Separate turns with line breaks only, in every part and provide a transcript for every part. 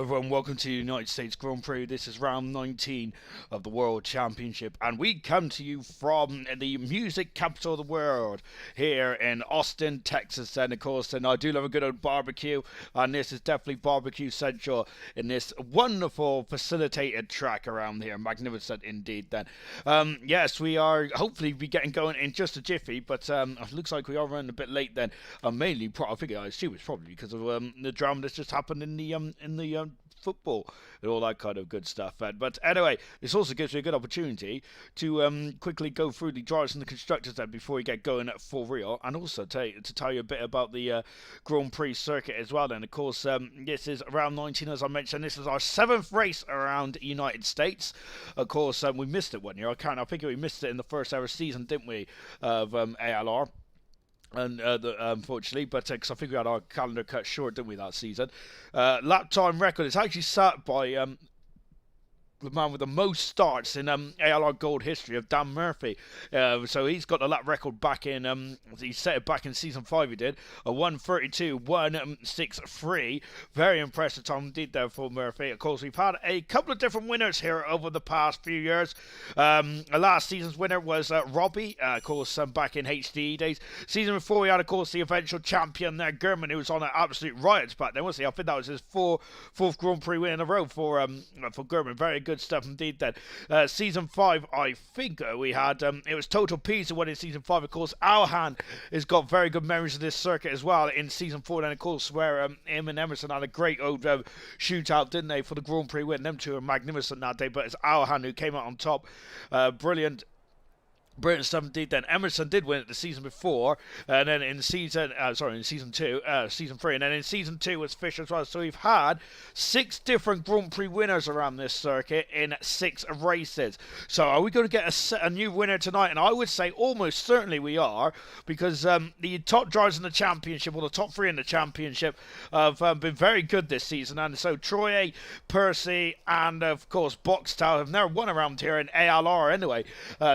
Hello everyone, welcome to the United States Grand Prix. This is round 19 of the World Championship, and we come to you from the music capital of the world, here in Austin, Texas. And of course, I do love a good old barbecue, and this is definitely barbecue central in this wonderful facilitated track around here. Magnificent indeed then. Yes, we are hopefully be getting going in just a jiffy, but it looks like we are running a bit late then. Mainly, I assume it's probably because of the drama that's just happened in the football and all that kind of good stuff. But anyway, this also gives me a good opportunity to quickly go through the drivers and the constructors then before we get going for real, and also to tell you a bit about the Grand Prix circuit as well. And of course, this is round 19, as I mentioned. This is our 7th race around the United States. Of course, we missed it one year. I think we missed it in the first ever season, didn't we, of ALR? And unfortunately, but because I think we had our calendar cut short, didn't we, that season? Lap time record is actually set by the man with the most starts in ALR Gold history of Dan Murphy. So he's got the lap record back in, he set it back in season 5, he did. A 1:32.163. Very impressive time indeed there for Murphy. Of course, we've had a couple of different winners here over the past few years. Last season's winner was Robbie, of course, back in HDE days. Season before, we had, of course, the eventual champion there, Gurman, who was on an absolute riot back then, wasn't he? I think that was his fourth Grand Prix win in a row for Gurman. Very good stuff indeed then. Season 5, I think we had, it was Total Peas who won in season 5. Of course, Alhan has got very good memories of this circuit as well in season 4. And of course, where him and Emerson had a great old shootout, didn't they, for the Grand Prix win. Them two are magnificent that day, but it's Alhan who came out on top. Brilliant stuff indeed then. Emerson did win it the season before, and then in season 2, season 3, and then in season 2 was Fisher as well. So we've had 6 different Grand Prix winners around this circuit in 6 races. So are we going to get a new winner tonight? And I would say almost certainly we are, because the top drivers in the championship, or the top 3 in the championship, have been very good this season. And so Troye, Percy, and of course Boxtel have never won around here in ALR anyway.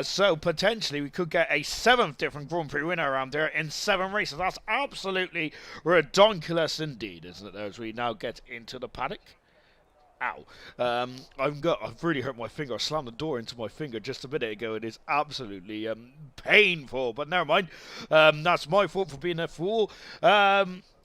So potentially we could get a 7th different Grand Prix winner around here in 7 races. That's absolutely redonkulous indeed, isn't it, as we now get into the paddock? Ow. I've really hurt my finger. I slammed the door into my finger just a minute ago. It is absolutely painful, but never mind. That's my fault for being a fool.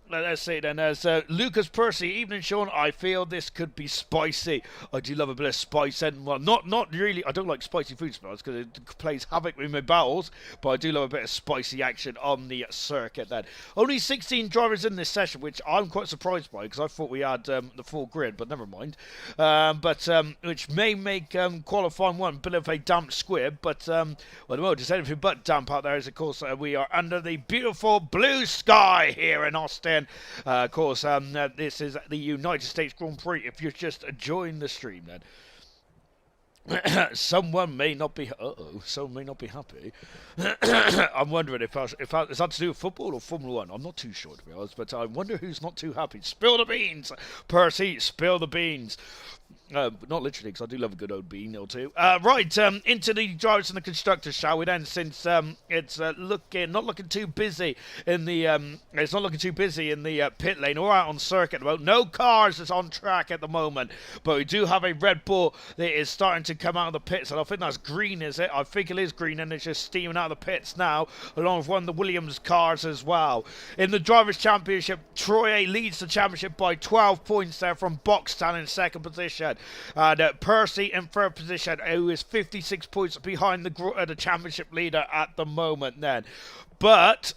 Let's see then, as Lucas Percy, evening Sean, I feel this could be spicy. I do love a bit of spice, and well, not really, I don't like spicy food smells because it plays havoc with my bowels, but I do love a bit of spicy action on the circuit then. Only 16 drivers in this session, which I'm quite surprised by, because I thought we had the full grid, but never mind. Which may make qualifying one a bit of a damp squib, but well, the world is anything but damp out there, as of course we are under the beautiful blue sky here in Austin. Of course, this is the United States Grand Prix. If you're just joining the stream, then someone may not be. Someone may not be happy. I'm wondering if is that to do with football or Formula One. I'm not too sure, to be honest, but I wonder who's not too happy. Spill the beans, Percy. Spill the beans. Not literally, because I do love a good old bean or two. Right, into the drivers and the constructors, shall we then? Since it's not looking too busy in the pit lane or out on circuit at the moment. No cars is on track at the moment, but we do have a Red Bull that is starting to come out of the pits, and I think that's green, is it? I think it is green, and it's just steaming out of the pits now, along with one of the Williams cars as well. In the drivers' championship, Troye leads the championship by 12 points there from Boxtown in 2nd position. And Percy in 3rd position, who is 56 points behind the championship leader at the moment then. But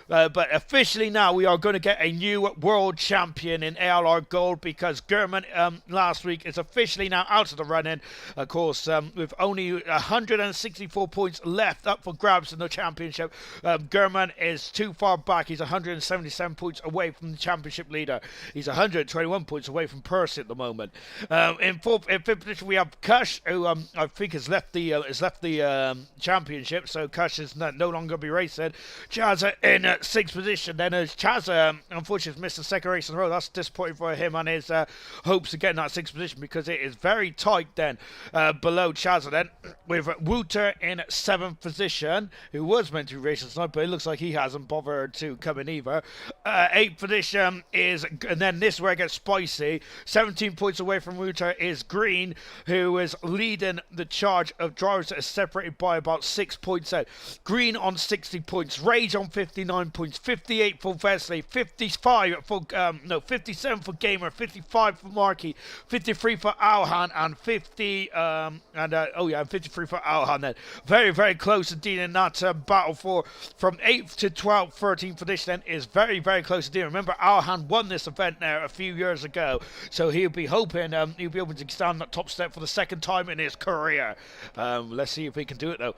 officially now we are going to get a new world champion in ALR Gold, because Gurman last week is officially now out of the running. Of course, with only 164 points left up for grabs in the championship, Gurman is too far back. He's 177 points away from the championship leader. He's 121 points away from Percy at the moment. In 5th position we have Kush, who I think has left the championship, so Kush is no longer be racing. Jazza in sixth position. Then as Chaz, unfortunately, missed the second race in a row. That's disappointing for him and his hopes of getting that sixth position, because it is very tight then below Chaz. Then with Wouter in seventh position, who was meant to be racing tonight, but it looks like he hasn't bothered to come in either. Eighth position is, and then this is where it gets spicy. 17 points away from Wouter is Green, who is leading the charge of drivers that are separated by about 6 points out. Green on 60 points, Rage on 59 points, 58 for Vesley, 57 for Gamer, 55 for Markey, 53 for Alhan, and 53 for Alhan. Then very, very close indeed in that battle from 8th to 12th, 13th position. Then is very, very close indeed. Remember, Alhan won this event there a few years ago, so he'll be hoping he'll be able to stand that top step for the second time in his career. Let's see if he can do it though.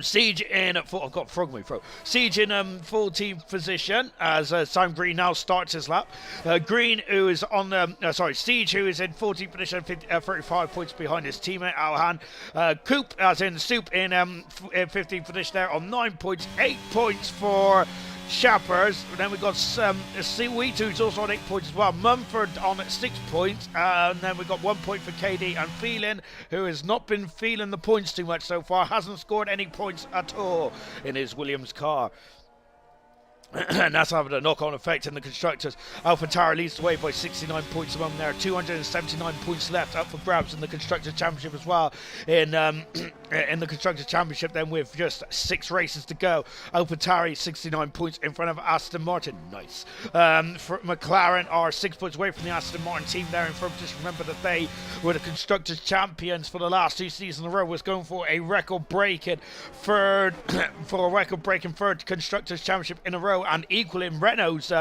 Siege in I've got a frog in my throat. Siege in 14th position as Sam Green now starts his lap. Green, who is on Siege, who is in 14th position, 35 points behind his teammate Alhan. Coop, as in Soup, in 15th position there on 9 points, 8 points for Shappers. Then we've got Seaweed, who's also on 8 points as well. Mumford on 6 points. And then we've got 1 point for KD. And Phelan, who has not been feeling the points too much so far, hasn't scored any points at all in his Williams car. And that's having a knock-on effect in the constructors. AlphaTauri leads the way by 69 points among there. 279 points left up for grabs in the constructors championship as well. In the constructors championship, then with just 6 races to go, AlphaTauri 69 points in front of Aston Martin. Nice. For McLaren are 6 points away from the Aston Martin team there in front. Just remember that they were the constructors champions for the last 2 seasons in a row. Was going for a record-breaking third constructors championship in a row, and equaling Renault's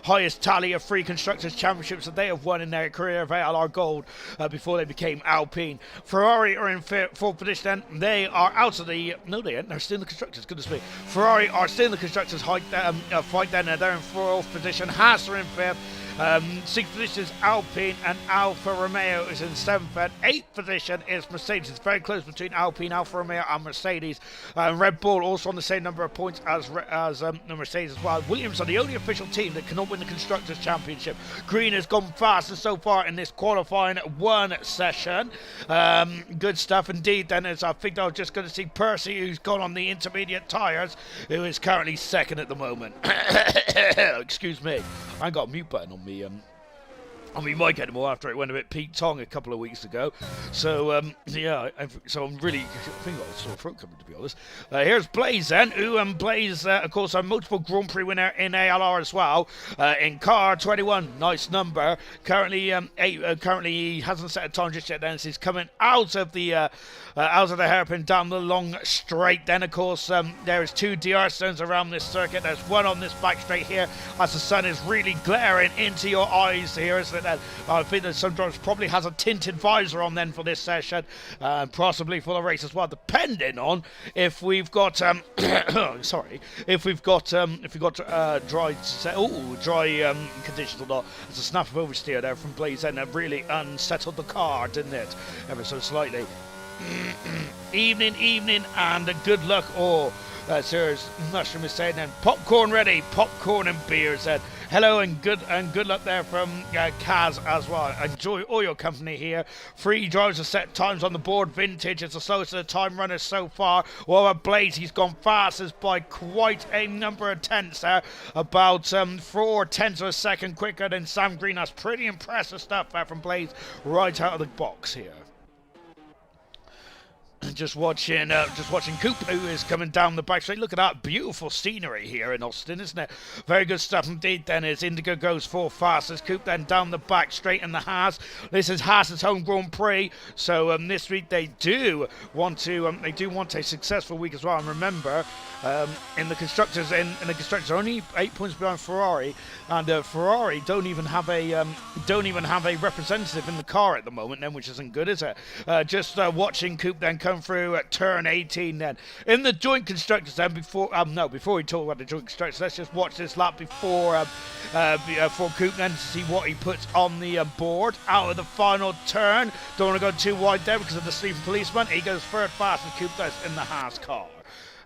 highest tally of 3 constructors championships that they have won in their career of ALR Gold before they became Alpine. Ferrari are in 4th position. They are out of the... No, they aren't. They're still in the constructors. Goodness me. Ferrari are still in the constructors fight then. They're in 4th position. Haas are in 5th. 6th position is Alpine, and Alfa Romeo is in 7th. And 8th position is Mercedes. It's very close between Alpine, Alfa Romeo and Mercedes. Red Bull also on the same number of points as the Mercedes as well. Williams are the only official team that cannot win the Constructors' Championship. Green has gone fastest so far in this qualifying 1 session. Good stuff indeed. Then as I think I'm just going to see Percy, who's gone on the intermediate tyres, who is currently 2nd at the moment. Excuse me. I ain't got a mute button on me mic anymore after it went a bit Pete Tong a couple of weeks ago. So, yeah, I'm really, I think I've got a sore throat coming, to be honest. Here's Blaze then, who Blaze, of course, a multiple Grand Prix winner in ALR as well, in car 21, nice number. Currently, currently he hasn't set a time just yet. Then he's coming out of the hairpin down the long straight. Then, of course, there is 2 DR stones around this circuit. There's one on this back straight here, as the sun is really glaring into your eyes here, isn't it? I think that some drivers probably has a tinted visor on then for this session, possibly for the race as well, depending on if we've got dry conditions or not. It's a snap of oversteer there from Blaze, and that really unsettled the car, didn't it? Ever so slightly. Evening, and good luck all. Sir's Mushroom is saying then, popcorn ready, popcorn and beers then. Hello and good luck there from Kaz as well. Enjoy all your company here. 3 drivers have set times on the board. Vintage is the slowest of the time runners so far. While Blaze, he's gone fastest by quite a number of tenths there. About 4 tenths of a second quicker than Sam Green. That's pretty impressive stuff there from Blaze right out of the box here. Just watching Coop, who is coming down the back straight. Look at that beautiful scenery here in Austin, isn't it? Very good stuff indeed. Then as Indigo goes for fastest, Coop then down the back straight in the Haas. This is Haas's home Grand Prix, so this week they do want a successful week as well. And remember, in the constructors, only 8 points behind Ferrari, and Ferrari don't even have a representative in the car at the moment, then, which isn't good, is it? Just watching Coop then come through at turn 18 then. In the joint constructors then, before we talk about the joint constructors, let's just watch this lap before Coop then to see what he puts on the board. Out of the final turn, don't want to go too wide there because of the sleeping policeman. He goes third fast and Coop does in the Haas car.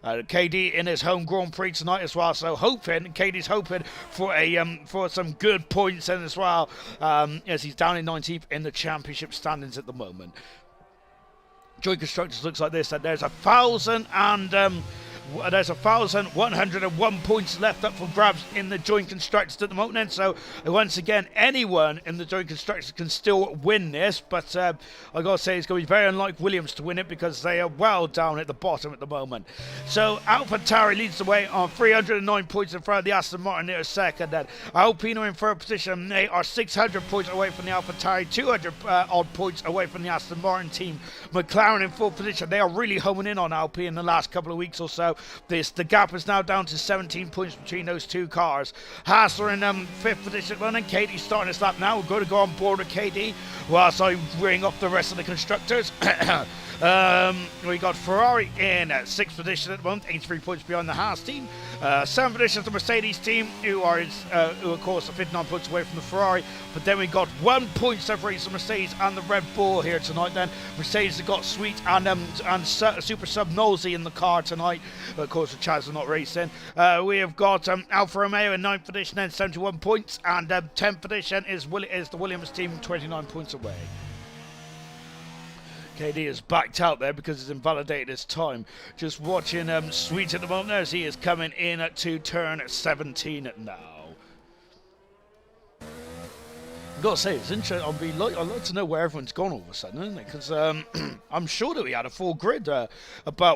KD in his home Grand Prix tonight as well, so KD's hoping for some good points in as well, as he's down in 19th in the championship standings at the moment. Joint Constructors looks like this, and there's 1,101 points left up for grabs in the Joint Constructors at the moment. And so once again, anyone in the Joint Constructors can still win this, but I gotta say it's going to be very unlike Williams to win it because they are well down at the bottom at the moment. So AlphaTauri leads the way on 309 points in front of the Aston Martin near second. Then Alpino in third position. They are 600 points away from the AlphaTauri, 200 odd points away from the Aston Martin team. McLaren in fourth position. They are really homing in on Alpine in the last couple of weeks or so. The gap is now down to 17 points between those two cars. Haas are in fifth position, and then KD's starting his lap now. We're going to go on board with KD whilst I ring up the rest of the constructors. We got Ferrari in at sixth position at the moment, 83 points behind the Haas team. Seventh position is the Mercedes team, who of course are 59 points away from the Ferrari. But then we got 1 point separating the Mercedes and the Red Bull here tonight. Then Mercedes have got Sweet and Super Sub Nosey in the car tonight. Of course, the Chaz are not racing. We have got Alfa Romeo in 9th position, then 71 points, and 10th position is the Williams team, 29 points away. KD is backed out there because he's invalidated his time. Just watching Sweet at the moment as he is coming in to turn 17 now. I've got to say, it's interesting. I'd like to know where everyone's gone all of a sudden, isn't it? Because I'm sure that we had a full grid about,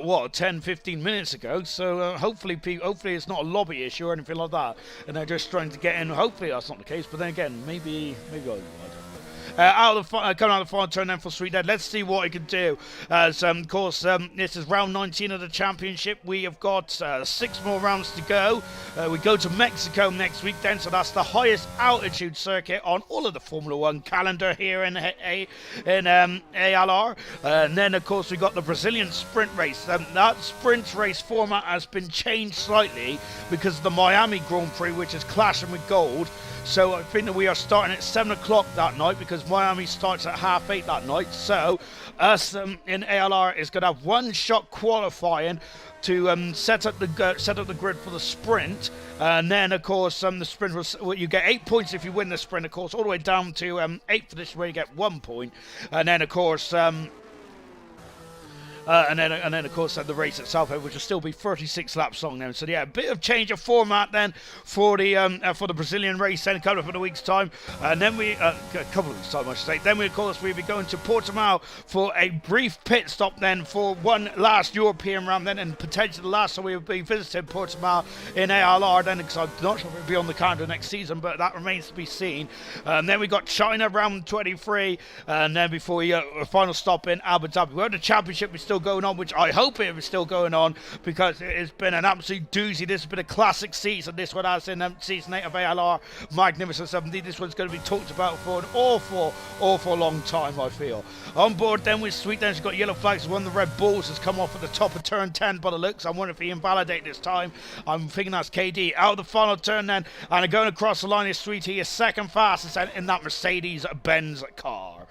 10-15 minutes ago. So hopefully it's not a lobby issue or anything like that. And they're just trying to get in. Hopefully that's not the case. But then again, maybe I don't know. Coming out of the final turn then for Sweet Dead. Let's see what he can do. As of course, this is round 19 of the championship. We have got 6 more rounds to go. We go to Mexico next week then, so that's the highest altitude circuit on all of the Formula 1 calendar here in ALR. And then of course we got the Brazilian sprint race. That sprint race format has been changed slightly because of the Miami Grand Prix, which is clashing with Gold. So I think that we are starting at 7 o'clock that night because Miami starts at 8:30 that night. So us in ALR is going to have one shot qualifying to set up the grid for the sprint. And then of course the sprint you get 8 points if you win the sprint, of course, all the way down to 8th position where you get 1 point. And then of course and then of course the race itself, which will still be 36 laps long now. So yeah, a bit of change of format then for the Brazilian race then coming up in a week's time, and then a couple of weeks time I should say. Then we of course we'll be going to Portimao for a brief pit stop then for one last European round then, and potentially the last time we will be visiting Portimao in ALR then, because I'm not sure if it'll be on the calendar next season, but that remains to be seen. And then we got China round 23, and then before we a final stop in Abu Dhabi. Where the championship is still going on, which I hope it is still going on, because it has been an absolute doozy. This has been a classic season, this one has in season 8 of ALR Magnificent 70. This one's going to be talked about for an awful long time, I feel. On board then with Sweet, then she's got yellow flags. One of the Red Bulls has come off at the top of turn 10 by the looks. I wonder if he invalidated this time. I'm thinking that's KD. Out of the final turn then, and going across the line is Sweet. He is second fastest in that Mercedes-Benz car.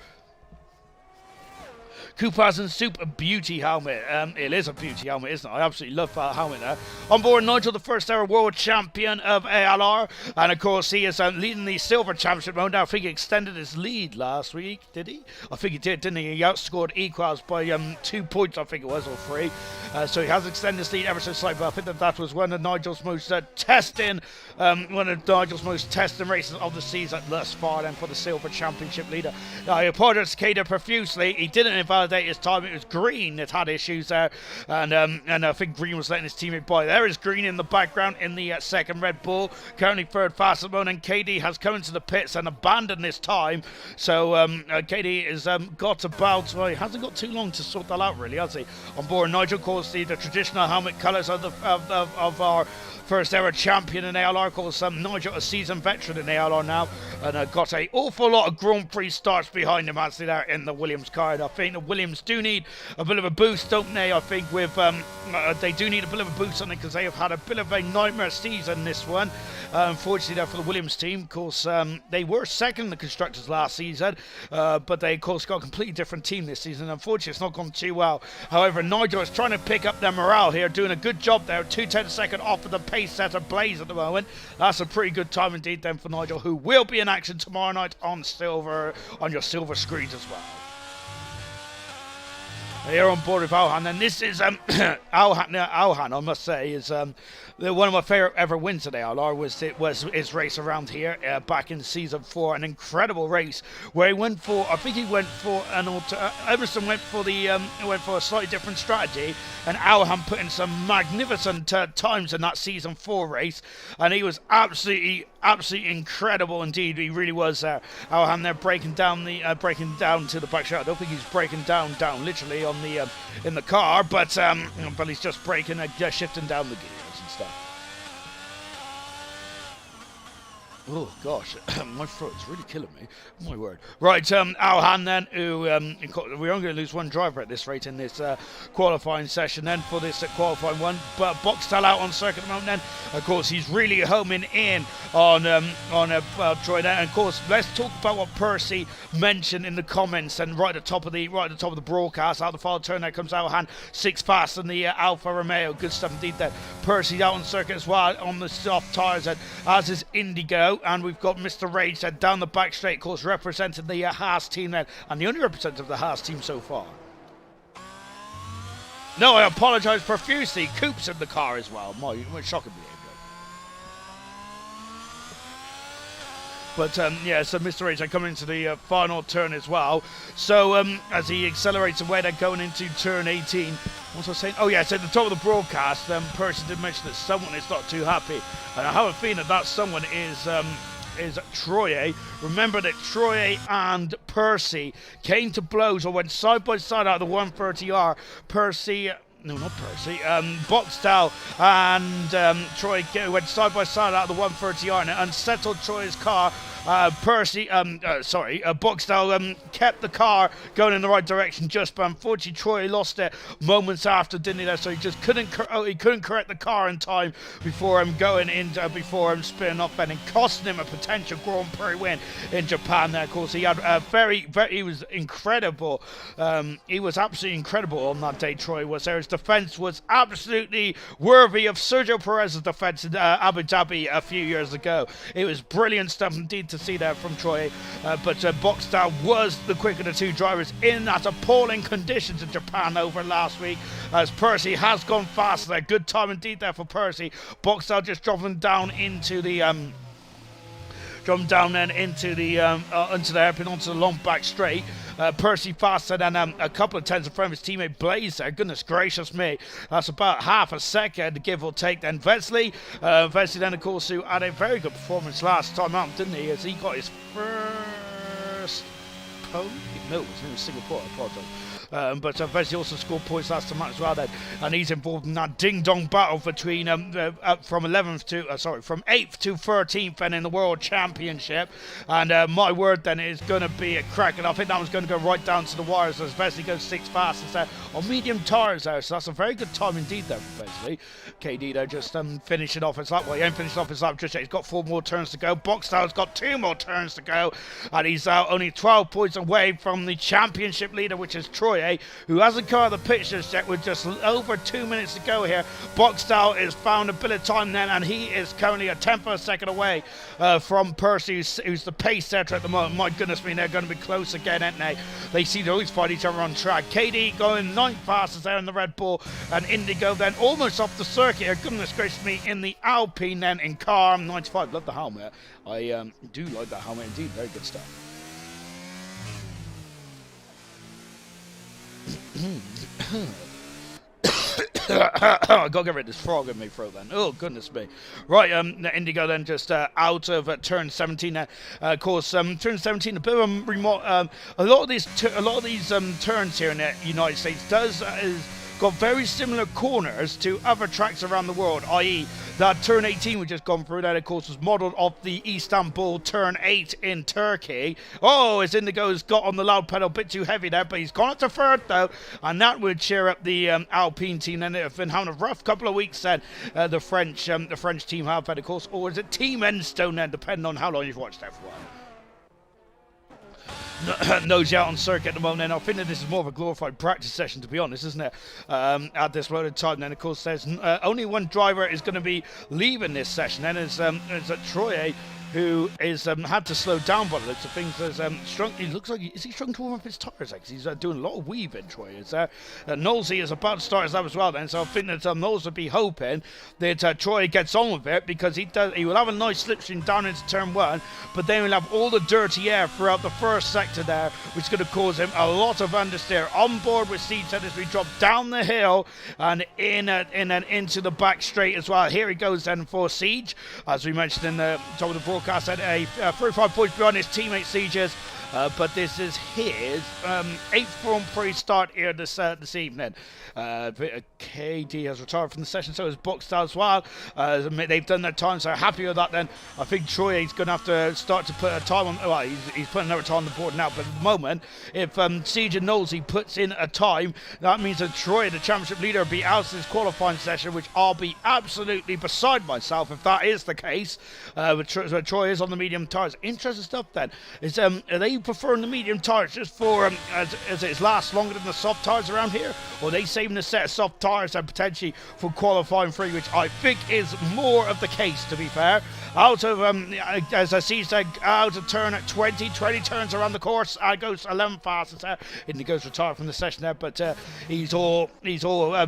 Coupaz and Super beauty helmet. It is a beauty helmet, isn't it? I absolutely love that helmet there. On board Nigel, the first ever world champion of ALR. And of course, he is leading the silver championship mode now. I think he extended his lead last week, did he? I think he did, didn't he? He outscored Equals by 2 points, I think it was, or 3. So he has extended his lead ever so slightly. But I think that was one of Nigel's most testing races of the season thus far then for the silver championship leader. I apologize to Kader profusely. He didn't invalidate his time. It was Green that had issues there, and I think Green was letting his teammate by. There is Green in the background in the second Red Bull, currently third fastest moment, and KD has come into the pits and abandoned this time. So KD has got about, well, he hasn't got too long to sort that out really, has he? On board Nigel, of course, the traditional helmet colours of our first ever champion in ALR. Of course, Nigel, a seasoned veteran in ALR now, and got an awful lot of Grand Prix starts behind him, actually, there in the Williams car. And I think the Williams do need a bit of a boost, don't they? I think with they do need a bit of a boost on it because they have had a bit of a nightmare season this one. Unfortunately, though, for the Williams team, of course, they were second in the constructors last season, but they, of course, got a completely different team this season. Unfortunately, it's not gone too well. However, Nigel is trying to pick up their morale here, doing a good job there. 2/10 second off of the pace setter Blaze at the moment. That's a pretty good time indeed then for Nigel, who will be in action tomorrow night on your silver screens as well. Here on board with Alhan, and this is Alhan, I must say, is one of my favourite ever wins at ALR was his race around here back in season 4, an incredible race where he went for, I think he went for Emerson went for a slightly different strategy, and Alhan put in some magnificent times in that season 4 race, and he was absolutely incredible indeed. He really was. Alhan there breaking down to the back straight. I don't think he's breaking down literally on the in the car, but he's just shifting down the gears and stuff. Oh gosh, my throat's really killing me. My word. Right, Alhan then, who we're only going to lose one driver at this rate in this qualifying session then for this qualifying one. But Boxtel out on circuit at the moment then. Of course, he's really homing in on Troy there. And of course, let's talk about what Percy mentioned in the comments and right at the top of the broadcast. Out the final turn there comes Alhan, 6 fast in the Alfa Romeo. Good stuff indeed there. Percy's out on circuit as well on the soft tyres, and as is Indigo. And we've got Mr. Rage down the back straight, of course, representing the Haas team then, and the only representative of the Haas team so far. No, I apologise profusely. Coop's in the car as well. My shocking behaviour. But yeah, so Mr. Rage coming into the final turn as well. So as he accelerates away, they're going into turn 18. What was I saying? Oh yeah, so at the top of the broadcast, Percy did mention that someone is not too happy, and I have a feeling that someone is Troy. Remember that Troy and Percy came to blows or went side by side out of the 130R. No, not Percy. Boxtel and Troy went side by side out of the 130R and unsettled Troy's car. Boxtel kept the car going in the right direction just, but unfortunately Troy lost it moments after, didn't he? So he just couldn't correct the car in time before before spinning off and costing him a potential Grand Prix win in Japan. There, of course, he had he was incredible. He was absolutely incredible on that day. Troy was there. His defense was absolutely worthy of Sergio Perez's defense in Abu Dhabi a few years ago. It was brilliant stuff indeed to see there from Troy, but Boxtel was the quicker of the two drivers in that appalling conditions in Japan over last week, as Percy has gone faster there. Good time indeed there for Percy. Boxtel just dropping down into the into the hairpin onto the long back straight. Percy faster than a couple of tenths in front of his teammate Blaze there. Goodness gracious me. That's about half a second, give or take. Then Vesley then, of course, who had a very good performance last time out, didn't he? As he got his first pole? No, it was in Singapore, I apologize. But Vesley also scored points last time out as well then, and he's involved in that ding-dong battle between from 8th to 13th and in the World Championship. And my word then, is going to be a crack, and I think that one's going to go right down to the wires as Vesley goes 6 fastest there on medium tyres there, so that's a very good time indeed there for Vesley. KD there just finishing off his lap. Well, he ain't finished off his lap just yet. He's got 4 more turns to go. Boxtel's got 2 more turns to go, and he's only 12 points away from the championship leader, which is Troy, who hasn't come out of the pictures yet with just over 2 minutes to go here. Boxtel has found a bit of time then, and he is currently a tenth of a second away from Percy, who's the pace setter at the moment. My goodness me, they're going to be close again, aren't they? They seem to always fight each other on track. KD going 9th fastest there in the Red Bull, and Indigo then almost off the circuit here. Goodness gracious me, in the Alpine then in car 95. Love the helmet. I do like that helmet indeed. Very good stuff. I gotta get rid of this frog in my throat then. Oh goodness me. Right, Indigo then just out of turn 17. Of course, turn 17, a bit of a remote. A lot of these turns here in the United States got very similar corners to other tracks around the world, i.e. that turn 18 we just gone through, that of course was modelled off the Istanbul turn 8 in Turkey. Oh, as Indigo's got on the loud pedal, a bit too heavy there, but he's gone up to third though, and that would cheer up the Alpine team. Then they've been having a rough couple of weeks then, the French team have had, of course, or is it Team Enstone then, depending on how long you've watched F1. Nose out on circuit at the moment, and I think that this is more of a glorified practice session, to be honest, isn't it? At this moment in time, then of course there's only one driver is going to be leaving this session, and it's Troye, who is had to slow down by the looks of things. Has shrunk. He looks like is he shrunk to warm up his tires? Like, he's doing a lot of weaving. Troy is there. Knowlesy is about to start his lap as well. Then, so I think that Knowles would be hoping that Troy gets on with it, because he will have a nice slipstream down into turn 1, but then he'll have all the dirty air throughout the first sector there, which is going to cause him a lot of understeer. On board with Siege as we drop down the hill and in and into the back straight as well. Here he goes then for Siege, as we mentioned in the top of the broadcast. At a 35 points behind his teammate Sieges, but this is his 8th Grand Prix start here this evening. KD has retired from the session, so has Boxstar as well. They've done their time, so happy with that then. I think Troy is going to have to start to put a time on, well, he's putting another time on the board now, but at the moment, if Siege and Knowlesy puts in a time, that means that Troy, the championship leader, will be out of this qualifying session, which I'll be absolutely beside myself if that is the case. Troy is on the medium tires. Interesting stuff then. Is are they preferring the medium tires just for as it lasts longer than the soft tires around here, or are they saving a set of soft tires and potentially for qualifying 3, which I think is more of the case, to be fair. Out of as I see, out of turn at 20 turns around the course. Goes 11 fastest there. Indigo's retired from the session there, but he's all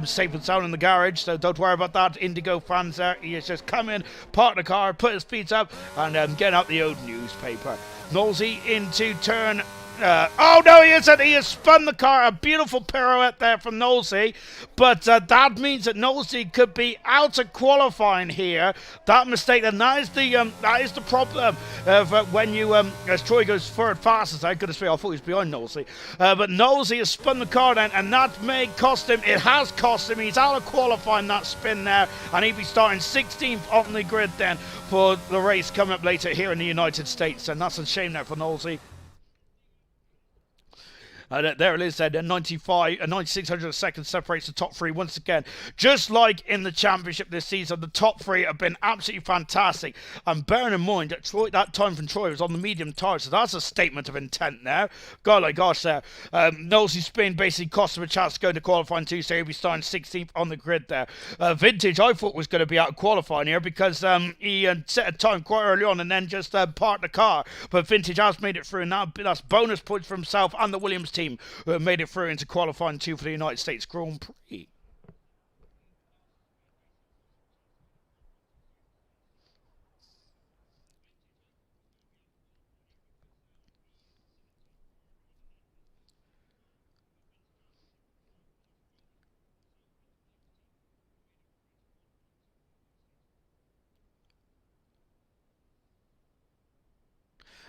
safe and sound in the garage, so don't worry about that. Indigo fans there. He is just come in, park the car, put his feet up, and get out the old newspaper. Knowlesy into turn. Oh no, he isn't. He has spun the car. A beautiful pirouette there from Knowlesy, but that means that Knowlesy could be out of qualifying here. That mistake, and that is the problem of when you as Troy goes third fastest. I could have sworn I thought he was behind Knowlesy, but Knowlesy has spun the car then, and that may cost him. It has cost him. He's out of qualifying that spin there, and he'll be starting 16th on the grid then for the race coming up later here in the United States, and that's a shame there for Knowlesy. There it is then, 9600 seconds separates the top 3 once again. Just like in the championship this season, the top 3 have been absolutely fantastic. And bearing in mind that that time from Troy was on the medium tire, so that's a statement of intent there. Golly gosh there. Knowlesy's spin basically cost him a chance to go into qualifying 2, so he'll be starting 16th on the grid there. Vintage, I thought, was going to be out of qualifying here because he set a time quite early on and then just parked the car. But Vintage has made it through, and now that's bonus points for himself and the Williams team, who have made it through into qualifying 2 for the United States Grand Prix.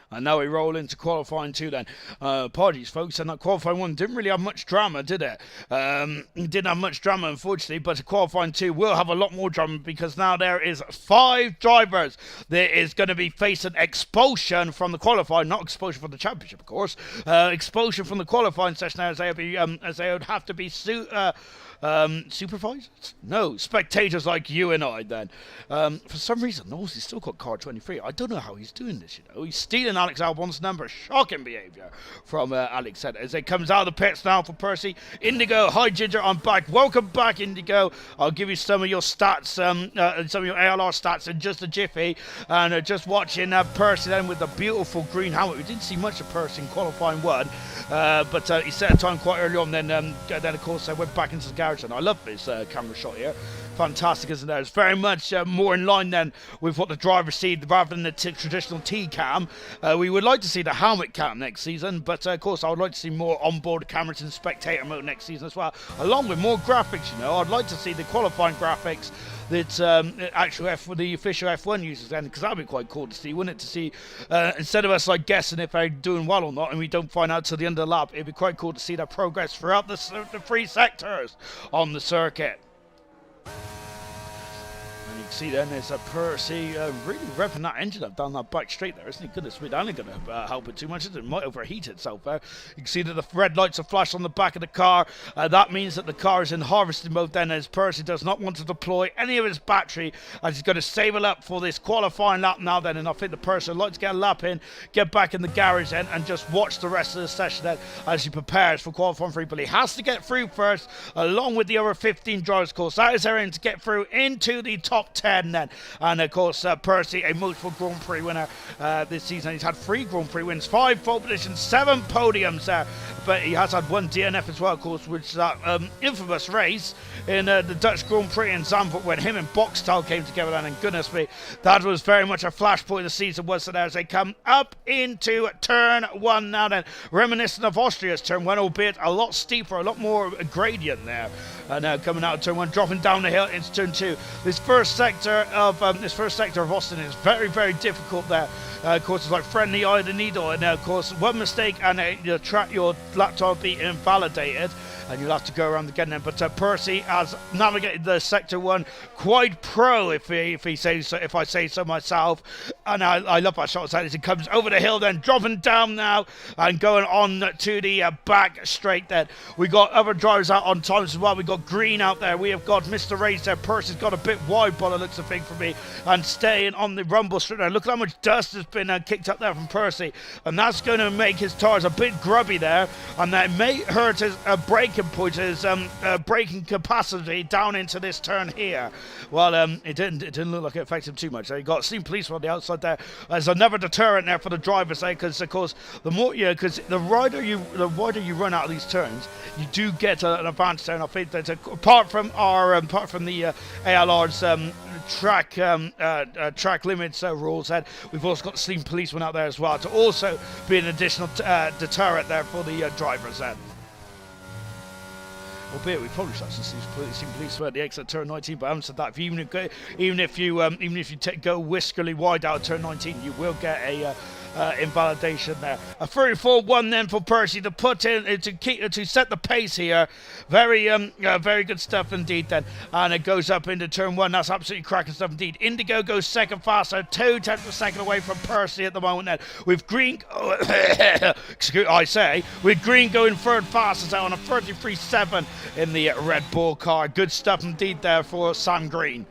And now we roll into qualifying 2 then. Apologies, folks, and that qualifying 1 didn't really have much drama, did it? Didn't have much drama, unfortunately, but qualifying 2 will have a lot more drama, because now there is 5 drivers that is going to be facing expulsion from the qualifying, not expulsion from the championship, of course. Expulsion from the qualifying session now, as they would have to be supervisors? No, spectators like you and I then. For some reason, Knowlesy's still got car 23. I don't know how he's doing this, you know. He's stealing Alex Albon's number. Shocking behaviour from Alex as it comes out of the pits now for Percy. Indigo, hi Ginger, I'm back. Welcome back, Indigo. I'll give you some of your stats, some of your ALR stats in just a jiffy. And just watching Percy then with the beautiful green helmet. We didn't see much of Percy in qualifying 1, but he set a time quite early on. Then of course, I went back into the garage, and I love this camera shot here. Fantastic, isn't it? It's very much more in line then with what the driver sees rather than the traditional T-cam. We would like to see the helmet cam next season, but of course I would like to see more onboard cameras in spectator mode next season as well, along with more graphics. You know, I'd like to see the qualifying graphics that actual the official F1 users then, because that'd be quite cool to see, wouldn't it? To see instead of us like guessing if they're doing well or not, and we don't find out till the end of the lap, it'd be quite cool to see their progress throughout the 3 sectors on the circuit. And you can see then there's a Percy really revving that engine up down that back straight there, isn't he? Goodness me, that ain't going to help it too much. It might overheat itself there. You can see that the red lights are flashed on the back of the car. That means that the car is in harvesting mode then, as Percy does not want to deploy any of his battery, as he's going to save it up for this qualifying lap now then. And I think the Percy would like to get a lap in, get back in the garage then, and just watch the rest of the session then as he prepares for qualifying 3. But he has to get through first, along with the other 15 drivers, of course. That is their aim, to get through into the top 10 then. And of course Percy, a multiple Grand Prix winner this season. He's had 3 Grand Prix wins, 5 pole positions, 7 podiums there, but he has had 1 DNF as well, of course, which is that infamous race in the Dutch Grand Prix in Zandvoort when him and Boxtel came together then, and goodness me, that was very much a flashpoint of the season, was there, as they come up into turn 1 now then, reminiscent of Austria's turn 1, albeit a lot steeper, a lot more gradient there. And coming out of turn 1, dropping down the hill into turn 2. This first sector of Austin is very, very difficult there. Of course, it's like friendly eye of the needle, and of course, one mistake and your laptop will be invalidated, and you'll have to go around again then. But Percy has navigated the sector 1 quite pro, if I say so myself. And I love that shot as he comes over the hill then, dropping down now and going on to the back straight then. We got other drivers out on times as well. We got Green out there. We have got Mr. Race there. Percy's got a bit wide by the looks of things for me, and staying on the rumble straight there. Look at how much dust has been kicked up there from Percy, and that's going to make his tires a bit grubby there, and that may hurt his braking point, his braking capacity down into this turn here. Well, it didn't look like it affected him too much. So you got Steam Police on the outside there. There's another deterrent there for the drivers there, because of course the wider you run out of these turns, you do get an advantage there. And I think that apart from the ALR's track limits rules, and we've also got the Steam Policeman out there as well to also be an additional deterrent there for the drivers then. Albeit we probably should see policemen at the exit turn 19, but I haven't said that. Even if you go whiskily wide out of turn 19, you will get a invalidation there. A 34-1 then for Percy to put in to set the pace here. Very good stuff indeed then. And it goes up into turn 1. That's absolutely cracking stuff indeed. Indigo goes second faster, 2/10 of a second away from Percy at the moment then. With Green, with Green going third fastest out on a 33.7 in the Red Bull car. Good stuff indeed there for Sam Green.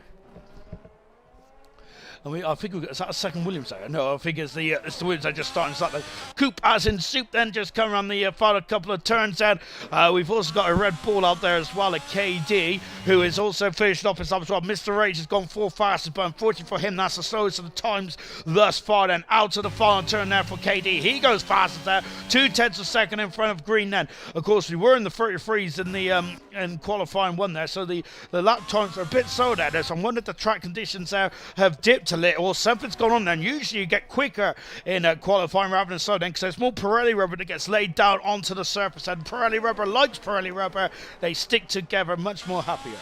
I think is that a second Williams there? No, I think it's the Williams that just starting. It's like the coupe as in soup then, just come around the final couple of turns then. We've also got a Red Bull out there as well, a KD, who is also finishing off his lap as well. Mr. Rage has gone 4 fastest, but unfortunately for him, that's the slowest of the times thus far then. Out to the final turn there for KD. He goes fastest there, 2/10 of a second in front of Green then. Of course, we were in the 33s in the in qualifying 1 there, so the lap times are a bit slow there. So I'm wondering if the track conditions there have dipped a little, or something's gone on there. And usually you get quicker in qualifying rather than slow then, because there's more Pirelli rubber that gets laid down onto the surface, and Pirelli rubber likes Pirelli rubber. They stick together much more happier.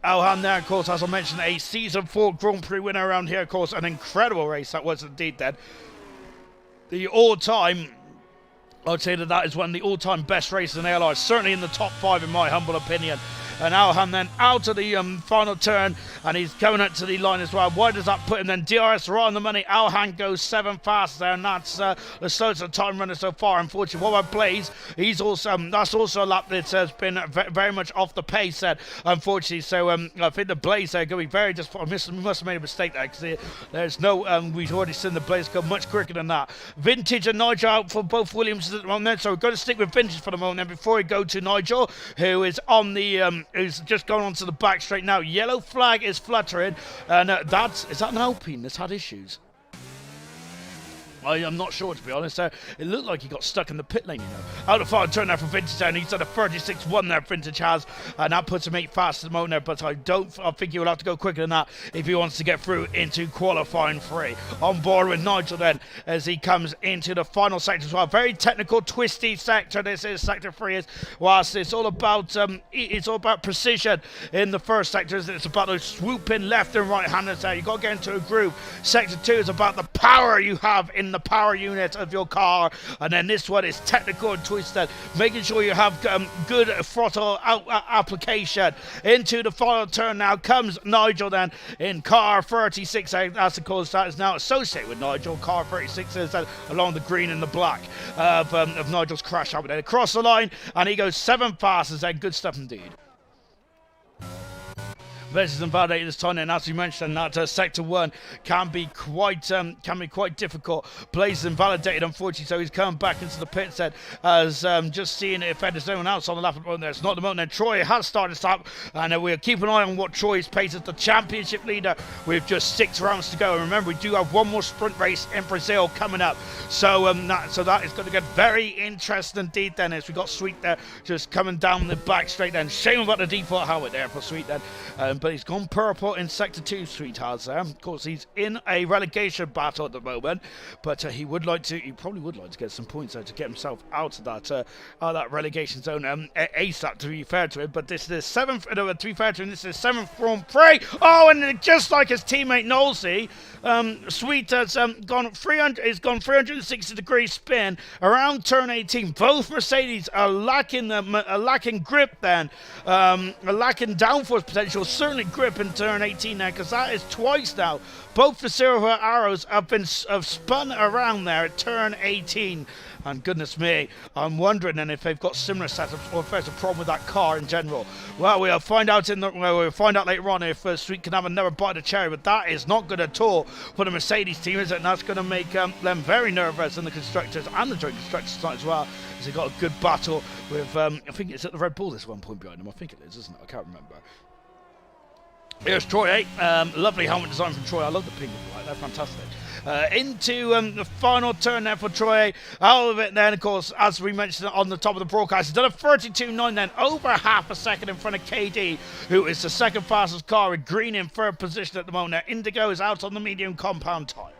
Alhan there, of course, as I mentioned, a Season 4 Grand Prix winner around here, of course. An incredible race that was indeed then. The all-time, I'd say that is one of the all-time best races in ALR, certainly in the top 5 in my humble opinion. And Alhan then out of the final turn, and he's coming up to the line as well. Why does that put him then? DRS right on the money. Alhan goes 7 fast there, and that's the slowest of the time runner so far. Unfortunately, what about Blaze? He's also that's also a lap that has been very much off the pace there, unfortunately. So I think the Blaze there going to be very disappointed. We must have made a mistake there, because there's no we've already seen the Blaze go much quicker than that. Vintage and Nigel out for both Williams at the moment, so we're going to stick with Vintage for the moment. And before we go to Nigel, who is on the who's just going onto the back straight now. Yellow flag is fluttering, and is that an Alpine that's had issues? I am not sure, to be honest. It looked like he got stuck in the pit lane, you know. Out of final turn there for Vintage, and he's done a 36-1 there, Vintage has, and that puts him 8 fast at the moment there, but I think he will have to go quicker than that if he wants to get through into qualifying 3. On board with Nigel then, as he comes into the final sector as well. Very technical, twisty sector, this is sector 3, is, whilst it's all about precision in the first sector, it's about those swooping left and right handers there. You've got to get into a groove. Sector 2 is about the power you have in the power unit of your car, and then this one is technical and twisted, making sure you have good throttle application. Into the final turn now comes Nigel then in car 36. That's of course that is now associated with Nigel. Car 36 is along the green and the black of Nigel's crash out there. Across the line, and he goes 7 fastest, and good stuff indeed. Versus invalidated this time, and as we mentioned, that sector 1 can be quite difficult. Blaze is invalidated, unfortunately, so he's come back into the pit set as just seeing if there's anyone else on the lap at the moment. There's not at the moment. Then Troy has started to stop, and we'll keep an eye on what Troy's pace as the championship leader with just 6 rounds to go. And remember, we do have one more sprint race in Brazil coming up, so that is going to get very interesting indeed. Then as we got Sweet there just coming down the back straight. Then shame about the default helmet there for Sweet then. But he's gone purple in Sector 2, Sweet has there. Of course, he's in a relegation battle at the moment, but he probably would like to get some points there to get himself out of that relegation zone ASAP, to be fair to him. But this is the 7th, to be fair to him, this is the 7th from 3. Oh, and just like his teammate Nolsey, Sweet has gone 360 degree spin around turn 18. Both Mercedes are lacking grip then, lacking downforce potential, certainly grip in turn 18 there, because that is twice now. Both the silver arrows have spun around there at turn 18. And goodness me, I'm wondering then if they've got similar setups or if there's a problem with that car in general. Well, we'll find out later on if Sweet can have another bite of the cherry, but that is not good at all for the Mercedes team, is it? And that's going to make them very nervous, and the constructors and the joint constructors side as well. They've got a good battle with, I think it's at the Red Bull, there's 1 point behind them. I think it is, isn't it? I can't remember. Here's Troy 8. Lovely helmet design from Troy. I love the pink and white. They're fantastic. Into the final turn there for Troy. Out of it then, of course, as we mentioned on the top of the broadcast, he's done a 32.9 then, over half a second in front of KD, who is the second fastest car, with Green in 3rd position at the moment. Now, Indigo is out on the medium compound tyre.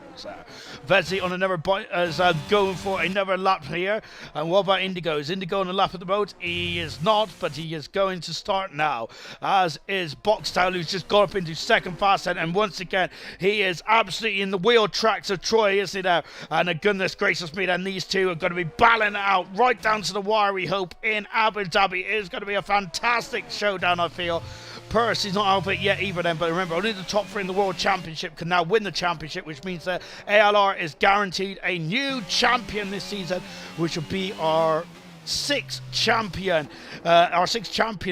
Vesey on another bite as going for another lap here. And what about Indigo? Is Indigo on the lap at the moment? He is not, but he is going to start now, as is Boxtown, who's just got up into 2nd fast, and once again he is absolutely in the wheel tracks of Troy, isn't he now? And goodness gracious me, then these two are going to be battling it out right down to the wire, we hope, in Abu Dhabi. It is going to be a fantastic showdown, I feel. Percy's not out of it yet either then, but remember, only the top 3 in the World Championship can now win the championship, which means that ALR is guaranteed a new champion this season, which will be our 6th champion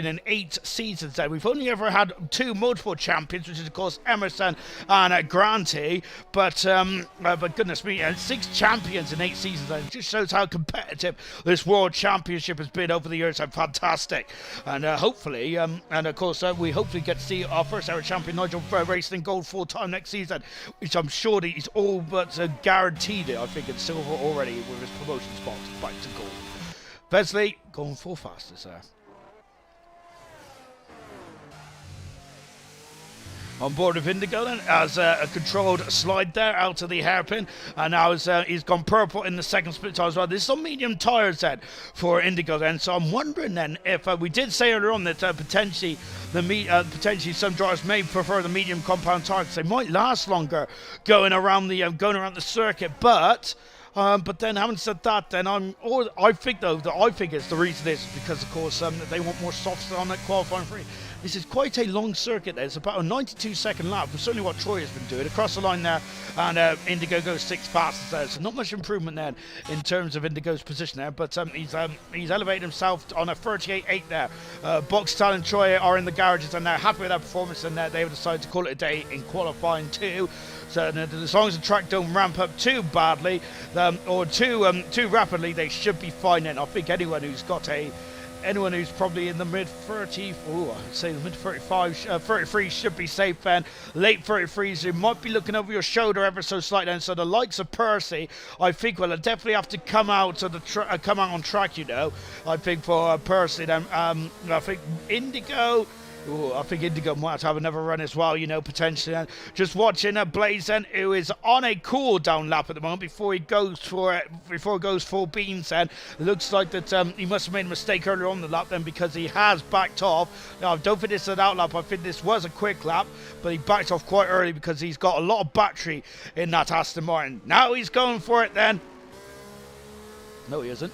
in 8 seasons. We've only ever had 2 multiple champions, which is of course Emerson and Granty, but goodness me, 6 champions in 8 seasons. It just shows how competitive this World Championship has been over the years. And fantastic, and hopefully, and of course we hopefully get to see our first ever champion Nigel racing in gold full time next season, which I'm sure that he's all but guaranteed it, I think, in silver already with his promotion spot back to gold. Besley going full fastest there. On board with Indigo then, as a controlled slide there out of the hairpin, and now he's gone purple in the 2nd split tire as well. This is on medium tyres then for Indigo then, so I'm wondering then if we did say earlier on that potentially some drivers may prefer the medium compound tyre because they might last longer going around the circuit, but then having said that, then I think it's the reason is because of course they want more softs on that qualifying 3. This is quite a long circuit there. It's about a 92-second lap, but certainly what Troy has been doing. Across the line there, and Indigo goes 6 fastest there, so not much improvement there in terms of Indigo's position there, but he's elevated himself on a 38.8 there. Boxtal and Troy are in the garages, and they're happy with their performance, and they've decided to call it a day in qualifying 2. So as long as the track don't ramp up too badly or too rapidly, they should be fine then. I think anyone who's got a anyone who's probably in the mid 30, I'd say the mid 35, 33 should be safe, then late 33s, you might be looking over your shoulder ever so slightly, and so the likes of Percy, I think, will definitely have to come out to the come out on track, you know. I think for Percy, then I think Indigo. Ooh, I think Indigo might have another run as well, you know, potentially. And just watching Blaze then, who is on a cool down lap at the moment before he goes for it, before he goes full beans. And looks like that he must have made a mistake earlier on the lap then, because he has backed off. Now, I don't think this is an out lap. I think this was a quick lap, but he backed off quite early because he's got a lot of battery in that Aston Martin. Now he's going for it then. No, he isn't.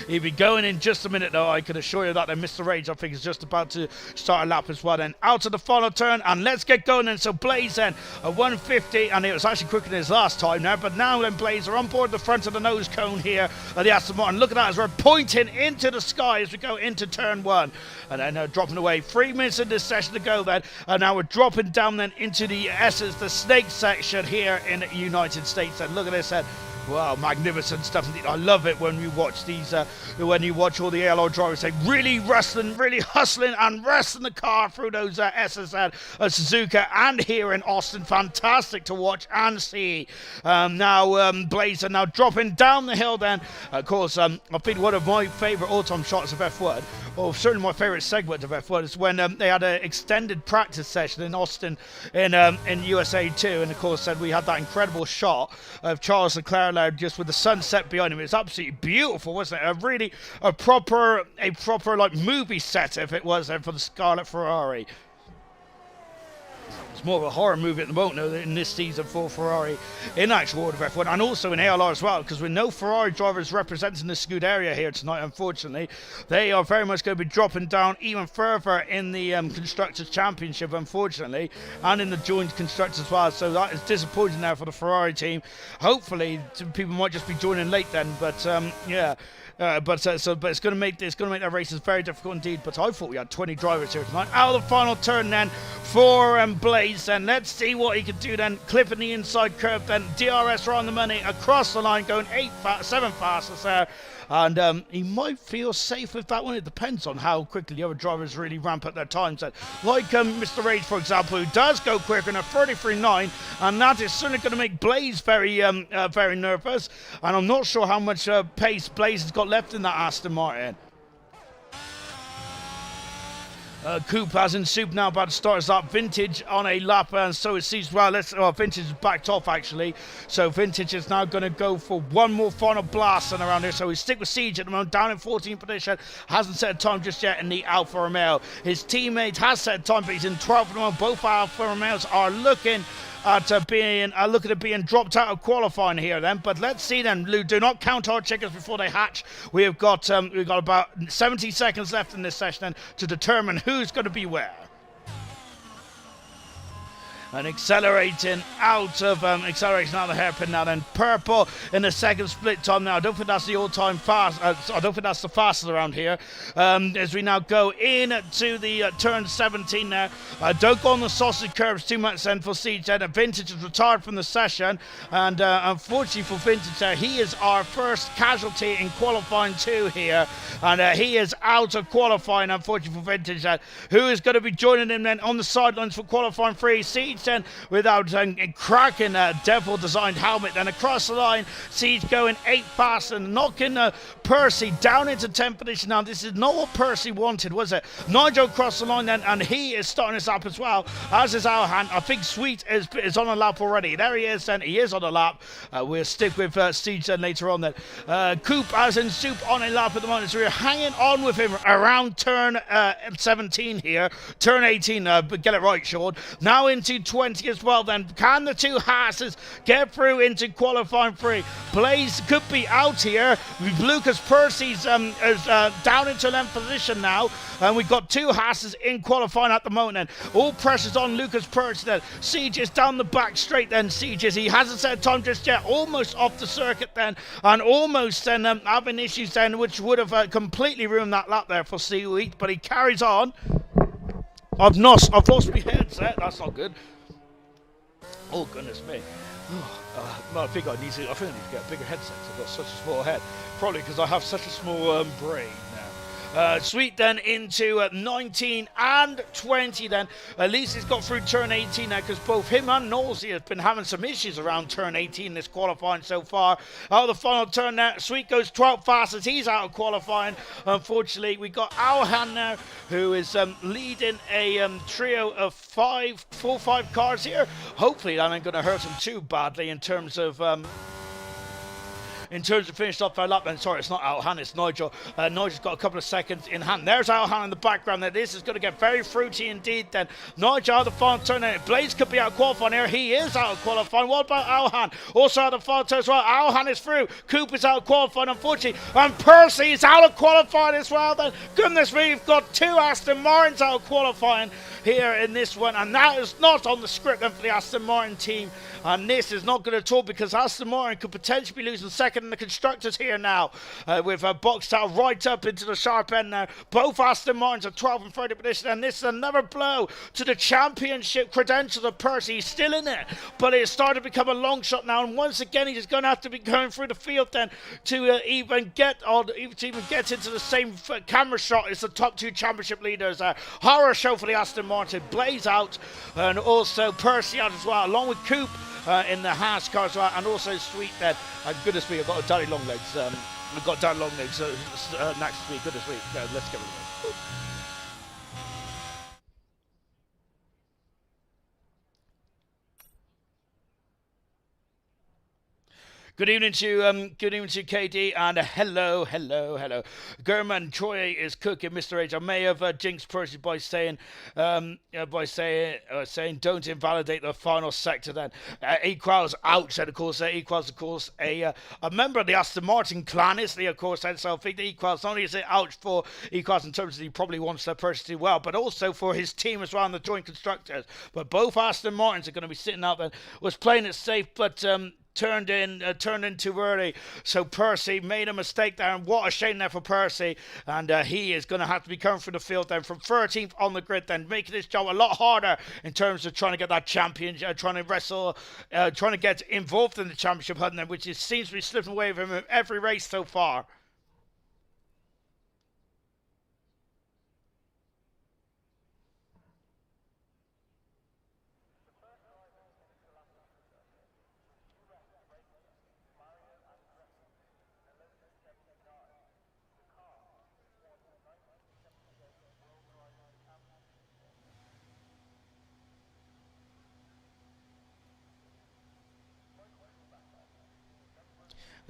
He'll be going in just a minute, though. I can assure you that. Then Mr. Rage, I think, is just about to start a lap as well. Then out of the final turn, and let's get going then. So Blaze then, a 150, and it was actually quicker than his last time now. But now then, Blaze are on board the front of the nose cone here at the Aston Martin. Look at that as we're pointing into the sky as we go into turn one. And then dropping away. 3 minutes in this session to go then. And now we're dropping down then into the S's, the snake section here in the United States. And look at this then. Wow, magnificent stuff indeed. I love it when you watch these, when you watch all the ALR drivers, they really wrestling, really hustling and wrestling the car through those S's at Suzuka and here in Austin. Fantastic to watch and see. Now, Blazer now dropping down the hill then. Of course, I think one of my favourite all-time shots of F1, or certainly my favourite segment of F1, is when they had an extended practice session in Austin in USA 2. And of course, we had that incredible shot of Charles Leclerc just with the sunset behind him. It's absolutely beautiful, wasn't it? A proper like movie set, if it was for the Scarlet Ferrari. It's more of a horror movie at the moment in this season for Ferrari in actual order of F1, and also in ALR as well, because with no Ferrari drivers representing the Scuderia here tonight, unfortunately, they are very much going to be dropping down even further in the Constructors' Championship, unfortunately, and in the joint Constructors as well. So that is disappointing now for the Ferrari team. Hopefully, people might just be joining late then, but yeah. But it's going to make that races very difficult indeed. But I thought we had 20 drivers here tonight. Out of the final turn then for Blaze, and let's see what he can do then. Clipping the inside curve then. DRS are on the money across the line, going 7 fastest there. And he might feel safe with that one. It depends on how quickly the other drivers really ramp up their times. Like Mr. Rage, for example, who does go quicker in a 33.9, and that is certainly going to make Blaze very nervous. And I'm not sure how much pace Blaze has got left in that Aston Martin. Coupe as in Soup now about to start his lap. Vintage on a lap, and so it sees, well, Vintage is backed off actually. So Vintage is now going to go for one more final blast and around here. So we stick with Siege at the moment, down in 14th position. Hasn't set a time just yet in the Alfa Romeo. His teammate has set a time, but he's in 12th at the moment. Both Alfa Romeos are looking at being dropped out of qualifying here then. But let's see then. Do not count our chickens before they hatch. We've got about 70 seconds left in this session then to determine who's going to be where. And accelerating out of the hairpin now then. Purple in the second split time now. I don't think that's the all-time fast. I don't think that's the fastest around here. As we now go in to the turn 17 now. Don't go on the sausage curves too much then for Siege. Vintage is retired from the session. And unfortunately for Vintage, he is our first casualty in qualifying 2 here. And he is out of qualifying, unfortunately for Vintage. Who is going to be joining him then on the sidelines for qualifying 3? Siege then without cracking a devil designed helmet, then across the line. Siege going 8 fast and knocking Percy down into 10th position. Now this is not what Percy wanted, was it? Nigel across the line then, and he is starting his lap as well, as is Alhan. I think Sweet is on a lap already. There he is then, he is on a lap. We'll stick with Siege then later on then. Coupe as in Soup on a lap at the moment, so we're hanging on with him around turn 17 here. Turn 18, but get it right, Sean. Now into 20 as well then. Can the two Haas's get through into qualifying 3? Blaze could be out here. Lucas Percy's is down into 11th position now, and we've got 2 Haas's in qualifying at the moment then. All pressure's on Lucas Percy then. Siege is down the back straight then. Siege is, he hasn't set a time just yet, almost off the circuit then, and almost then having issues then, which would have completely ruined that lap there for Seaweed, but he carries on. I've lost my headset, that's not good. Oh goodness me. Well, I think I need to get a bigger headset because I've got such a small head. Probably because I have such a small brain Sweet then into 19 and 20 then. At least he's got through turn 18 now, because both him and Nosey have been having some issues around turn 18 this qualifying so far. Out of the final turn now, Sweet goes 12 fastest. He's out of qualifying. Unfortunately, we got Alhan now, who is leading a trio of 4-5 cars here. Hopefully that ain't going to hurt him too badly in terms of finished off their lap. And sorry, it's not Alhan, it's Nigel. Nigel's got a couple of seconds in hand. There's Alhan in the background there. This is going to get very fruity indeed then. Nigel out of the final turn. And Blaze could be out of qualifying here. He is out of qualifying. What about Alhan? Also out of the final turn as well. Alhan is through. Coop is out of qualifying, unfortunately. And Percy is out of qualifying as well then. Goodness me, we've got 2 Aston Martins out of qualifying here in this one. And that is not on the script then for the Aston Martin team. And this is not good at all, because Aston Martin could potentially be losing second in the constructors here now, with Boxtel right up into the sharp end now. Both Aston Martins are 12 and 30 position, and this is another blow to the championship credentials of Percy. He's still in it, but it's started to become a long shot now, and once again he's going to have to be going through the field then to even get into the same camera shot as the top 2 championship leaders. Horror show for the Aston Martin. Blaze out, and also Percy out as well, along with Coop in the Haas car as well, and also Sweet then. Goodness me, I've got daddy long legs. I've got daddy long legs next to me. Goodness me. Let's get rid of them. Good evening to KD, and hello. German Troy is cooking, Mr. H. I may have jinxed Percy by saying don't invalidate the final sector. Then Equals ouch, and of course Equals a member of the Aston Martin clan, isn't he? Of course, and so I think the Equals not only is it ouch for Equals in terms of he probably wants their Percy to do well, but also for his team as well and the joint constructors. But both Aston Martins are going to be sitting out there. Was playing it safe, but turned in too early, so Percy made a mistake there, and what a shame there for Percy. And he is going to have to be coming through the field then from 13th on the grid, then making this job a lot harder in terms of trying to get that champion, trying to get involved in the championship hunt, then, which seems to be slipping away from him every race so far.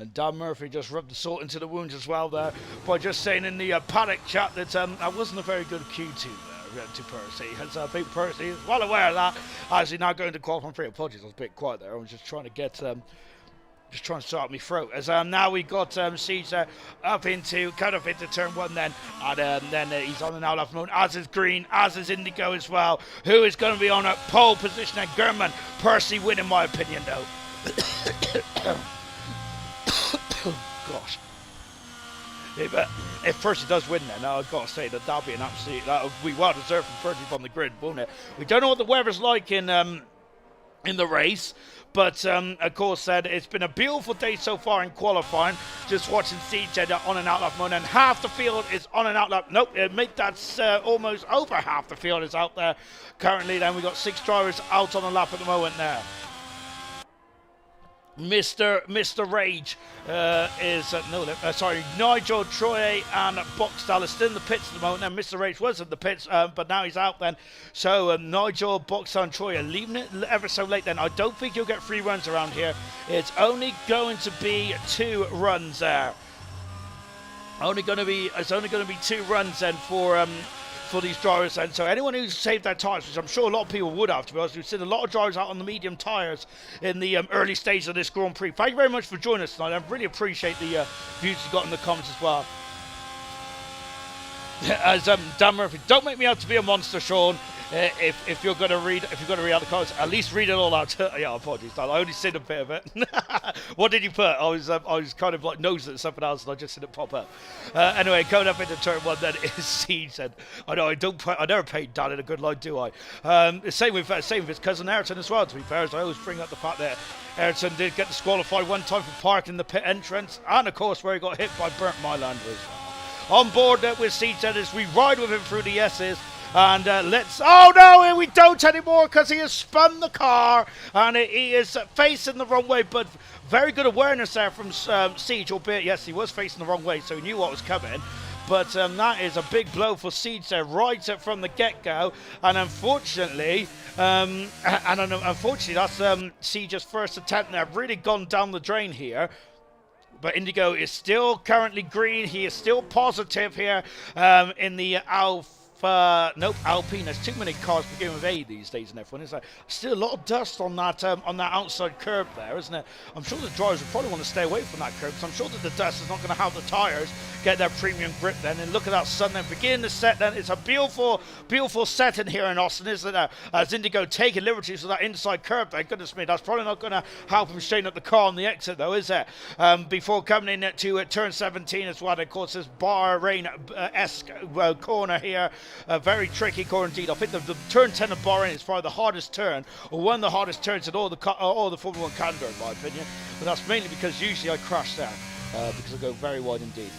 And Dan Murphy just rubbed the salt into the wounds as well there by just saying in the paddock chat that that wasn't a very good Q2 there to Percy. As I think Percy is well aware of that, as he's now going to qualify. Free apologies, I was a bit quiet there. I was just trying to get just trying to start my throat. As now we got Siege up into turn 1 then, and then he's on the now left mode, as is Green, as is Indigo as well, who is going to be on a pole position at German. Percy win in my opinion though. Gosh. If Percy does win then, I've got to say that'll be an absolute, that'll be well deserved from Percy on the grid, won't it? We don't know what the weather's like in the race, but of course it's been a beautiful day so far in qualifying. Just watching Siege on an outlap mode, and half the field is on an outlap. Nope, that's almost over half the field is out there currently. Then we got 6 drivers out on the lap at the moment now. Mr. Rage Nigel, Troy and Boxtel are still in the pits at the moment. Now Mr. Rage was in the pits, but now he's out then. So Nigel, Boxtel and Troy are leaving it ever so late then. I don't think you'll get 3 runs around here. It's only going to be 2 runs there. It's only going to be 2 runs then for these drivers, and so anyone who's saved their tyres, which I'm sure a lot of people would have, to be honest, we've seen a lot of drivers out on the medium tyres in the early stages of this Grand Prix. Thank you very much for joining us tonight. I really appreciate the views you got in the comments as well. As Dan Murphy, don't make me out to be a monster, Sean. If you're going to read out the comments, at least read it all out. Yeah, apologies, I only seen a bit of it. What did you put? I was kind of like nosing at something else, and I just seen it pop up. Anyway, going up into turn 1 then is Siege. And I know I never paid Dan in a good line, do I? Same with his cousin Ayrton as well. To be fair, as I always bring up the fact that Ayrton did get disqualified one time for parking the pit entrance, and of course where he got hit by Burnt Mylander as well. on board with Siege as we ride with him through the S's. And oh no, we don't anymore because he has spun the car and he is facing the wrong way, but very good awareness there from Siege, albeit yes, he was facing the wrong way, so he knew what was coming. But that is a big blow for Siege there, right from the get-go, and unfortunately, that's Siege's first attempt there, really gone down the drain here. But Indigo is still currently green. He is still positive here in the Alpine. There's too many cars beginning with A these days in F1. It's like still a lot of dust on that outside curb there, isn't it? I'm sure the drivers will probably want to stay away from that curb, because I'm sure that the dust is not going to help the tyres get their premium grip then. And look at that sun then beginning the set then. It's a beautiful, beautiful setting here in Austin, isn't it? As Indigo taking liberties with that inside curb there. Goodness me, that's probably not going to help him straighten up the car on the exit though, is it? Before coming in to turn 17 as well. Of course, this Bahrain-esque corner here. A very tricky corner indeed. I think the turn 10 of Bahrain is probably the hardest turn, or one of the hardest turns in all the Formula 1 calendar, in my opinion. But that's mainly because usually I crash there because I go very wide indeed.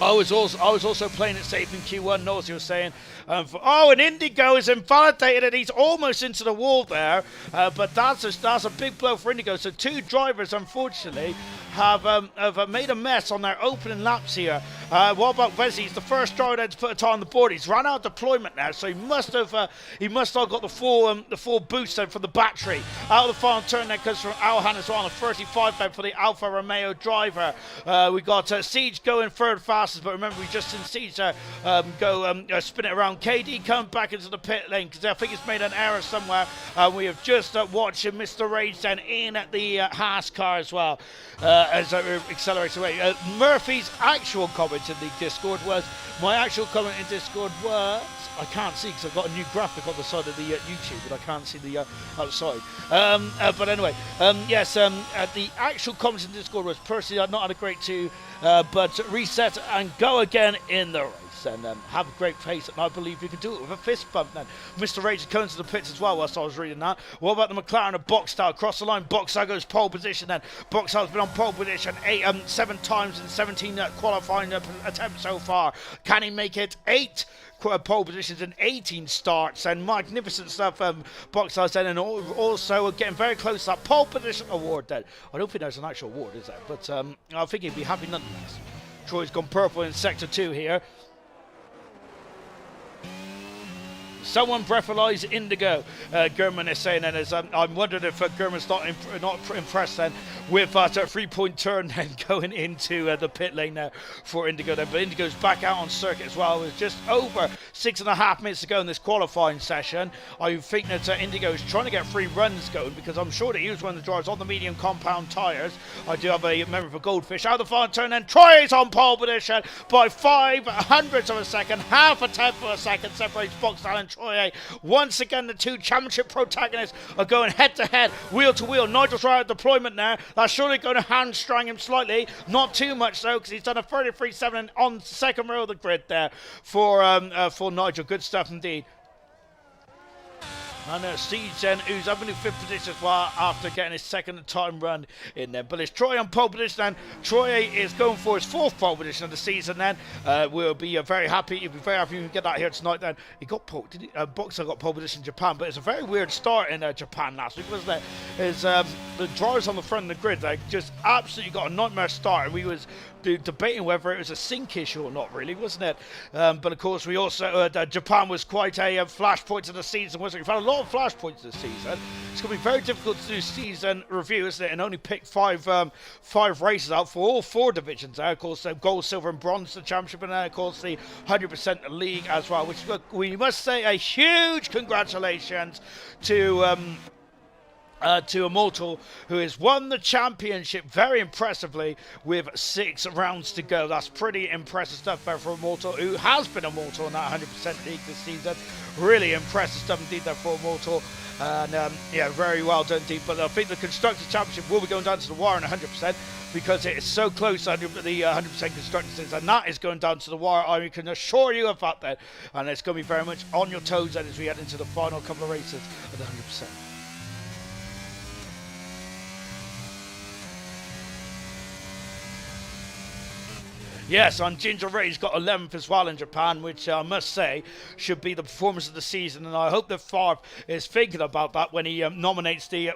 I was also playing it safe in Q1, knows you were saying. And Indigo is invalidated and he's almost into the wall there. But that's a big blow for Indigo. So two drivers, unfortunately, have made a mess on their opening laps here. What about Vezi? He's the first driver to put a tire on the board. He's run out of deployment now, so he must have got the full boost then from the battery. Out of the final turn then comes from Alhan as well on a 35 then for the Alfa Romeo driver. We got Siege going third fastest, but remember we just seen Siege spin it around. KD coming back into the pit lane because I think he's made an error somewhere. We have just watched Mr. Rage then in at the Haas car as well. As I accelerate away. Murphy's actual comment in the Discord was, my actual comment in Discord was, I can't see because I've got a new graphic on the side of the YouTube, but I can't see the outside. But anyway, yes, the actual comment in Discord was, personally, I've not had a great two, but reset and go again in the race. And have a great pace, and I believe you can do it with a fist bump then. Mr. Rage comes to the pits as well whilst I was reading that. What about the McLaren of Boxstar across the line? Boxstar goes pole position then. Boxstar's been on pole position 7 times in 17 qualifying attempts so far. Can he make it 8 pole positions in 18 starts? And magnificent stuff Boxstar said, and also getting very close to that pole position award then. I don't think there's an actual award, is there? But I think he'd be happy nonetheless. Troy's gone purple in sector 2 here. Someone breathalyze Indigo, Gurman is saying, and I'm wondering if Gurman's not impressed then with that 3-point turn then going into the pit lane there for Indigo then. But Indigo's back out on circuit as well. It was just over 6.5 minutes to go in this qualifying session. I think that Indigo is trying to get 3 runs going, because I'm sure that he was one of the drivers on the medium compound tyres. I do have a memory for Goldfish. Out of the final turn then, Troy is on pole position by 0.05 of a second. Half a tenth of a second separates Boxstar and Troy. Once again, the two championship protagonists are going head to head, wheel to wheel. Nigel's right at deployment now. That's surely going to hamstring him slightly. Not too much though, because he's done a 33.7 on second row of the grid there for Nigel. Good stuff indeed. And Siege then, who's up in the 5th position as well after getting his second time run in there. But it's Troy on pole position, and Troy is going for his 4th pole position of the season then. We'll be very happy. He'll be very happy we can get that here tonight then. He got pole, Boxer got pole position in Japan, but it's a very weird start in Japan last week, wasn't it? The drivers on the front of the grid, they just absolutely got a nightmare start, and we was debating whether it was a sync issue or not, really, wasn't it? But of course, we also Japan was quite a flashpoint of the season, wasn't it? We've had a lot of flashpoints this season. It's going to be very difficult to do season review, isn't it? And only pick five races out for all 4 divisions. Of course, gold, silver, and bronze, the championship, and of course the 100% league as well. Which we must say a huge congratulations to Immortal, who has won the championship very impressively with 6 rounds to go. That's pretty impressive stuff there for Immortal, who has been Immortal in that 100% league this season. Really impressive stuff indeed there for Immortal. And yeah, very well done indeed. But I think the Constructors' Championship will be going down to the wire in 100%, because it is so close under the 100% Constructors, and that is going down to the wire. I can assure you of that then. And it's going to be very much on your toes then as we head into the final couple of races of the 100%. Yes, and Ginger Ray's got 11th as well in Japan, which I must say should be the performance of the season. And I hope that Favre is thinking about that when he nominates the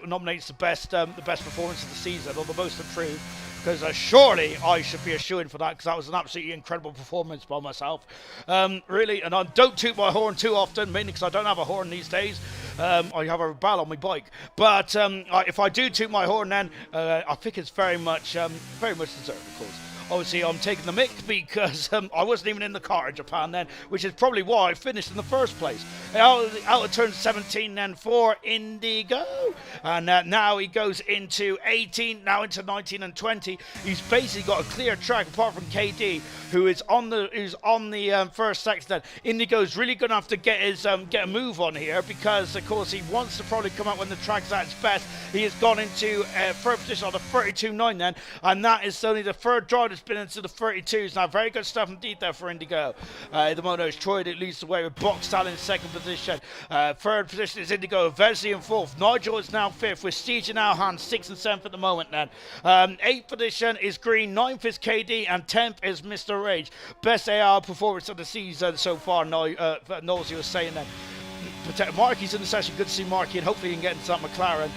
best performance of the season or the most improved. Because surely I should be a shoo-in for that, because that was an absolutely incredible performance by myself. Really, and I don't toot my horn too often, mainly because I don't have a horn these days. I have a bell on my bike. But if I do toot my horn, then I think it's very much deserved, of course. Obviously, I'm taking the mick because I wasn't even in the car in Japan then, which is probably why I finished in the first place. Out of turn 17 then for Indigo. And now he goes into 18, now into 19 and 20. He's basically got a clear track apart from KD, who is on the first section then. Indigo's really going to have to get a move on here, because, of course, he wants to probably come out when the track's at its best. He has gone into third position on the 32.9 then, and that is only the third drive that's been into the 32s. Now, very good stuff indeed there for Indigo. The mono is Troy that leads the way with Boxtal in second position. Third position is Indigo, Vesey in fourth. Nigel is now fifth, with Siege and Alhan 6th and 7th at the moment then. 8th position is Green, 9th is KD, and 10th is Mr. Rage. Best AR performance of the season so far, Knowles, you were saying then. Marky's in the session, good to see Marky, and hopefully he can get into that McLaren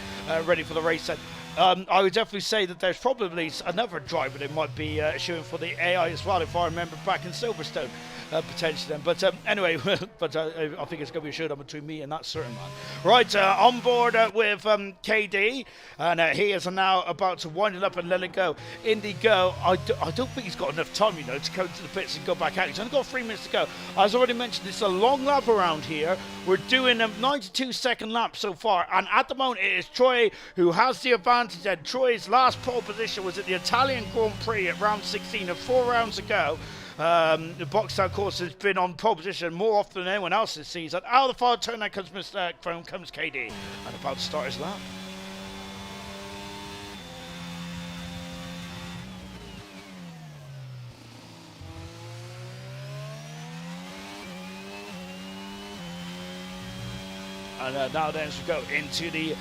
ready for the race then. I would definitely say that there's probably another driver that might be shooing for the AI as well, if I remember back in Silverstone, potentially then. But anyway, I think it's going to be a showdown between me and that certain man. Right, on board with KD, and he is now about to wind it up and let it go. Indigo, I don't think he's got enough time, to go to the pits and go back out. He's only got 3 minutes to go. As already mentioned, it's a long lap around here. We're doing a 92-second lap so far, and at the moment it is Troy who has the advantage. And Troy's last pole position was at the Italian Grand Prix at round 16 of 4 rounds ago. The Boxtown course has been on pole position more often than anyone else this season. Out of the far turn, there comes KD, and about to start his lap. And now then, as we go into the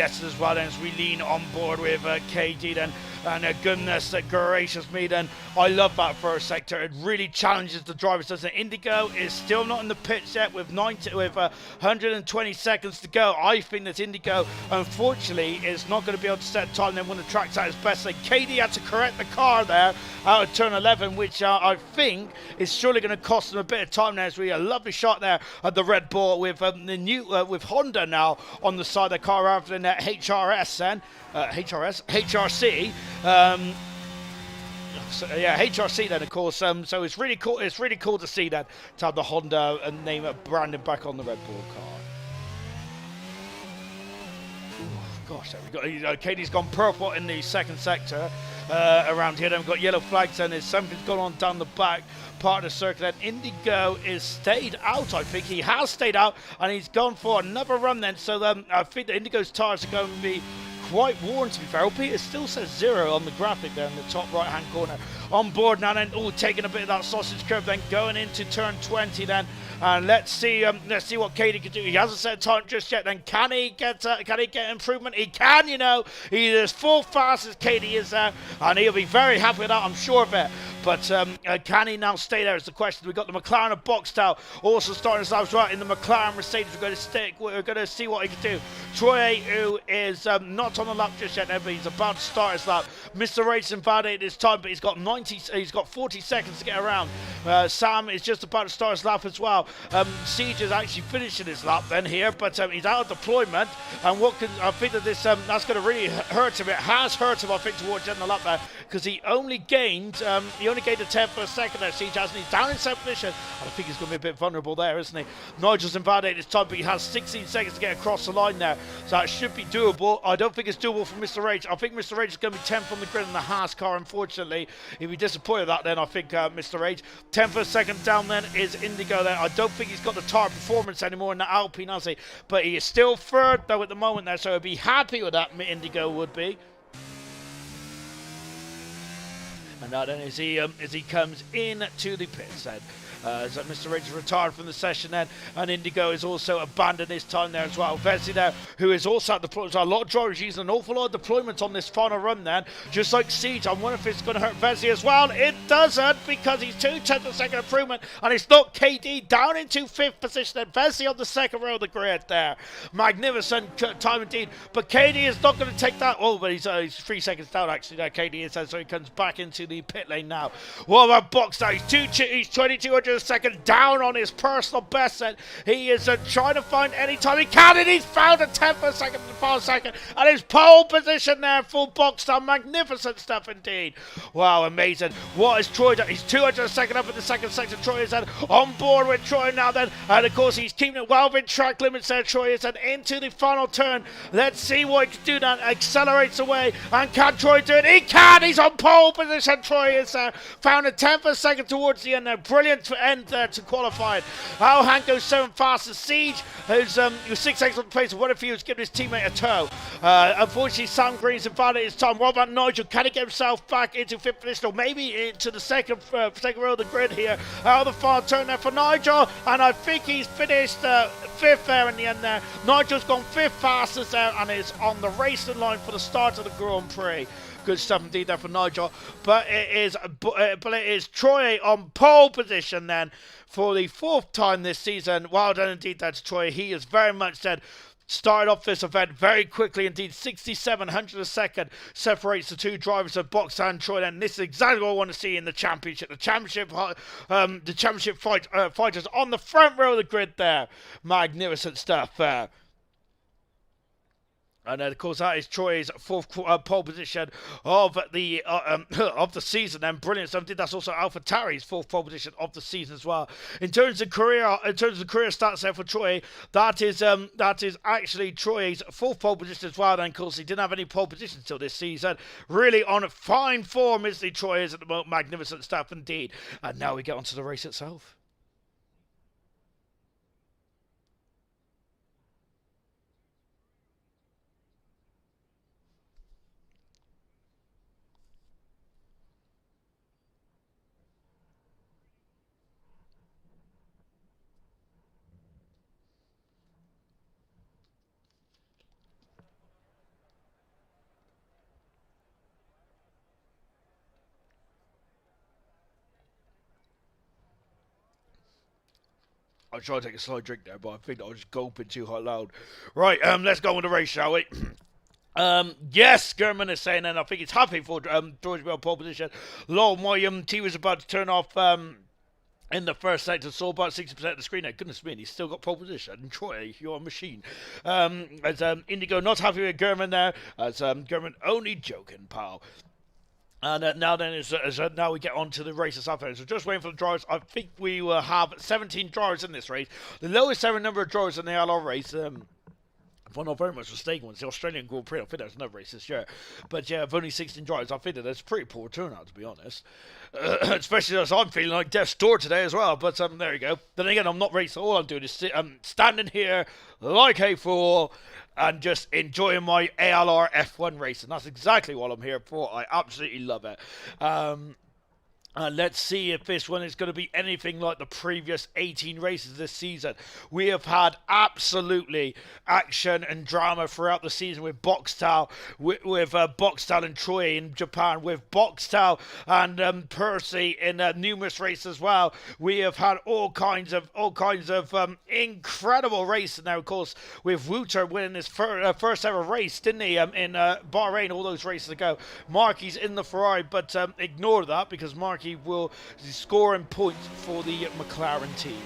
S's as well, then as we lean on board with KD then, and goodness gracious me then, I love that first sector. It really challenges the drivers, doesn't it? Indigo is still not in the pits yet with 120 seconds to go. I think that Indigo, unfortunately, is not going to be able to set a time then when the track's at its best. Like KD had to correct the car there out of turn 11, which I think is surely going to cost them a bit of time there. As we a lovely shot there at the Red Bull with the new with Honda now on the side of the car rather than HRS then. HRC. HRC then, of course. So it's really cool. It's really cool to see that, to have the Honda and name it branding back on the Red Bull car. Gosh, there we go. Katie's gone purple in the second sector around here. Then we've got yellow flags, and there's something's going on down the back part of the circuit. And Indigo is stayed out. I think he has stayed out, and he's gone for another run then. So I think that Indigo's tyres are going to be quite worn, to be fair. It still says 0 on the graphic there in the top right hand corner. On board now then, taking a bit of that sausage curve then, going into turn 20 then, and let's see what Katie can do. He hasn't set time just yet. Then can he get improvement? He can, he is full fast as Katie is there, and he'll be very happy with that, I'm sure of it. But can he now stay there is the question. We've got the McLaren of Boxtel also starting his laps right in the McLaren Mercedes. We're going to see what he can do. Troy, who is not on the lap just yet, but he's about to start his lap. Mr. Racing validated his time, but he's got 40 seconds to get around. Sam is just about to start his lap as well. Siege is actually finishing his lap then here, but he's out of deployment. And I think that this that's going to really hurt him. It has hurt him, I think, towards the end of the lap there, because he only gained a 10th per second there. Siege hasn't. He's down in 7th position. And I think he's going to be a bit vulnerable there, isn't he? Nigel's invalidated his time, but he has 16 seconds to get across the line there. So it should be doable. I don't think it's doable for Mr. Rage. I think Mr. Rage is going to be 10th on the grid in the Haas car, unfortunately. He'll be disappointed with that then, I think, Mr. Rage. 10th per second down then is Indigo there. I don't think he's got the tire performance anymore in the Alpine, has he? But he is still third, though, at the moment there, so he'll be happy with that, Indigo would be. And now then, as he comes into the pits, then. So Mr. Ridge retired from the session then, and Indigo has also abandoned his time there as well. Vesey there, who is also at deployment. So a lot of drivers using an awful lot of deployment on this final run then, just like Siege. I wonder if it's going to hurt Vesey as well. It doesn't, because he's 2/10 of a second improvement, and it's not KD down into 5th position. And Vesey on the second row of the grid there. Magnificent time indeed, but KD is not going to take that. Oh, but he's 3 seconds down actually there, KD is, so he comes back into the pit lane now. What about Box now? He's 2200 a second down on his personal best set. He is trying to find any time he can, and he's found a 10th of a second in the final second, and his pole position there, full box down. Magnificent stuff indeed. Wow, amazing. What is Troy done? He's 200 a second up in the second section. Troy is then on board with Troy now then, and of course he's keeping it well within track limits there. Troy is then into the final turn. Let's see what he can do now. Accelerates away, and can Troy do it? He can! He's on pole position. Troy is found a 10th of a second towards the end there. Brilliant end there to qualify. Alhan goes 7 fastest. Siege, who's 6 seconds on the pace. What if he was giving his teammate a tow? Unfortunately, Sam Green's invalid his time. What about Nigel? Can he get himself back into 5th position, or maybe into the second row of the grid here? The final turn there for Nigel, and I think he's finished 5th there in the end there. Nigel's gone 5th fastest there, and is on the racing line for the start of the Grand Prix. Good stuff indeed there for Nigel, but it is Troy on pole position then for the 4th time this season. Well done indeed, that's Troy. He is very much said. Started off this event very quickly indeed. 6700 a second separates the two drivers of Box and Troy. And this is exactly what I want to see in the championship. The championship fighters on the front row of the grid there. Magnificent stuff there. And of course, that is Troy's 4th pole position of the season. And brilliant stuff. That's also Alpha Tari's 4th pole position of the season as well. In terms of career stats there for Troy, that is actually Troy's 4th pole position as well. And of course, he didn't have any pole positions until this season. Really on fine form, isn't he? Troy is at the moment. Magnificent stuff indeed. And now we get onto the race itself. I was trying to take a slight drink there, but I think I was just gulping too hot loud. Right, let's go on with the race, shall we? Yes, German is saying, and I think it's happy for George Bell pole position. Lol, my team was about to turn off in the first sector, saw about 60% of the screen there. Goodness me, he's still got pole position. And Troy, you're a machine. As Indigo not happy with German there, as German only joking, pal. And now then, now we get on to the race itself. So just waiting for the drivers. I think we will have 17 drivers in this race. The lowest ever number of drivers in the ALR race. If I'm not very much mistaken, it's the Australian Grand Prix. I think there's another race this year. But yeah, I've only 16 drivers. I think that's a pretty poor turnout, to be honest. Especially as I'm feeling like death's door today as well. But there you go. Then again, I'm not racing. All I'm doing is standing here like a fool and just enjoying my ALR F1 racing. That's exactly what I'm here for. I absolutely love it. Let's see if this one is going to be anything like the previous 18 races this season. We have had absolutely action and drama throughout the season with Boxtel, with Boxtel and Troy in Japan, with Boxtel and Percy in numerous races as well. We have had all kinds of incredible races now. Of course, with Wouter winning his first ever race, didn't he? In Bahrain, all those races ago. Marky's in the Ferrari, but ignore that because Marky will score in points for the McLaren team.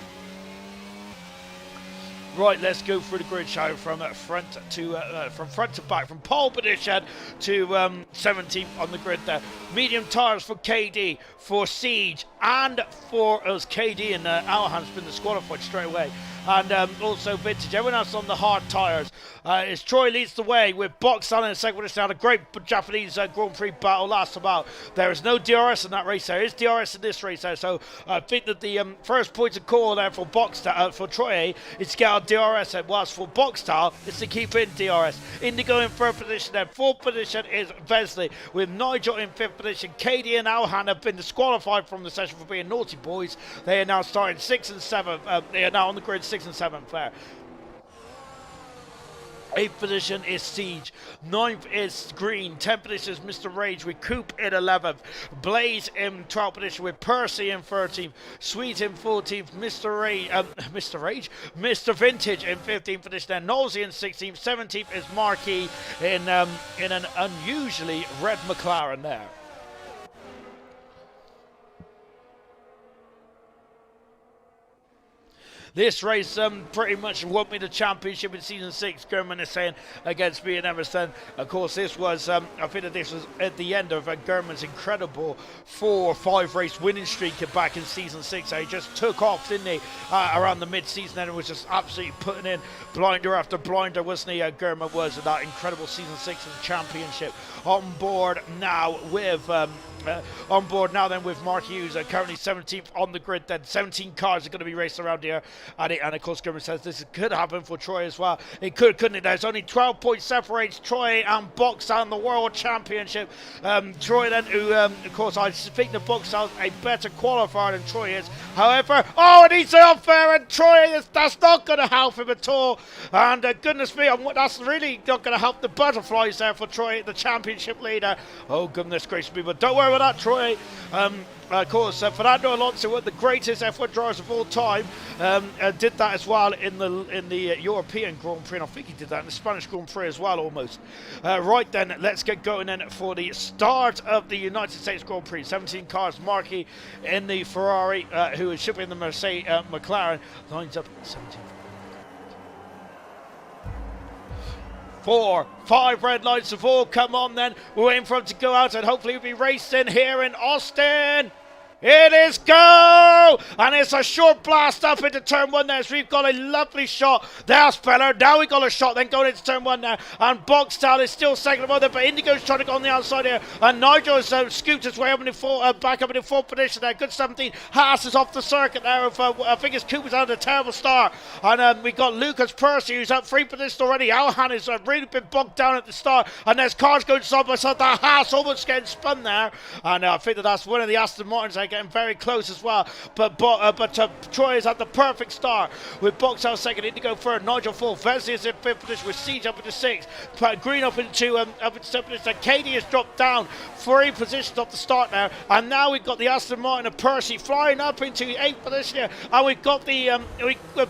Right, let's go through the grid show from front to back, from pole position to 17th on the grid there. Medium tyres for KD, for Siege, and for us KD and Alhan's been disqualified straight away. and also Vintage. Everyone else on the hard tyres. As Troy leads the way with Boxall in the second position. Had a great Japanese Grand Prix battle last about. There is no DRS in that race. There is DRS in this race there. So I think that the first point of call there for for Troy is to get our DRS. And whilst for Boxall, it's to keep in DRS. Indigo in third position. Then fourth position is Vesley with Nigel in fifth position. Katie and Alhan have been disqualified from the session for being naughty boys. They are now starting 6th and 7th. They are now on the grid 6th and 7th there. 8th position is Siege, 9th is Green, 10th position is Mr. Rage with Coop in 11th, Blaze in 12th position with Percy in 13th, Sweet in 14th, Mr. Vintage in 15th position, then Nosey in 16th, 17th is Marquis in an unusually red McLaren there. This race pretty much won me the championship in Season 6, German is saying, against me and Emerson. Of course, this was, I think that this was at the end of German's incredible 4 or 5 race winning streak back in Season 6. He just took off, didn't he, around the mid-season, and it was just absolutely putting in blinder after blinder, wasn't he, German was, in that incredible Season 6 of the championship. On board now with... then with Mark Hughes, currently 17th on the grid. Then 17 cars are going to be raced around here, and of course German says this could happen for Troy as well. It could, couldn't it? There's only 12 points separates Troy and Boxall in the World Championship. Troy then, who of course I think the Boxall's a better qualifier than Troy is. However, and he's up there, and Troy that's not going to help him at all. And goodness me, that's really not going to help the butterflies there for Troy, the championship leader. Oh goodness gracious me, but don't worry about that, Troy. Of course, Fernando Alonso, one of the greatest F1 drivers of all time, did that as well in the European Grand Prix, and I think he did that in the Spanish Grand Prix as well, almost. Right then, let's get going then for the start of the United States Grand Prix. 17 cars, Marquis in the Ferrari, who is shipping the Mercedes McLaren, lines up 17. 4, 5 red lights have all come on then. We're waiting for him to go out and hopefully we'll be racing here in Austin. It is go! And it's a short blast up into turn 1 there. So we've got a lovely shot. There's Feller. Now we got a shot. Then going into turn 1 now. And Boxall is still second above there. But Indigo's trying to go on the outside here. And Nigel has scooped his way up in the back up in the 4th position there. Good 17. Haas is off the circuit there. I think it's Cooper's out of a terrible start. And we got Lucas Percy who's up 3 positions already. Alhan has really been bogged down at the start. And there's cars going side by side. The Haas almost getting spun there. And I think that's one of the Aston Martins getting very close as well, but Troy is at the perfect start with Boxall second, Indigo third, Nigel fourth, Vesley is in 5th position with Siege up into 6th, Green up into 7th position. Katie has dropped down 3 positions off the start now, and now we've got the Aston Martin of Percy flying up into 8th position here, and we've got the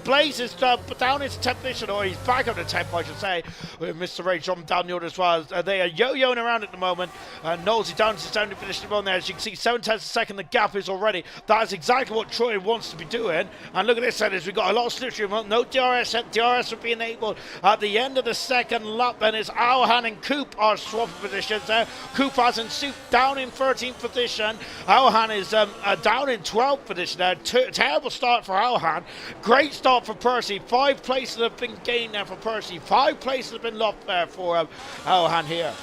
Blaze is down into 10th position, or he's back up to 10th I should say, with Mr. Ray jumping down the order as well. They are yo-yoing around at the moment, and Knowles is down to 70th position on there. As you can see, 7 tenths a second, the gap is already. That is exactly what Troy wants to be doing. And look at this, we've got a lot of slipstream. No DRS. DRS will be enabled at the end of the second lap. And it's Alhan and Coop are swapping positions there. Coop has in Soup down in 13th position. Alhan is down in 12th position there. Terrible start for Alhan. Great start for Percy. 5 places have been gained there for Percy. 5 places have been lost there for Alhan here.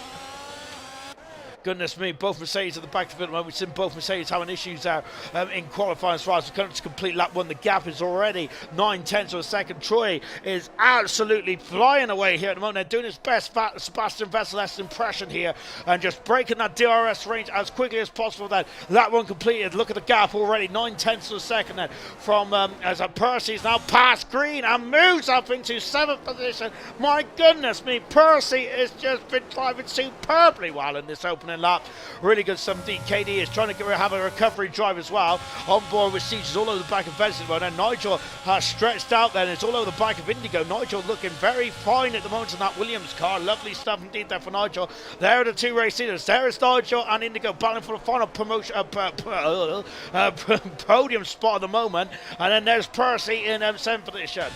Goodness me, both Mercedes at the back of the moment. We've seen both Mercedes having issues there in qualifying as far as the complete lap 1. The gap is already 9 tenths of a second. Troy is absolutely flying away here at the moment. They're doing his best. Sebastian Vessel's impression here and just breaking that DRS range as quickly as possible. That lap 1 completed. Look at the gap already, 9 tenths of a second then from as Percy's now past Green and moves up into 7th position. My goodness me, Percy has just been driving superbly well in this opening lap. Really good 17. KD is trying to have a recovery drive as well. On board with Siege is all over the back of Vesley. And Nigel has stretched out then. It's all over the back of Indigo. Nigel looking very fine at the moment in that Williams car. Lovely stuff indeed there for Nigel. There are the 2 race leaders. There is Nigel and Indigo battling for the final promotion podium spot at the moment. And then there's Percy in 7th position.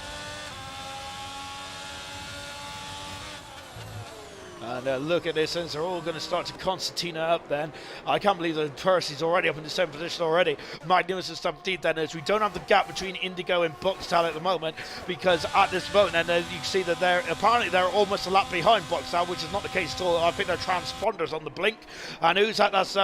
And look at this, since they're all going to start to concertina up then. I can't believe that Percy's already up in the 7th position already. Magnificent stuff indeed then, as we don't have the gap between Indigo and Boxtel at the moment, because at this moment, and you can see that they're almost a lap behind Boxtel, which is not the case at all. I think they're transponders on the blink. And who's that? That's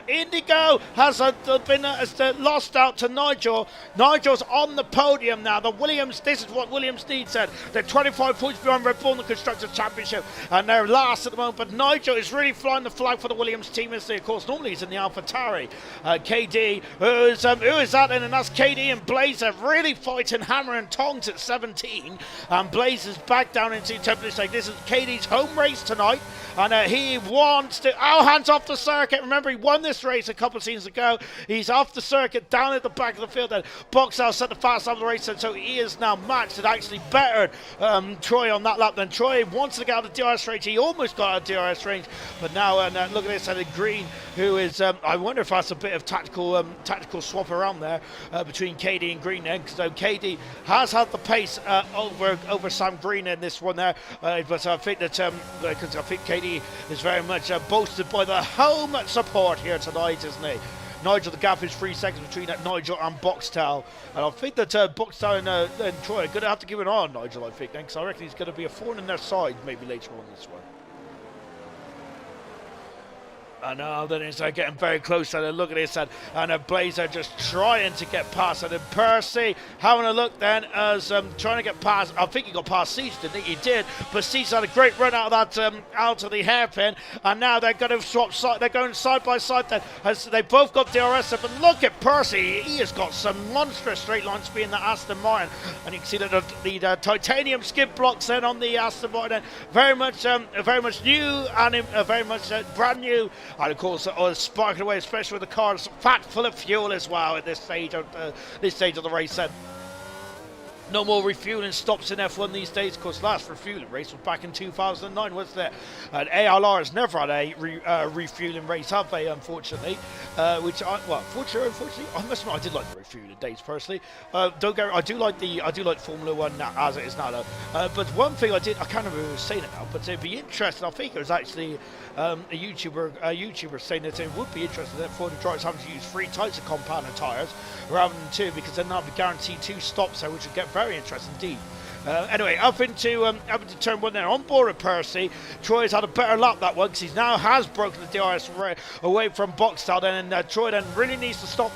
Indigo has been lost out to Nigel. Nigel's on the podium now. This is what Williams needs said. They're 25 points behind Red Bull in the Constructors' Championship, and they're last at the moment, but Nigel is really flying the flag for the Williams team, as of course normally he's in the AlphaTauri. KD, who is that then? And that's KD and Blazer really fighting hammer and tongs at 17, and Blazer's back down into 10th position. This is KD's home race tonight, and he wants to hands off the circuit. Remember, he won this race a couple of seasons ago. He's off the circuit down at the back of the field, and Boxtel set the fast lap of the race, and so he is now matched and actually bettered Troy on that lap. Then Troy wants to get out of the DRS range. He almost got out of DRS range, but now look at this, and Green, who is I wonder if that's a bit of tactical swap around there between KD and Green then, because KD has had the pace over Sam Green in this one there, but I think that because I think KD is very much boasted by the home support here tonight, isn't he? Nigel, the gap is 3 seconds between Nigel and Boxtel, and I think that Boxtel and Troy are going to have to give it on Nigel, I think, because I reckon he's going to be a thorn in their side maybe later on this one. And now then it's getting very close, and look at this, and Blazer just trying to get past, and then Percy having a look then as trying to get past. I think he got past Cease, didn't he? He did, but Cease had a great run out of that out of the hairpin, and now they're going to swap side. They're going side by side then, as they both got DRS up. And look at Percy, he has got some monstrous straight line speed in the Aston Martin, and you can see that the titanium skid blocks then on the Aston Martin, very much new and very much brand new. And of course, sparking away, especially with the cars fat full of fuel as well at this stage of the race. No more refueling stops in F1 these days. Of course, last refueling race was back in 2009, wasn't it? And ALR has never had a refueling race, have they? Unfortunately, unfortunately, I must admit I did like the refueling days personally. Don't get, I do like Formula One now, as it is now though. But one thing I can't remember who was saying it now, but it'd be interesting. I think it was actually a YouTuber saying that it would be interesting that for the drivers having to use 3 types of compound tyres rather than 2, because then they'll be guaranteed 2 stops there, which would get very interesting indeed. Anyway, up into turn 1 there, on board with Percy. Troy's had a better lap that one, because he now has broken the DRS away from Boxtel then, and Troy then really needs to stop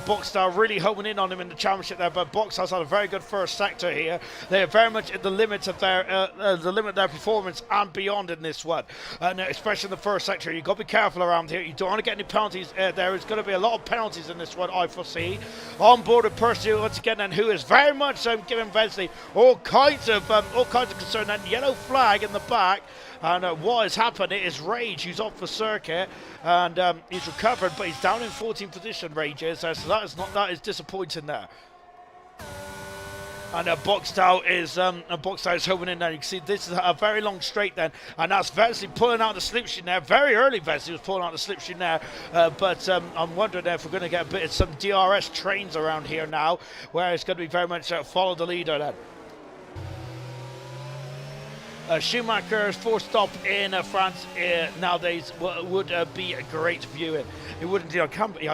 Boxtel really homing in on him in the championship there, but Boxtel's had a very good first sector here. They are very much at the limit of their performance and beyond in this one, and especially in the first sector. You've got to be careful around here. You don't want to get any penalties. There is going to be a lot of penalties in this one, I foresee. On board with Percy once again, and who is very much giving Vesley all kinds of concern. And yellow flag in the back. And what has happened? It is Rage, who's off the circuit, and he's recovered, but he's down in 14th position. Rage is, so that is disappointing there. And Boxtel is homing in there. You can see this is a very long straight then, and that's Vesley pulling out the slipstream there. Very early Vesley was pulling out the slipstream there, but I'm wondering if we're going to get a bit of some DRS trains around here now, where it's going to be very much follow the leader then. Schumacher's 4th stop in France nowadays would be a great viewing. It wouldn't. I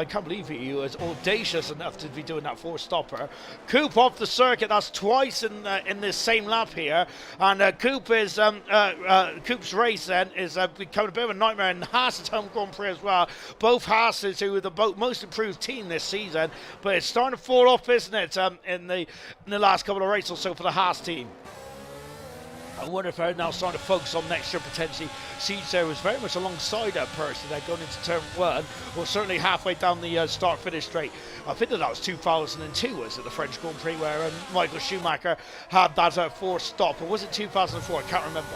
can't believe he was audacious enough to be doing that 4th stopper. Coupe off the circuit. That's twice in this same lap here. And Coupe's race then is becoming a bit of a nightmare in Haas's home Grand Prix as well. Both Haas's, who are the most improved team this season, but it's starting to fall off, isn't it? In the last couple of races or so for the Haas team. I wonder if they're now starting to focus on next year potentially. Siege there was very much alongside that person there going into turn 1, or certainly halfway down the start-finish straight. I think that was 2002, was it, the French Grand Prix, where Michael Schumacher had that 4th stop, or was it 2004? I can't remember.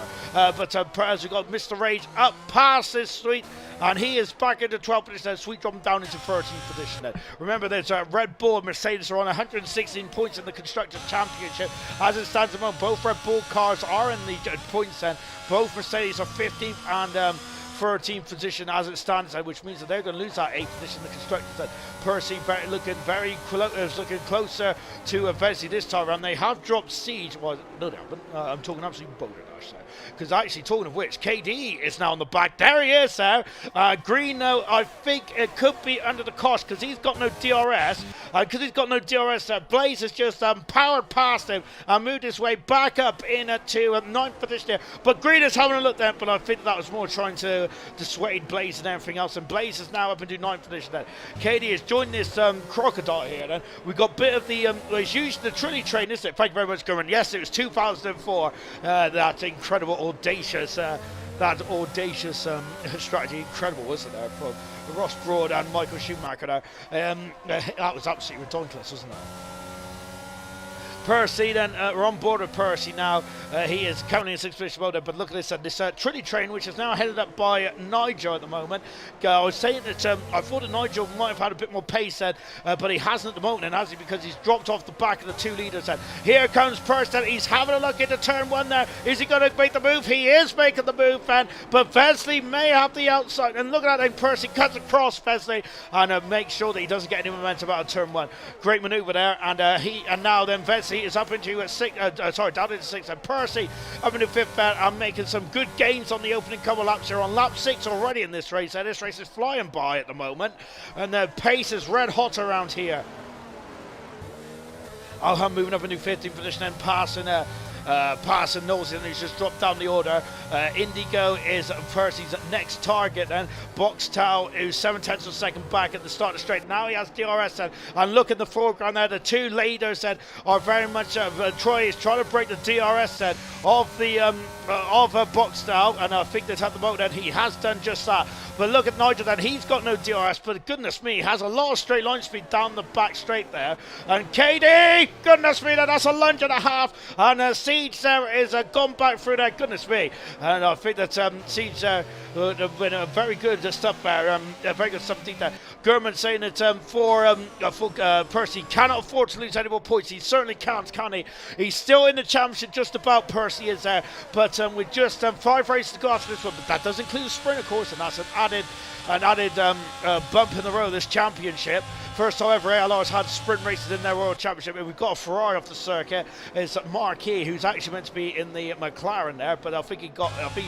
But as we got Mr. Rage up past this street, and he is back into 12th position, Sweet dropping down into 13th position then. Remember, there's Red Bull and Mercedes are on 116 points in the Constructors' Championship. As it stands at the moment, both Red Bull cars are in the points then. Both Mercedes are 15th and 13th position as it stands, which means that they're going to lose that 8th position in the Constructors. Percy looking closer to Vesey this time around. They have dropped Siege. Well, no, they haven't. I'm talking absolutely boulder-dash there. Because actually, talking of which, KD is now on the back. There he is there. Green, though, I think it could be under the cost because he's got no DRS. Blaze has just powered past him and moved his way back up into 9th position here. But Green is having a look there, but I think that was more trying to dissuade Blaze and everything else. And Blaze is now up into 9th position there. KD has joined this crocodile here. Then we've got a bit of the it's usually the Trinity train, isn't it? Thank you very much, Gurman. Yes, it was 2004. That incredible, audacious strategy. Incredible, wasn't it? From Ross Broad and Michael Schumacher there. That was absolutely ridiculous, wasn't it? Percy then, we're on board with Percy now. He is currently in 6th position mode, but look at this Trinity train, which is now headed up by Nigel at the moment. I was saying that I thought that Nigel might have had a bit more pace then, but he hasn't at the moment, and has he, because he's dropped off the back of the 2 leaders then. Here comes Percy, he's having a look into turn 1 there. Is he going to make the move? He is making the move, then, but Vesley may have the outside, and look at that, then Percy cuts across Vesley and makes sure that he doesn't get any momentum out of turn 1. Great manoeuvre there, and now then Vesley is up into down into 6th, and Percy up into 5th and making some good gains on the opening couple of laps here on lap 6 already in this race. This race is flying by at the moment, and the pace is red hot around here. Alham moving up into 15th position and passing Nosey, and he's just dropped down the order. Indigo is Percy's next target, and Boxtel, who's 7/10 of a second back at the start of the straight. Now he has DRS, and look in the foreground there, the 2 leaders are very much. Troy is trying to break the DRS of Boxtel, and I think that at the moment he has done just that. But look at Nigel, then he's got no DRS, but goodness me, has a lot of straight line speed down the back straight there. And KD, goodness me, that's a lunge and a half, and Siege there is gone back through there, goodness me. And I think that Siege been a very good stuff there, very good stuff there. Gurman saying that for Percy, cannot afford to lose any more points. He certainly can't, can he? He's still in the championship, just about. Percy is there, but with just 5 races to go after this one, but that does include a sprint, of course, and that's an added bump in the road of this championship. First time ever ALR has had sprint races in their World Championship, and we've got a Ferrari off the circuit. It's Marquis, who's actually meant to be in the McLaren there, but I think he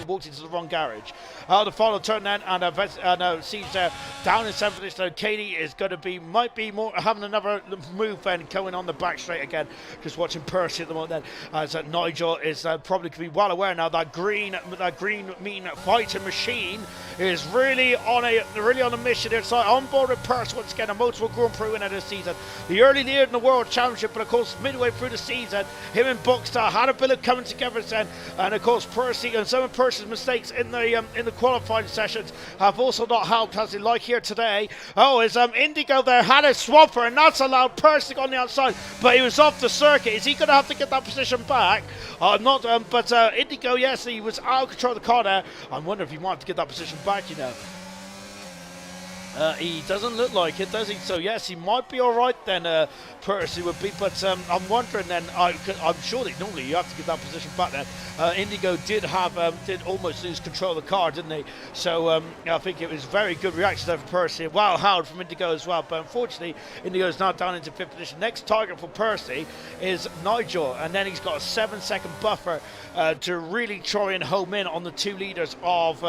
walked into the wrong garage. The final turn then, and Siege there down in 7th position. Katie is going to be, might be more having another move then, going on the back straight again. Just watching Percy at the moment then, as Nigel is probably could be well aware now that green mean fighting machine is really on a mission here. So on board with Percy once again, a multiple Grand Prix winner this season. The early leader in the World Championship, but of course midway through the season, him and Boxstar had a bit of coming together then, and of course Percy and some of Percy's mistakes in the qualifying sessions have also not helped, as he like here today. Oh, is Indigo there had a swapper, and that's allowed Percy on the outside, but he was off the circuit. Is he going to have to get that position back? But Indigo, yes, he was out of control of the car there. I wonder if he wanted to get that position back, you know. He doesn't look like it, does he? So yes, he might be all right then, Percy would be, but I'm wondering then, I'm sure that normally you have to get that position back then. Indigo did almost lose control of the car, didn't he? So I think it was very good reaction there for Percy. Well held from Indigo as well, but unfortunately Indigo is now down into 5th position. Next target for Percy is Nigel, and then he's got a 7-second buffer to really try and home in on the 2 leaders of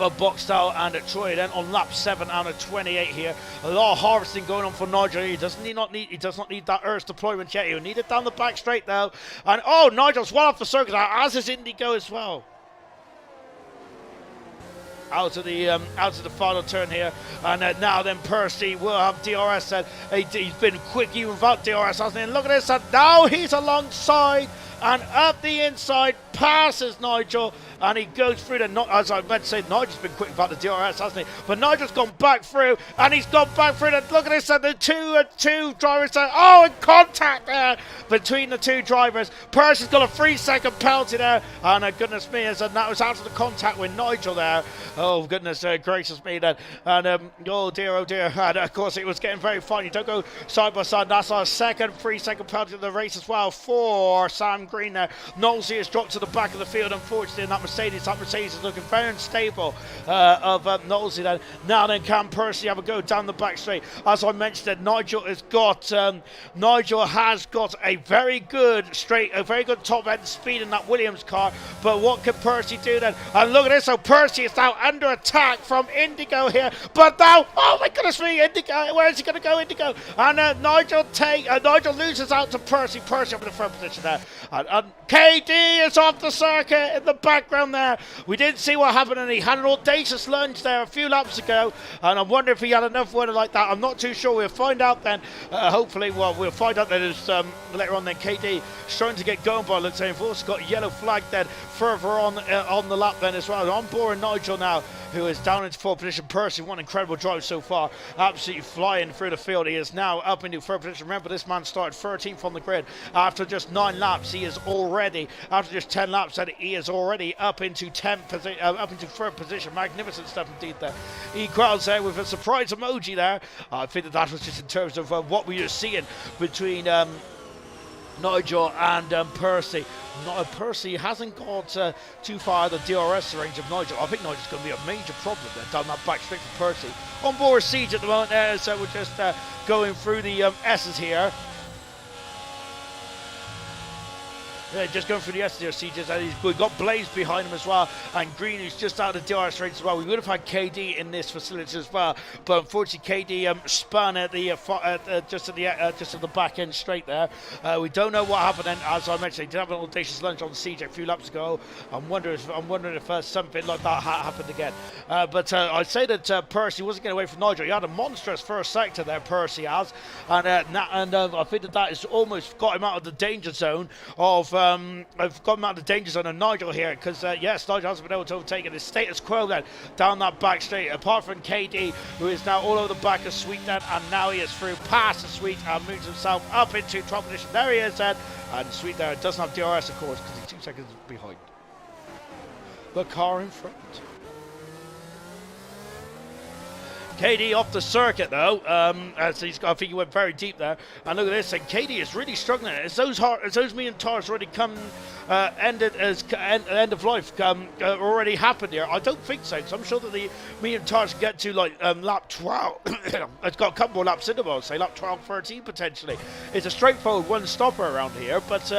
a box style and a Troy. Then on lap 7 out of 28 here, a lot of harvesting going on for Nigel. He does not need that Earth deployment yet. He'll need it down the back straight though. And oh, Nigel's well off the circuit, as is Indigo as well. Out of the final turn here, and now then Percy will have DRS. He's been quick even without DRS, hasn't he? And look at this, and now he's alongside and up the inside, passes Nigel, and he goes through as I meant to say, Nigel's been quick about the DRS, hasn't he? But Nigel's gone back through, and he's gone back through, and look at this, and the two drivers, oh, in contact there between the 2 drivers. Percy's got a 3-second penalty there, and goodness me, and that was out of the contact with Nigel there. Oh, goodness gracious me then, and oh dear, and of course it was getting very fun. You don't go side by side. That's our second 3-second penalty of the race as well for Sam Green there. Nosey has dropped to the back of the field, unfortunately, and that was Mercedes. That Mercedes is looking very unstable of Knowlesy then. Now then, can Percy have a go down the back straight? As I mentioned, Nigel has got a very good top end speed in that Williams car. But what can Percy do then? And look at this, so Percy is now under attack from Indigo here. But now, oh my goodness me, Indigo, where is he going to go, Indigo? And Nigel loses out to Percy. Percy up in the front position there. And KD is off the circuit in the background there. We didn't see what happened, and he had an audacious lunge there a few laps ago. And I wonder if he had enough weather like that. I'm not too sure. We'll find out then. Hopefully, well, we'll find out that it's later on then. KD starting to get going by, let's say, we've also got a yellow flag then further on the lap then as well. On board Nigel now, who is down into fourth position. Percy, one incredible drive so far, absolutely flying through the field. He is now up into third position. Remember, this man started 13th on the grid after just 9 laps. He is already, after just 10 laps, and he is already up into 10th position, up into third position. Magnificent stuff indeed there. He crowds there with a surprise emoji there. I think that was just in terms of what we were seeing between Nigel and Percy. Percy hasn't got too far the DRS range of Nigel. I think Nigel's going to be a major problem there down that back straight for Percy. On board Siege at the moment there, so we're just going through the S's here. Yeah, just going through the S there, Sieges, and we've got Blaze behind him as well, and Green, who's just out of the DRS range as well. We would have had KD in this facility as well, but unfortunately KD spun at the just at the back end straight there. We don't know what happened then. As I mentioned, he did have an audacious lunge on the Siege a few laps ago. I'm wondering if something like that happened again. But I'd say that Percy wasn't getting away from Nigel. He had a monstrous first sector there, Percy has, and I think that has almost got him out of the danger zone of. I've got him out of the danger zone of Nigel here, because yes, Nigel hasn't been able to overtake it. His status quo then down that back straight, apart from KD, who is now all over the back of Sweet then, and now he is through past the Sweet and moves himself up into top position. There he is then, and Sweet there doesn't have DRS of course, because he's 2 seconds behind the car in front. KD off the circuit though, as I think he went very deep there. And look at this, and KD is really struggling. As those medium tires already come end of life already happened here. I don't think so, because I'm sure that the medium tires can get to like lap 12. It's got a couple more laps in them, I'll say lap 12, 13 potentially. It's a straightforward one stopper around here, but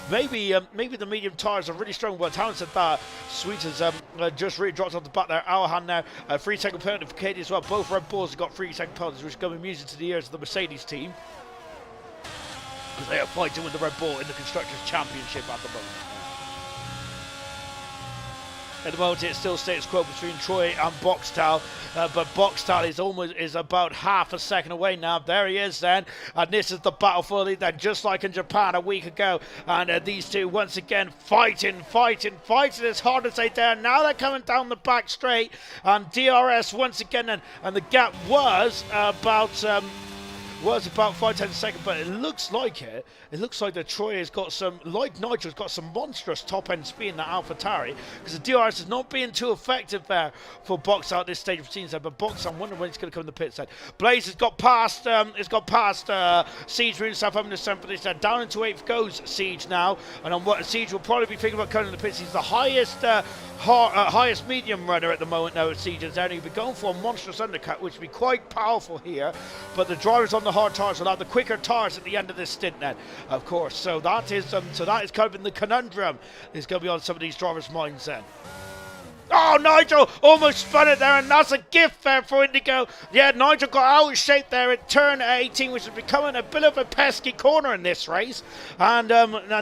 maybe the medium tires are really strong. But having said that, Sweet has just really dropped off the back there. Alhan now, 3-second penalty for KD as well. Both Red Bulls have got 3-second penalties, which is going to be music to the ears of the Mercedes team, because they are fighting with the Red Bull in the Constructors' Championship at the moment. At the moment, it's still status quo between Troy and Boxtel, but Boxtel is about half a second away now. There he is then, and this is the battle for the lead then, just like in Japan a week ago. And these two once again fighting as hard as they dare. Now they're coming down the back straight, and DRS once again, and the gap was about 5-10 seconds, but it looks like that Troy has got some, like Nigel's got some monstrous top end speed in that AlphaTauri, because the DRS is not being too effective there for Box at this stage of the season. But Box, I'm wondering when he's going to come in the pit side. Blaze has got past Siege, really himself up in the 7th position. Down into 8th goes Siege now, and on what Siege will probably be thinking about coming in the pits. He's the highest medium runner at the moment now at Siege, and he'll be going for a monstrous undercut, which will be quite powerful here. But the drivers on the hard tires will have the quicker tires at the end of this stint then, of course. So that is kind of in the conundrum is going to be on some of these drivers' minds then. Oh, Nigel almost spun it there, and that's a gift there for Indigo. Yeah, Nigel got out of shape there at turn 18, which is becoming a bit of a pesky corner in this race. And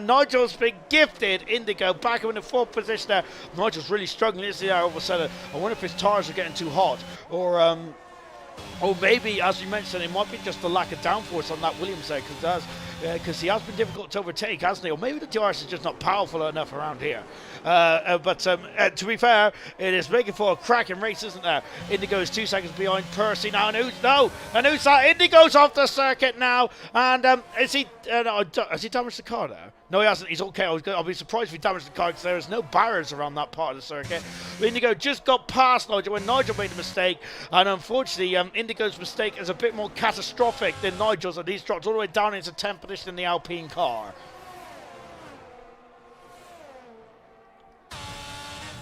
Nigel's been gifted Indigo back in the 4th position there. Nigel's really struggling, isn't he, all of a sudden? I wonder if his tires are getting too hot, or maybe, as you mentioned, it might be just the lack of downforce on that Williams there, because he has been difficult to overtake, hasn't he? Or maybe the DRS is just not powerful enough around here. But to be fair, it is making for a cracking race, isn't there? Indigo is 2 seconds behind Percy now, and who's that? Indigo's off the circuit now, and has he damaged the car there? No, he hasn't. He's okay. I'll be surprised if he damaged the car, because there is no barriers around that part of the circuit. Indigo just got past Nigel when Nigel made a mistake, and unfortunately, Indigo's mistake is a bit more catastrophic than Nigel's, and he's dropped all the way down into 10th position in the Alpine car.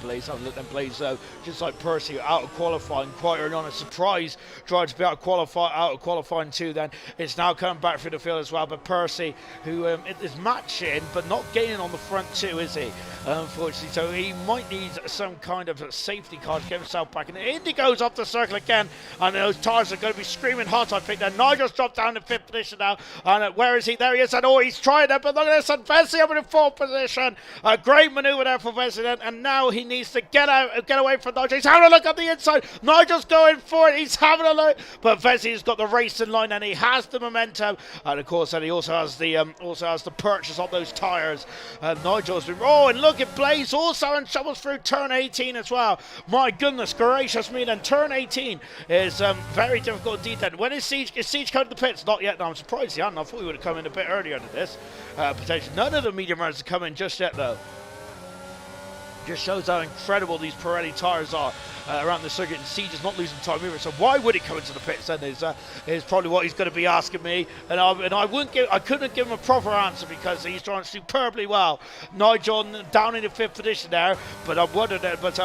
Blaze having a look, then Blaze just like Percy out of qualifying quite early on. A surprise trying to be out of qualifying too. Then it's now coming back through the field as well, but Percy, who is matching but not gaining on the front too, is he? Unfortunately, so he might need some kind of safety car to get himself back in. Indy goes off the circle again, and those tyres are going to be screaming hot, I think. Then Nigel's dropped down to 5th position now, and where is he? There he is, and oh, he's trying it, but look at this, and Vesey up in 4th position. A great manoeuvre there for Vesey, and now he needs to get away from Nigel. He's having a look on the inside. Nigel's going for it. He's having a look, but Vesey's got the race in line, and he has the momentum, and of course, then he also has the purchase on those tyres. Nigel's been and look at Blaze also in trouble through turn 18 as well. My goodness gracious me, then turn 18 is very difficult indeed. Then when is Siege coming to the pits? Not yet. No, I'm surprised he hadn't. I thought he would have come in a bit earlier than this. Potentially none of the medium runners have come in just yet though. Just shows how incredible these Pirelli tyres are around the circuit, and Siege is not losing time either. So why would he come into the pits then is probably what he's going to be asking me, and I couldn't give him a proper answer because he's trying superbly well. Nigel down in the 5th position there, but I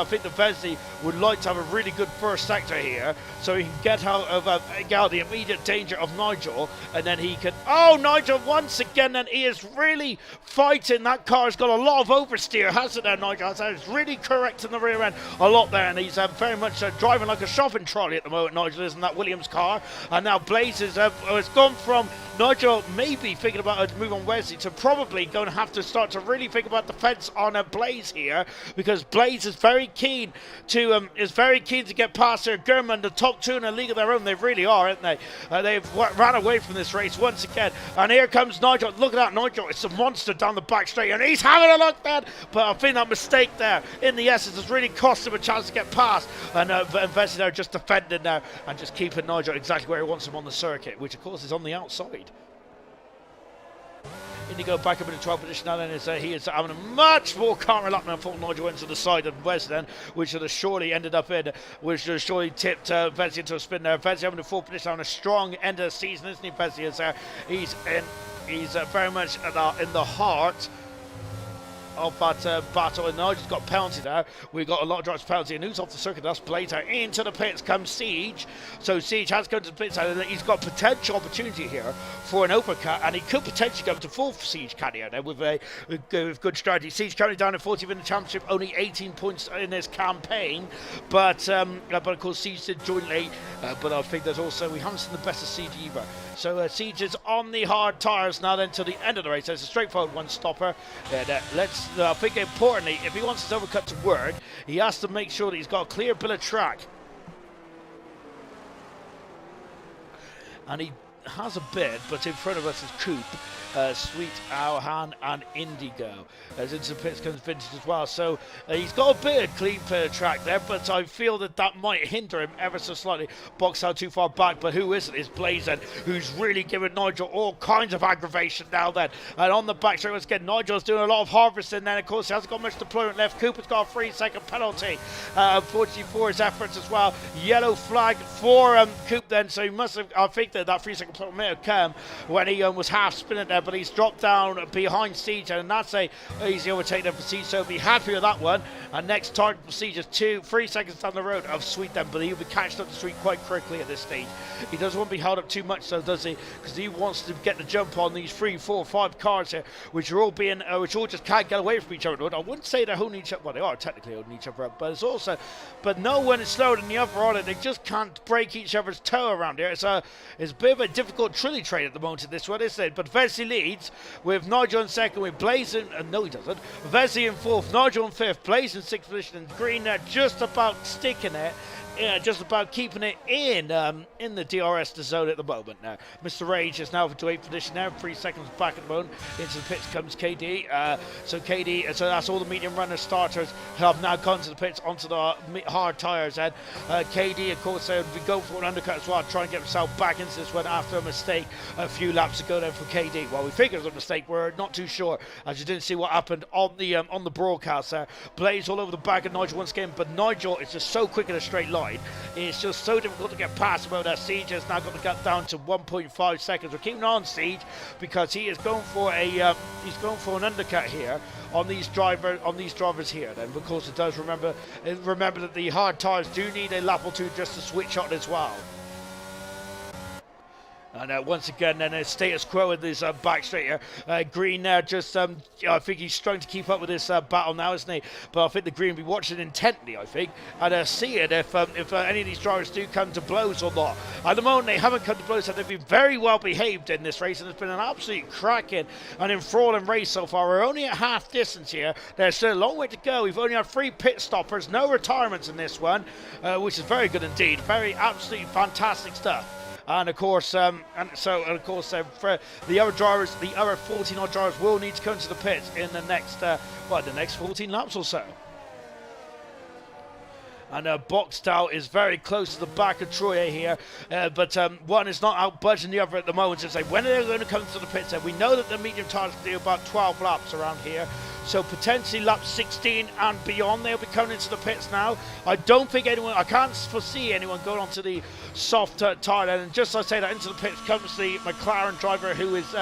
think the Vesey would like to have a really good first sector here, so he can get out of the immediate danger of Nigel, and then he can. Oh, Nigel once again, then he is really fighting. That car's got a lot of oversteer, hasn't it, Nigel? So it's really correct in the rear end a lot there, and he's very much driving like a shopping trolley at the moment, Nigel is in that Williams car. And now Blaze has gone from Nigel maybe thinking about a move on Wesley to probably going to have to start to really think about defence on a Blaze here, because Blaze is very keen to get past their German, the top two in a league of their own. They really are, aren't they? They've ran away from this race once again, and here comes Nigel. Look at that, Nigel, it's a monster down the back straight, and he's having a look then, but I think that mistake there in the essence has really cost him a chance to get past, and Vesey there just defending now and just keeping Nigel exactly where he wants him on the circuit, which of course is on the outside. Indigo back up in the 12th position now, then he is having a much more calmer lap now. Thought Nigel went to the side of Wes then, which would have surely ended up in, which would have surely tipped Vesey into a spin there. Vesey having the 4th position on a strong end of the season, isn't he? Vesey is there. He's very much in the heart of that battle, and Nigel's got penalty there. We've got a lot of drivers penalty, and who's off the circuit? That's Blazer. Into the pits comes Siege. So Siege has come to the pits, and he's got potential opportunity here for an uppercut, and he could potentially go to full Siege caddy there with good strategy. Siege currently down at 40th in the championship, only 18 points in this campaign, but of course Siege did join late, but I think we haven't seen the best of Siege either. So Siege is on the hard tyres now then till the end of the race. There's a straightforward one stopper, and I think importantly, if he wants his overcut to work, he has to make sure that he's got a clear bill of track. And he has a bit, but in front of us is Coop, Sweet, Alhan, and Indigo. As into the pits comes Vintage as well. So he's got a bit of clean track there, but I feel that might hinder him ever so slightly. Box out too far back, but who isn't? Is Blazen, who's really giving Nigel all kinds of aggravation now then. And on the back straight, once again, Nigel's doing a lot of harvesting then. Of course, he hasn't got much deployment left. Cooper's got a 3-second penalty, unfortunately, for his efforts as well. Yellow flag for Coop then, so he must have, I think that 3-second penalty may have come when he was half spinning there, but he's dropped down behind Siege, and that's a easy overtake there for Siege, so be happy with that one. And next target for Siege is 3 seconds down the road of Sweet then, but he'll be catching up to Sweet quite quickly at this stage. He doesn't want to be held up too much, so does he? Because he wants to get the jump on these 3, 4, 5 cars here, which all just can't get away from each other. I wouldn't say they're holding each other, well, they are technically holding each other up, but no one is slower than the other on it. They just can't break each other's toe around here. It's a bit of a difficult trilly trade at the moment in this one, isn't it? But Vesey leads with Nigel in second, with Blaze in, no he doesn't, Vesey in 4th, Nigel in 5th, Blaze in 6th position, and Green there just about sticking it. Yeah, just about keeping it in the DRS zone at the moment now. Mr. Rage is now to 8th position now, 3 seconds back at the moment. Into the pits comes KD. So that's all the medium runner starters have now gone to the pits onto the hard tyres. And KD, of course, would be going for an undercut as well, trying to get himself back into this one after a mistake a few laps ago there for KD. Well, we think it was a mistake. We're not too sure, as you didn't see what happened on the broadcast there. Blaze all over the back of Nigel once again, but Nigel is just so quick in a straight line. inside. It's just so difficult to get past him. That Siege has now got to get down to 1.5 seconds. We're keeping on Siege because he is going for an undercut here on these drivers here. Then, of course, it does remember that the hard tires do need a lap or two just to switch on as well. And once again, then a status quo with this back straight here. Green there just, I think he's struggling to keep up with this battle now, isn't he? But I think the Green will be watching intently, I think, and see it if any of these drivers do come to blows or not. At the moment, they haven't come to blows, and they've been very well behaved in this race, and it's been an absolute cracking and enthralling race so far. We're only at half distance here. There's still a long way to go. We've only had 3 pit stoppers, no retirements in this one, which is very good indeed. Very absolutely fantastic stuff. And of course, for the other drivers, the other 14 odd drivers will need to come to the pits in the next 14 laps or so. And Boxtel is very close to the back of Troye here, but one is not out budging the other at the moment. So say when are they going to come to the pits? We know that the medium tires do about 12 laps around here. So potentially lap 16 and beyond, they'll be coming into the pits now. I can't foresee anyone going onto the soft tire. And just as I say that, into the pits comes the McLaren driver who is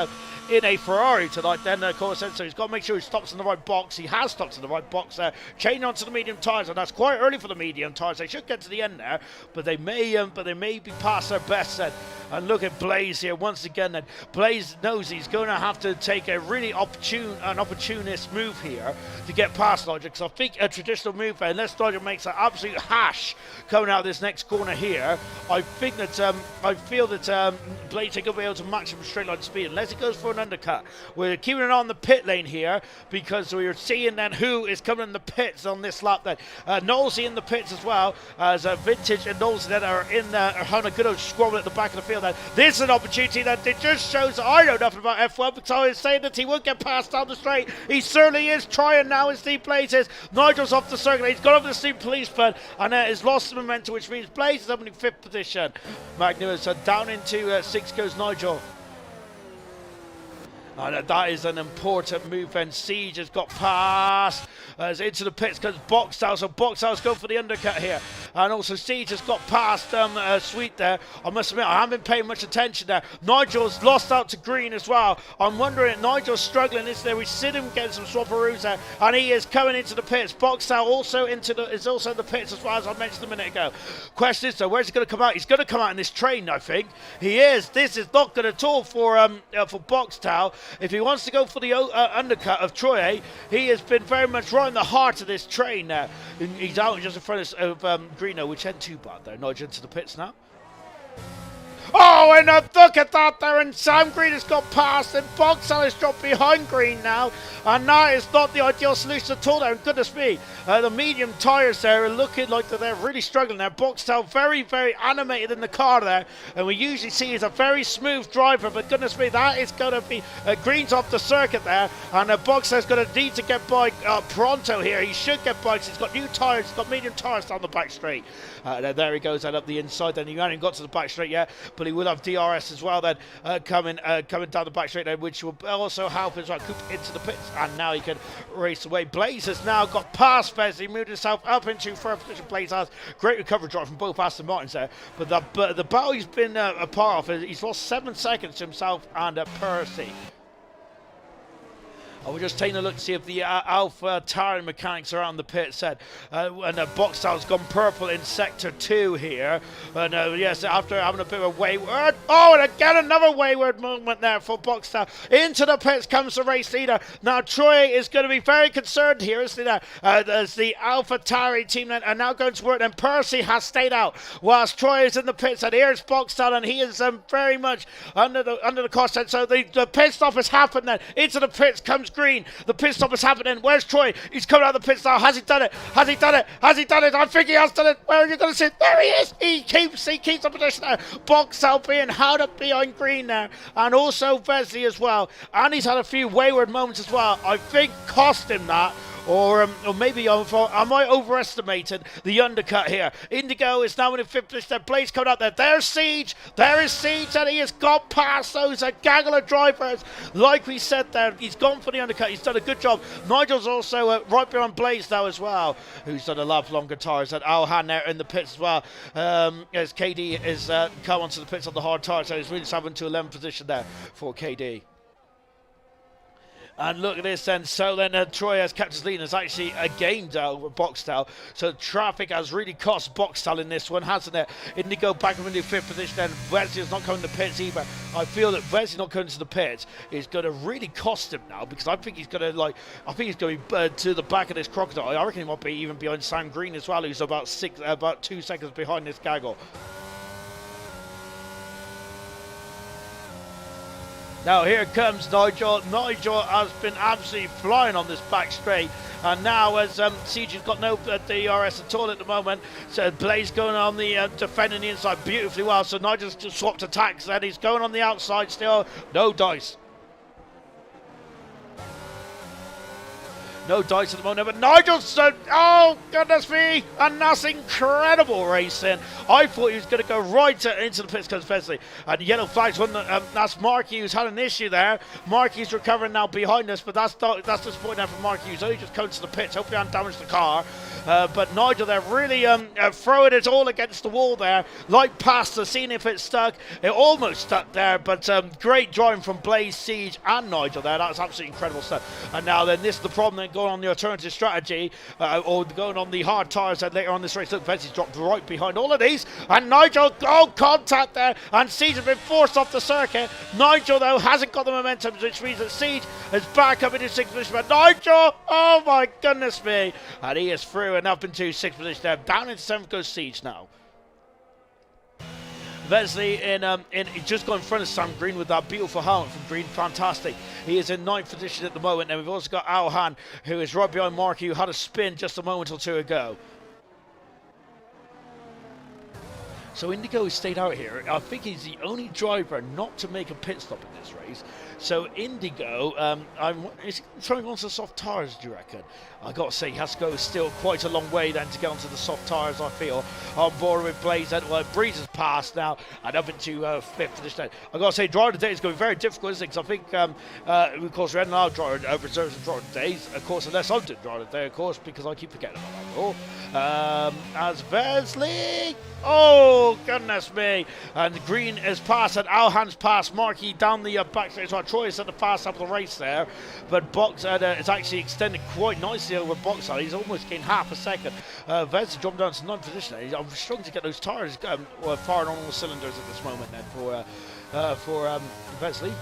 in a Ferrari tonight. Then, of course, so he's got to make sure he stops in the right box. He has stopped in the right box there, changing onto the medium tires, and that's quite early for the medium tires. They should get to the end there, but they may be past their best then. And look at Blaze here once again. Then Blaze knows he's going to have to take a really opportunist move here to get past Logic. So I think a traditional move there, unless Logic makes an absolute hash coming out of this next corner here, I feel that Blaze ain't going to be able to match him straight line speed unless he goes for an undercut. We're keeping it on the pit lane here because we're seeing then who is coming in the pits on this lap. Then Knowlesy in the pits as well as Vintage and Knowlesy that are having a good old squabble at the back of the field. Then this is an opportunity that it just shows that I know nothing about F1 because I was saying that he would get past down the straight. He certainly is trying now as Steve Blaze is. Nigel's off the circuit. He's got over the Steve policeman and has lost the momentum, which means Blaze is up in 5th position. Magnuson down into 6th goes Nigel. And that is an important move, and Siege has got past into the pits because Boxtel, so Boxtel's going for the undercut here. And also Siege has got past Sweet there. I must admit, I haven't been paying much attention there. Nigel's lost out to Green as well. I'm wondering, Nigel's struggling, isn't there? We see him getting some swapperoos there, and he is coming into the pits. Boxtel is also in the pits as well, as I mentioned a minute ago. Question is, though, where's he going to come out? He's going to come out in this train, I think. He is. This is not good at all for Boxtel. If he wants to go for the undercut of Troye, he has been very much right in the heart of this train now. He's out just in front of Greeno, which ain't too bad there. Nudge into the pits now. Oh, and look at that there, and Sam Green has got past, and Boxtel has dropped behind Green now, and that is not the ideal solution at all there, and goodness me, the medium tyres there are looking like they're really struggling there. Boxtel very, very animated in the car there, and we usually see he's a very smooth driver, but goodness me, that is going to be, Green's off the circuit there, and Boxtel's going to need to get by pronto here. He should get by, because he's got new tyres, he's got medium tyres down the back straight. There he goes, and up the inside, then he hasn't got to the back straight yet, but he will have DRS as well then coming down the back straight there, which will also help as well. Coop into the pits, and now he can race away. Blaze has now got past Fez. He moved himself up into first position. Blaze has great recovery drive from both Aston Martins there, but the battle he's been a part of, he's lost 7 seconds to himself and Percy. We're just taking a look to see if the Alpha Tauri mechanics are on the pit set. And Boxtel's gone purple in Sector 2 here. And yes, after having a bit of a wayward... Oh, and again another wayward movement there for Boxtel. Into the pits comes the race leader. Now Troy is going to be very concerned here, isn't he? As the Alpha Tauri team are now going to work. And Percy has stayed out whilst Troy is in the pits. And here's Boxtel, and he is very much under the cost. And so the pit stop has happened then. Into the pits comes Green. The pit stop is happening. Where's Troy? He's coming out of the pits now. Has he done it? Has he done it? Has he done it? I think he has done it. Where are you going to sit? There he is. He keeps the position there. Boxtel being held up behind Green there. And also Vesley as well. And he's had a few wayward moments as well. I think cost him that or maybe am I overestimating the undercut here? Indigo is now in 5th position. Blaze coming up there. There's Siege. There is Siege, and he has got past those gaggle of drivers. Like we said there, he's gone for the undercut. He's done a good job. Nigel's also right behind Blaze now as well, who's done a lot longer tires. And Alhan there in the pits as well. As KD is come onto the pits on the hard tires, so he's really having to 11th position there for KD. And look at this then. So then Troy has kept his lead and has actually gained Boxtel. So traffic has really cost Boxtel in this one, hasn't it? Indigo back up into 5th position, and Wesley is not coming to the pits either. I feel that Wesley not coming to the pits is going to really cost him now, because I think he's going to be to the back of this crocodile. I reckon he might be even behind Sam Green as well, who's about 2 seconds behind this gaggle. Now here comes Nigel. Nigel has been absolutely flying on this back straight. And now as Siege has got no DRS at all at the moment. So Blaze going on the defending the inside beautifully well. So Nigel's just swapped attacks and he's going on the outside still. No dice. No dice at the moment, but Nigel's, oh goodness me, and that's incredible racing. I thought he was going to go right into the pits because Wesley, and the yellow flags, that's Marky who's had an issue there. Marky's recovering now behind us, but that's disappointing now for Marky, who's only just coming to the pits. Hopefully I haven't damaged the car. But Nigel there really throwing it all against the wall there, like pasta, seeing if it stuck. It almost stuck there, but great driving from Blaze, Siege and Nigel there. That's absolutely incredible stuff. And now then this is the problem then going on the alternative strategy, or going on the hard tyres and later on this race. Look, Vezzie's dropped right behind all of these, and Nigel, oh, contact there, and Siege has been forced off the circuit. Nigel though hasn't got the momentum, which means that Siege is back up into 6th position, but Nigel, oh my goodness me, and he is through and up into 6th position there. Down into 7th goes Siege now. Wesley he's just got in front of Sam Green with that beautiful helmet from Green. Fantastic. He is in 9th position at the moment. And we've also got Alhan, who is right behind Marky, who had a spin just a moment or two ago. So Indigo has stayed out here. I think he's the only driver not to make a pit stop in this race. So Indigo, is he trying onto the soft tyres, do you reckon? I got to say, he has to go still quite a long way then to get onto the soft tyres, I feel. On board with Blaze. Well, Breeze has passed now and up into 5th position. I got to say, driver today is going to be very difficult, isn't it? Because I think, of course, we had an hour driver reserves and driver days. Of course, unless I'm doing driver today, of course, because I keep forgetting about that rule. As Wesley, oh goodness me, and Green is passed and Alhan's passed Marky down the backstage. So Troy is at the fast up of the race there, but Box it's actually extended quite nicely over Boxer. He's almost gained half a second. Wesley jumped down to 9th position. I'm struggling to get those tires firing on all cylinders at this moment then for Wesley.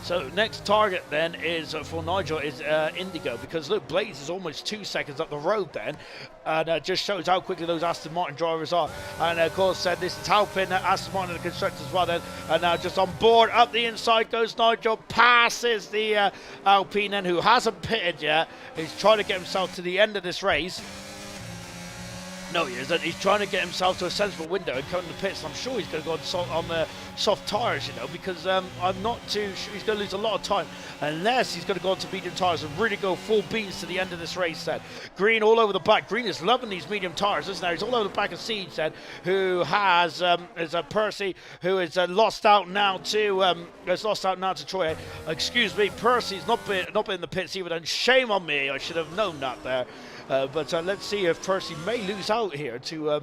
So next target then is for Nigel is Indigo, because look, Blaze is almost 2 seconds up the road then, and just shows how quickly those Aston Martin drivers are. And of course this is helping Aston Martin and the constructors as well then. And now just on board up the inside goes Nigel, passes the Alpine then, who hasn't pitted yet. He's trying to get himself to the end of this race. No, he isn't. He's trying to get himself to a sensible window and come to the pits. I'm sure he's going to go on the soft tyres, you know, because I'm not too sure he's going to lose a lot of time unless he's going to go on to medium tyres and really go full beans to the end of this race then. Green all over the back. Green is loving these medium tyres, isn't he? He's all over the back of Siege then, who has is Percy, who is lost out now to Troy. Excuse me, Percy's not been in the pits even, and shame on me. I should have known that there. But let's see if Percy may lose out here to,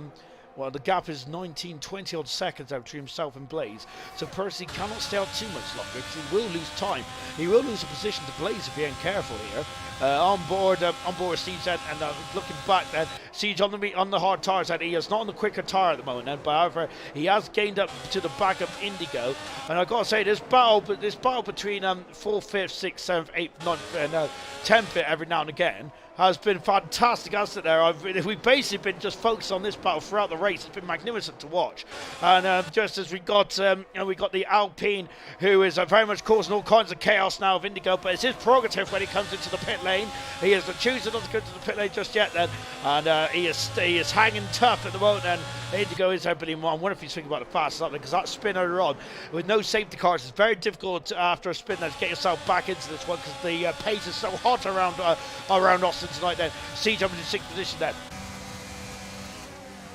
well, the gap is 19, 20 odd seconds out between himself and Blaze. So Percy cannot stay out too much longer because he will lose time. He will lose a position to Blaze if he ain't careful here. On board Siege and looking back then, Siege on the hard tyres, and he is not on the quicker tyre at the moment then, but however he has gained up to the back of Indigo. And I've got to say, this battle between 4th, 5th, 6th, 7th, 8th, 9th and 10th every now and again has been fantastic, hasn't it? There, we've basically been just focused on this battle throughout the race. It's been magnificent to watch. And just as we got the Alpine, who is very much causing all kinds of chaos now of Indigo, but it's his prerogative when he comes into the pit lane. He is choosing not to go to the pit lane just yet, then, and he is hanging tough at the moment. And Indigo is there, but I wonder if he's thinking about the fast stop, because that spin earlier on with no safety cars, it's very difficult after a spin to get yourself back into this one, because the pace is so hot around Austin tonight. Then Siege up in 6th position then.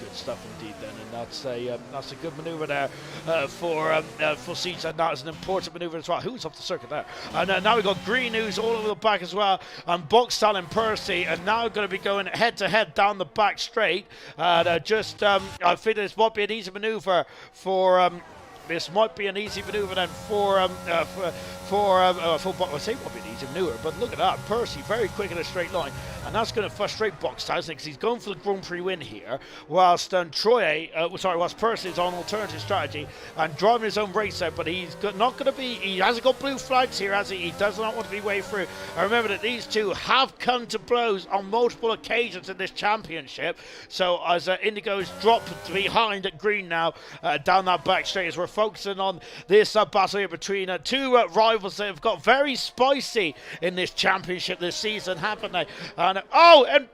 Good stuff indeed then, and that's a good manoeuvre there for Siege, and that is an important manoeuvre as well. Who's off the circuit there? And now we've got Green, who's all over the back as well, and Boxtal and Percy are now going to be going head to head down the back straight. And I think this might be an easy manoeuvre for. This might be an easy manoeuvre then for I say it might be an easy manoeuvre, but look at that, Percy very quick in a straight line, and that's going to frustrate Boxhouse because he's going for the Grand Prix win here, whilst whilst Percy is on alternative strategy and driving his own race out, but he hasn't got blue flags here, has he? He does not want to be way through. And remember that these two have come to blows on multiple occasions in this championship, so as Indigo's dropped behind at Green now, down that back straight, as we're focusing on this battle here between two rivals that have got very spicy in this championship this season, haven't they? And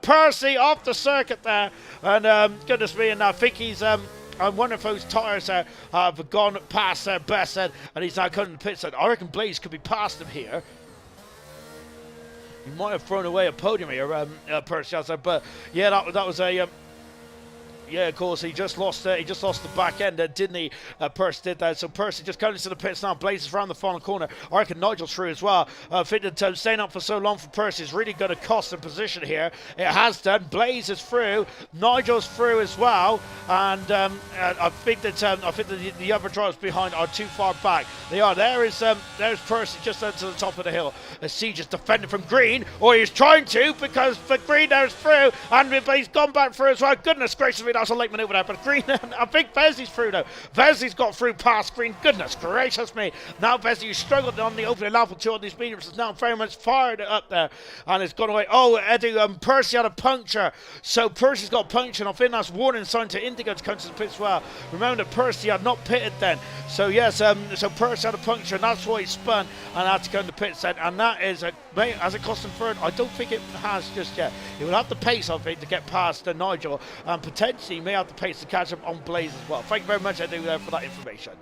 Percy off the circuit there, and goodness me, and I think he's I wonder if those tyres have gone past their best, and he's now coming to the pit. I reckon Blaze could be past him here. He might have thrown away a podium here, Percy, but yeah, that was a. Yeah, of course, he just lost the back end, didn't he? Percy did that. So Percy just coming into the pits now, blazes around the final corner. I reckon Nigel's through as well. I think that staying up for so long for Percy is really going to cost him position here. It has done. Blaze is through. Nigel's through as well. And I think that the other drivers behind are too far back. They are. There's Percy just down to the top of the hill. Siege is defending from Green, or he's trying to, because for Green there's through, and he's gone back through as well. Goodness gracious me, that's a late manoeuvre there, but Green, I think Vesley's through though. Vesley's got through past Green. Goodness gracious me. Now Vesley, who struggled on the opening level 2 on these mediums, is now very much fired up there, and it's gone away. Oh, Eddie, Percy had a puncture, so Percy's got a puncture, and I think that's warning sign to Indigo to come to the pit as well. Remember that Percy had not pitted then, so yes, so Percy had a puncture, and that's why he spun and had to go in the pit set, and that is has it cost him third? I don't think it has just yet. He will have the pace, I think, to get past Nigel, and potentially may have the pace to catch up on Blaze as well. Thank you very much, Edu, for that information.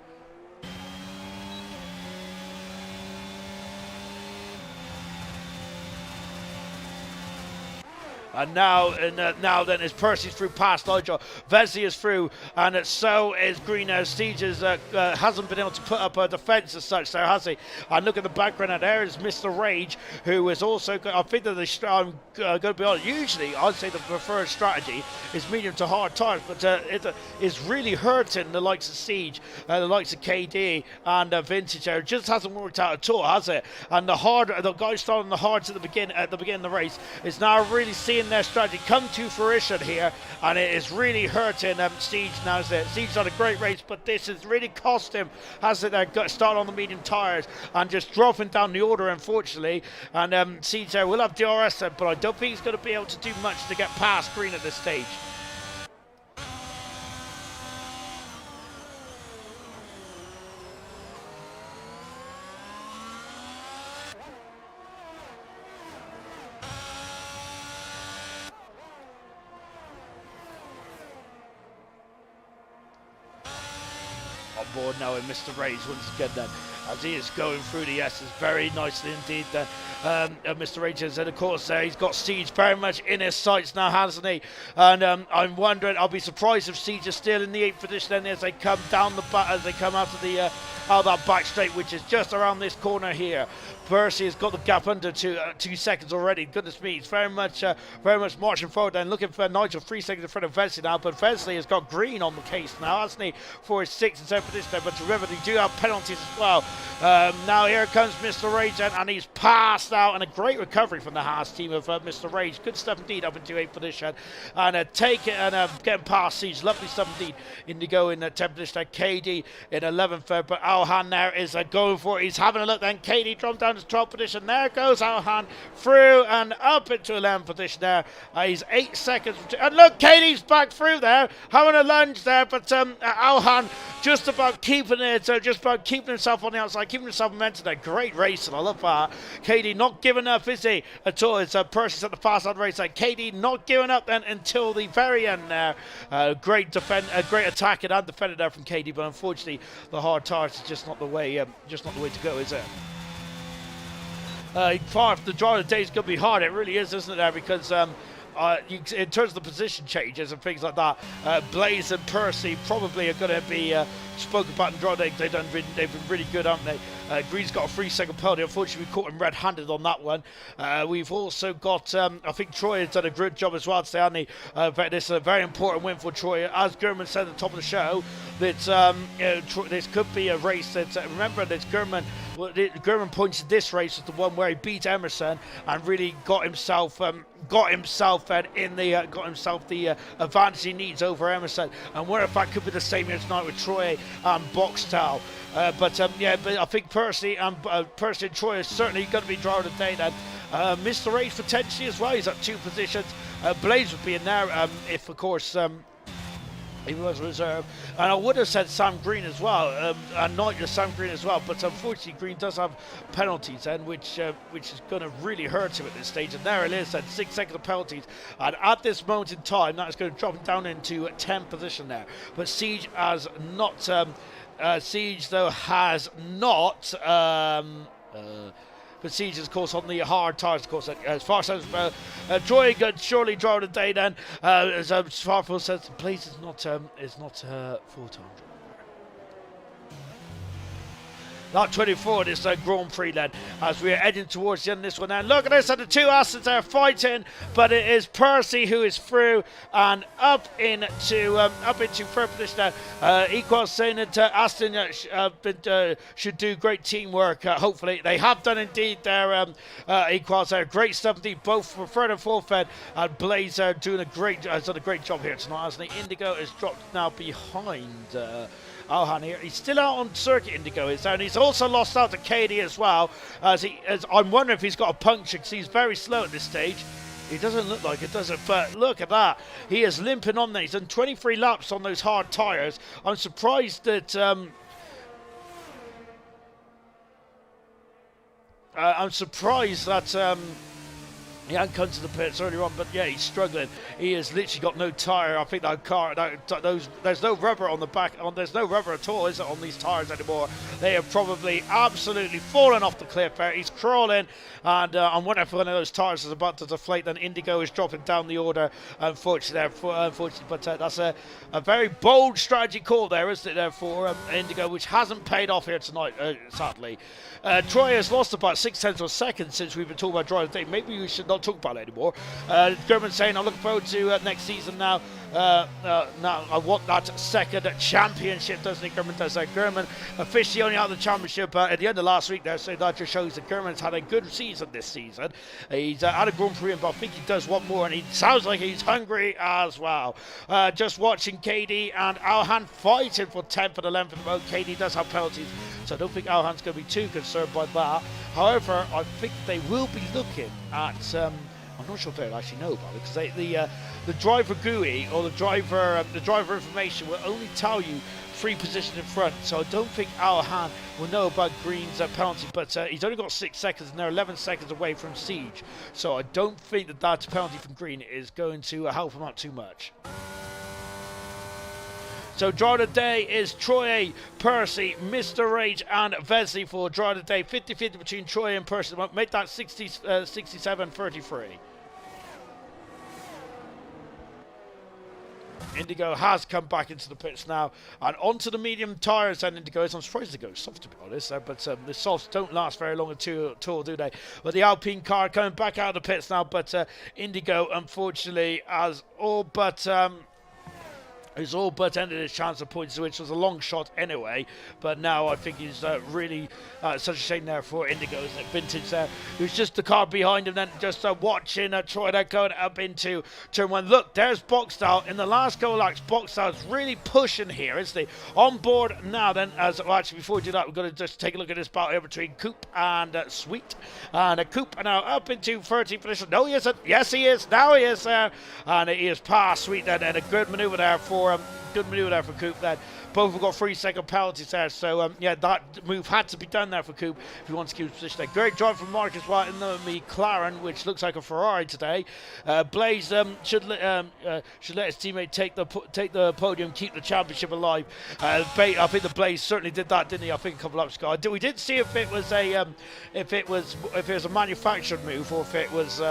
And now then, as Percy's through past Nigel, Vesley is through, and so is Green. Siege hasn't been able to put up a defence as such, there has he? And look at the background, and there is Mr. Rage, who is also, I think that I'm going to be honest, usually I'd say the preferred strategy is medium to hard tyres, but it is really hurting the likes of Siege, the likes of KD and Vintage there. It just hasn't worked out at all, has it? And the guy starting the hards at the beginning of the race is now really seeing their strategy come to fruition here, and it is really hurting Siege now. Siege's had a great race, but this has really cost him, has it? Got started on the medium tyres and just dropping down the order, unfortunately. And Siege there will have DRS then, but I don't think he's going to be able to do much to get past Green at this stage. Board now with Mr. Rage once again then, as he is going through the S's very nicely indeed then. Mr. Rage is, and of course he's got Siege very much in his sights now, hasn't he? And I'm wondering, I'll be surprised if Siege is still in the 8th position then as they come down the back, as they come out of the out that back straight, which is just around this corner here. Percy has got the gap under 2 seconds already. Goodness me, he's very much marching forward and looking for Nigel 3 seconds in front of Vesley now, but Vesley has got Green on the case now, hasn't he, for his 6th and 7th position there. But remember, they do have penalties as well Now here comes Mr. Rage, and he's passed out, and a great recovery from the Haas team of Mr. Rage. Good stuff indeed, up into 8th position, and take it and getting past Siege. Lovely stuff indeed. Indigo in 10th position, KD in 11th, but Alhan there is going for it. He's having a look, then KD drops down to 12th position. There goes Alhan through and up into 11th position there. He's 8 seconds, and look, KD's back through there, having a lunge there, but Alhan just about keeping it, just about keeping himself on the outside, keeping himself momentum there. Great racing, I love that. KD not giving up, is he, at all? It's Percy's at the fast side race. KD not giving up then until the very end there. Great great attacking and defending there from KD, but unfortunately the hard tires is just not the way to go, is it? The drive of the day is going to be hard. It really is, isn't it, there? Because in terms of the position changes and things like that, Blaze and Percy probably are going to be spoken about in draw. They've been really good, haven't they? Green's got a 3-second penalty. Unfortunately, we caught him red-handed on that one. We've also got, I think Troy has done a good job as well today, hasn't he? This is a very important win for Troy. As Gurman said at the top of the show, that this could be a race that, remember that Gurman pointed this race as the one where he beat Emerson and really got himself the advantage he needs over Emerson. And where if that could be the same here tonight with Troy and Boxtel. But I think Percy and Troy is certainly going to be drawing the day then. Mr. H potentially as well. He's at 2 positions. Blaze would be in there if, of course, he was reserved. And I would have said Sam Green as well, and not just Sam Green as well, but unfortunately Green does have penalties then, which is going to really hurt him at this stage. And there it is, then 6 seconds of penalties. And at this moment in time, that is going to drop him down into 10th position there. But Siege has not... Siege, though, has not... but Siege is, of course, on the hard tires, of course, as far as Troy could surely draw the day then. As Farfel says, the place is not full-time. Not 24, this Grand Prix then, as we're heading towards the end of this one. And look at this, and the two Astons are fighting, but it is Percy who is through and up into third position now. Equals saying that Aston should do great teamwork. Hopefully, they have done indeed. Their Equals there, great stuff indeed. Both for third and fourth, and Blaze are doing has done a great job here tonight. As the Indigo is dropped now behind. Alhan here. He's still out on circuit, Indigo is there, and he's also lost out to KD as well. As I'm wondering if he's got a puncture, because he's very slow at this stage. He doesn't look like it, does it? But look at that. He is limping on there. He's done 23 laps on those hard tyres. I'm surprised that... he hadn't come to the pits earlier on, but yeah, he's struggling. He has literally got no tyre. I think that car, there's no rubber on the back. There's no rubber at all, is it, on these tyres anymore? They have probably absolutely fallen off the cliff there. He's crawling, and I'm wondering if one of those tyres is about to deflate. Then Indigo is dropping down the order, unfortunately. But that's a very bold strategy call there, isn't it, there for Indigo, which hasn't paid off here tonight, sadly. Troy has lost about 6/10 of a second since we've been talking about drive today. Maybe we should not talk about it anymore. Gurman saying, I'm looking forward to next season now. Now I want that second championship, doesn't he? Gurman does that. Gurman officially only out of the championship at the end of last week there, so that just shows that Gurman's had a good season this season. He's out of Grand Prix, but I think he does want more, and he sounds like he's hungry as well. Just watching KD and Alhan fighting for 10th and 11th at the moment. KD does have penalties, so I don't think Alhan's going to be too concerned by that. However, I think they will be looking at... I'm not sure if they'll actually know about it, because the driver GUI or the driver information will only tell you 3 positions in front. So I don't think Alhan will know about Green's penalty, but he's only got 6 seconds, and they're 11 seconds away from Siege. So I don't think that penalty from Green is going to help him out too much. So draw of the day is Troy, Percy, Mr. Rage and Vesley for draw of the day. 50-50 between Troy and Percy. Make that 67-33. Indigo has come back into the pits now, and onto the medium tyres and Indigo is. I'm surprised they go soft, to be honest, but the softs don't last very long at all, do they? But the Alpine car coming back out of the pits now, but Indigo unfortunately has all but He's all but ended his chance of points, which was a long shot anyway. But now I think he's really such a shame there for Indigo, isn't it? Vintage there, who's just the car behind him, then just watching Troy there going up into turn one. Look, there's Boxstyle in the last couple of laps. Boxstyle's really pushing here, isn't he? On board now, then, actually, before we do that, we've got to just take a look at this battle here between Coop and Sweet. And Coop now up into 13th position. No, he isn't. Yes, he is. Now he is there. And he is past Sweet then, and a good maneuver there for good maneuver there for Coop then. Both have got 3-second penalties there, so yeah, that move had to be done there for Coop if he wants to keep his position there. Great drive from Marcus White in the McLaren, which looks like a Ferrari today. Blaze should let his teammate take the podium, keep the championship alive. I think the Blaze certainly did that, didn't he? I think a couple of laps ago. We did see if it was a manufactured move, or if it was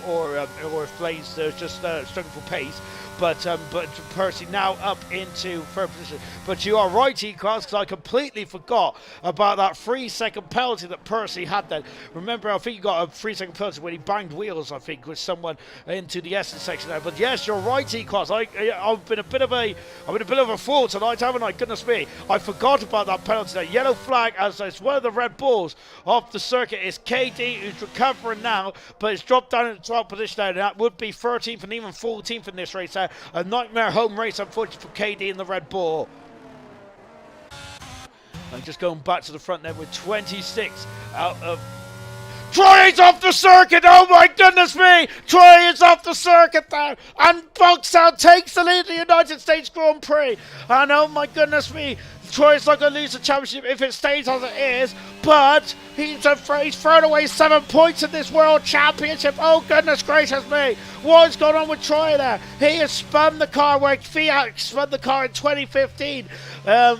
or if Blaze just struggling for pace. But Percy now up into third position. But you are right, E-Cross, because I completely forgot about that 3-second penalty that Percy had then. Remember, I think he got a 3-second penalty when he banged wheels, I think, with someone into the Essence section there. But yes, you're right, E-Cross. I've been a bit of a fool tonight, haven't I? Goodness me, I forgot about that penalty there. Yellow flag as it's one of the Red Bulls off the circuit. It's KD who's recovering now, but it's dropped down into 12th position there. That would be 13th and even 14th in this race there. A nightmare home race, unfortunately, for KD and the Red Bull. And just going back to the front there with 26 out of... Troy is off the circuit! Oh my goodness me! Troy is off the circuit there! And Boxstyle takes the lead in the United States Grand Prix! And oh my goodness me! Troy's not going to lose the championship if it stays as it is, but he's thrown away 7 points in this World Championship. Oh, goodness gracious me. What is going on with Troy there? He has spun the car where Fiat spun the car in 2015.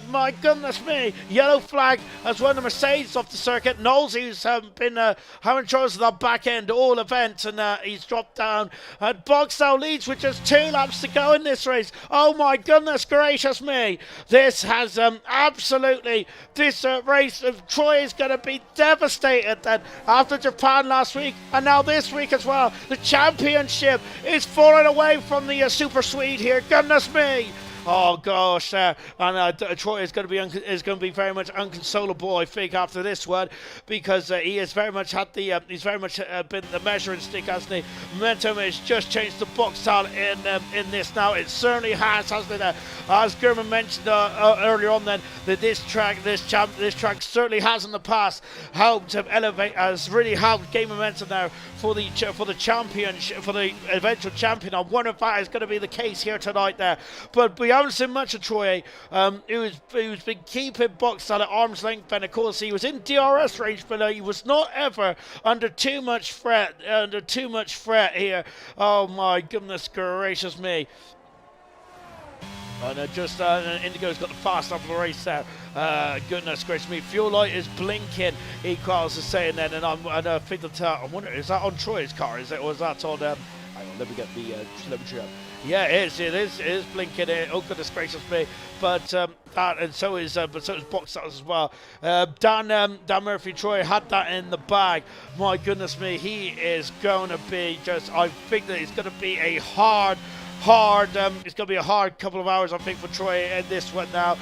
My goodness me. Yellow flag as one of the Mercedes off the circuit. Knowles, who's been having troubles with that back end all events, and he's dropped down. And Boxstyle leads with just 2 laps to go in this race. Oh, my goodness gracious me. This has... absolutely, this race of Troy is going to be devastated then after Japan last week and now this week as well. The championship is falling away from the Super Swede here. Goodness me. Oh gosh, and Troy is going to be very much unconsolable, I think, after this one, because he has very much had the been the measuring stick, hasn't he? Momentum has just changed the Boxstyle in this now. It certainly has, hasn't it? As German mentioned earlier on, then that this track certainly has in the past helped elevate, has really helped gain momentum there for the championship, for the eventual champion. I wonder if that is going to be the case here tonight there, but we haven't seen much of Troy, who's been keeping Boxstyle at arm's length, and of course he was in DRS range, but he was not ever under too much threat here. Oh my goodness gracious me. And Indigo's got the fast up of the race there. Goodness gracious me. Fuel light is blinking, Equals is saying then, and I think that, I wonder, is that on Troy's car, is it, or is that on, hang on, let me get the telemetry up. Yeah, it is blinking. Oh goodness gracious me! But so is Boxstyle as well. Dan Murphy Troy had that in the bag. My goodness me, he is going to be just. I think that it's going to be a hard. It's going to be a hard couple of hours, I think, for Troy in this one now.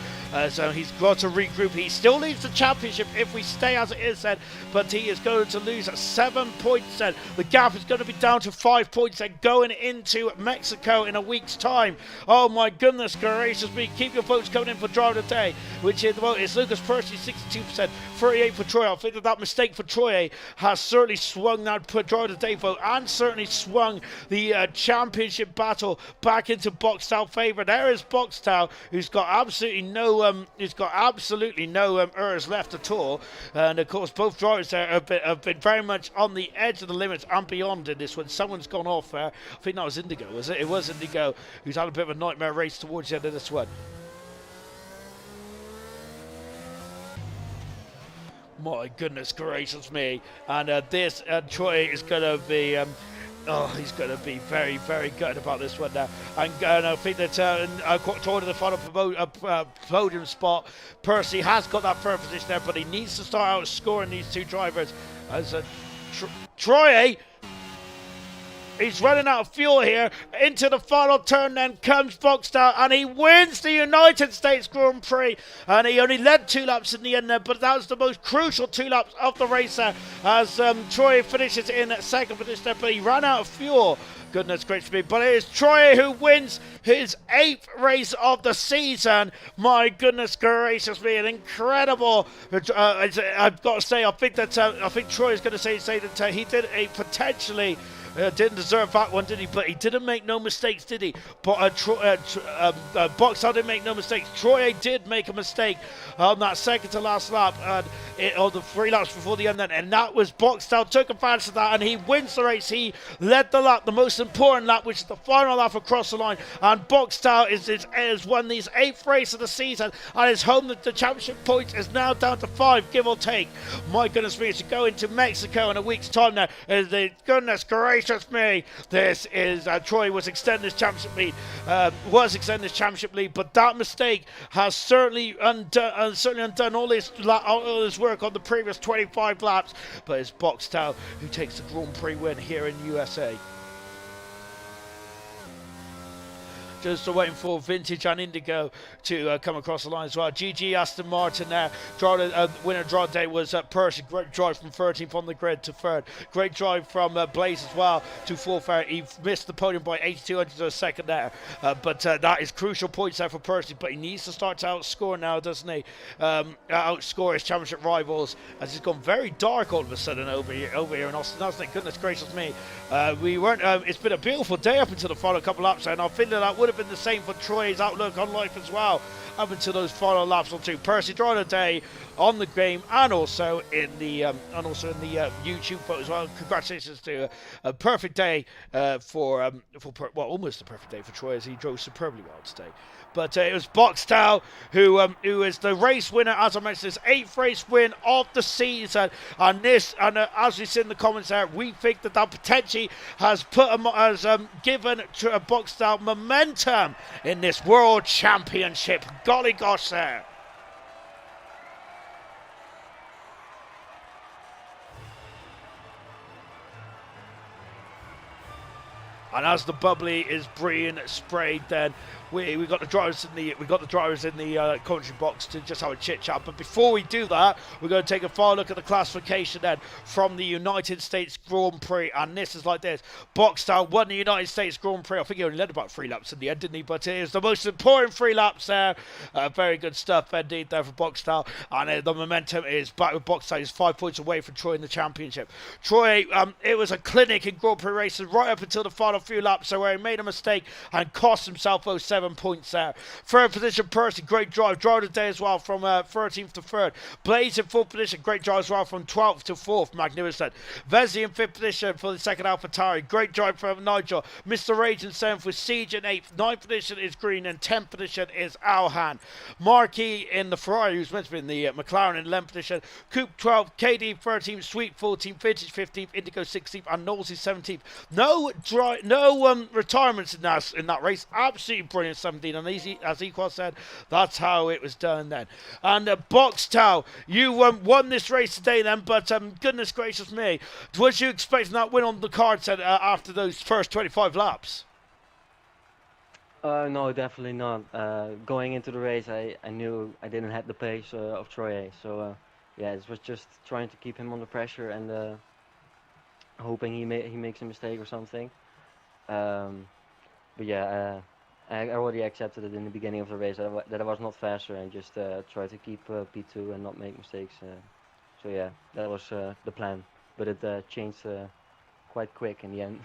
So he's got to regroup. He still leads the championship if we stay as it is then, but he is going to lose 7 points then. The gap is going to be down to 5 points then going into Mexico in a week's time. Oh my goodness gracious me. Keep your votes coming in for driver of the day, which is, well, it's Lucas Percy, 62%, 38 for Troy. I think that mistake for Troy has certainly swung that driver of the day vote, and certainly swung the championship battle back into Boxstyle favour. There is Boxstyle, who's got absolutely no errors left at all, and of course both drivers there have been very much on the edge of the limits and beyond in this one. Someone's gone off there. I think that was Indigo, was it? It was Indigo, who's had a bit of a nightmare race towards the end of this one. My goodness gracious me. And this Troy is going to be he's going to be very, very good about this one now. And I think that toward the final podium spot, Percy has got that third position there, but he needs to start out scoring these two drivers. As Troy, He's running out of fuel here. Into the final turn then comes Boxtel, and he wins the United States Grand Prix. And he only led 2 laps in the end there, but that was the most crucial 2 laps of the race there, as Troy finishes in second position there, but he ran out of fuel. Goodness gracious me. But it is Troy who wins his 8th race of the season. My goodness gracious me. An incredible... I've got to say, I think Troy is going to say that he did a potentially... didn't deserve that one, did he? But he didn't make no mistakes, did he? But Boxtel didn't make no mistakes. Troy did make a mistake on that second to last lap, or the 3 laps before the end then, and that was Boxtel took advantage of that, and he wins the race. He led the lap, the most important lap, which is the final lap across the line, and Boxtel has won his 8th race of the season, and is home. The championship points is now down to 5, give or take. My goodness me, to go into Mexico in a week's time now. Goodness gracious me, this is Troy was extending his championship lead, but that mistake has certainly undone all his work on the previous 25 laps. But it's Boxtel who takes the Grand Prix win here in USA. Just waiting for Vintage and Indigo to come across the line as well. GG Aston Martin there. Winner draw day was Percy. Great drive from 13th on the grid to 3rd. Great drive from Blaze as well to 4th. He missed the podium by 82 to a second there. But that is crucial points there for Percy. But he needs to start to outscore now, doesn't he? Outscore his championship rivals, as he's gone very dark all of a sudden over here in Austin, hasn't it? Goodness gracious me. It's been a beautiful day up until the final couple laps, and I feel that would have been the same for Troy's outlook on life as well up until those final laps or 2. Percy drawing a day on the game and also in the YouTube photo as well. Congratulations to a perfect day almost a perfect day for Troy, as he drove superbly well today. But it was Boxtel who is the race winner, as I mentioned, his 8th race win of the season. And as we see in the comments there, we think that potentially has given Boxtel momentum in this World Championship. Golly gosh there. And as the bubbly is being sprayed, then we got the drivers in the commentary box to just have a chit chat. But before we do that, we're going to take a final look at the classification then from the United States Grand Prix. And this is like this: Boxtel won the United States Grand Prix. I think he only led about 3 laps in the end, didn't he? But it is the most important 3 laps there. Very good stuff indeed there for Boxtel. And the momentum is back with Boxtel. He's 5 points away from Troy in the championship. Troy, it was a clinic in Grand Prix races right up until the final few laps, so where he made a mistake and cost himself those 7 points there. 3rd position, Percy, great drive today as well from 13th to 3rd. Blaze in 4th position, great drive as well from 12th to 4th, magnificent. Vesey in 5th position for the second AlphaTauri, great drive from Nigel. Mr. Rage in 7th with Siege in 8th. 9th position is Green and 10th position is Alhan. Marquis in the Ferrari, who's meant to be in the McLaren in 11th position. Coupe 12th, KD 13th, Sweet 14th, Vintage 15th, Indigo 16th, and Knowles 17th. No retirements in that race. Absolutely brilliant 17, and as Equal said, that's how it was done then. And Boxtel, you won this race today then, but goodness gracious me, was you expecting that win on the card set after those first 25 laps?
No, definitely not. Going into the race, I knew I didn't have the pace of Troy, so yeah, it was just trying to keep him under pressure and hoping he makes a mistake or something. But yeah, I already accepted it in the beginning of the race that I was not faster, and just try to keep P2 and not make mistakes. So yeah, that was the plan, but it changed quite quick in the end.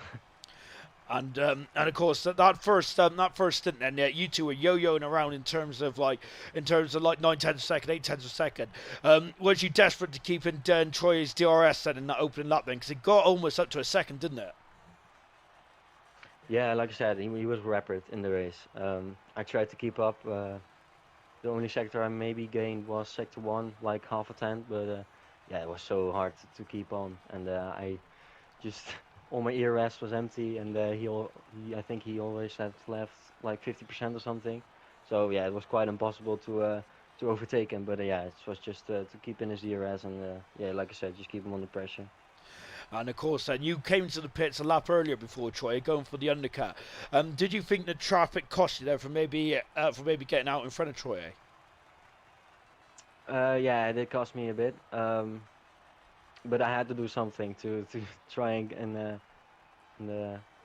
And of course that first stint, and you two were yo-yoing around in terms of like 9/10 of a second, 8/10 of a second. Was you desperate to keep in Troy's DRS then in that opening lap then, because it got almost up to a second, didn't it?
Yeah, like I said, he was rapid in the race. I tried to keep up. The only sector I maybe gained was sector 1, like half a tenth, but yeah, it was so hard to keep on, and I just all my ear rest was empty, and I think he always had left like 50% or something. So yeah, it was quite impossible to overtake him. But yeah, it was just to keep in his DRS, and yeah, like I said, just keep him under pressure.
And of course, then you came to the pits a lap earlier before Troy, going for the undercut. Did you think the traffic cost you there for maybe getting out in front of Troy?
Yeah, it did cost me a bit, but I had to do something to try and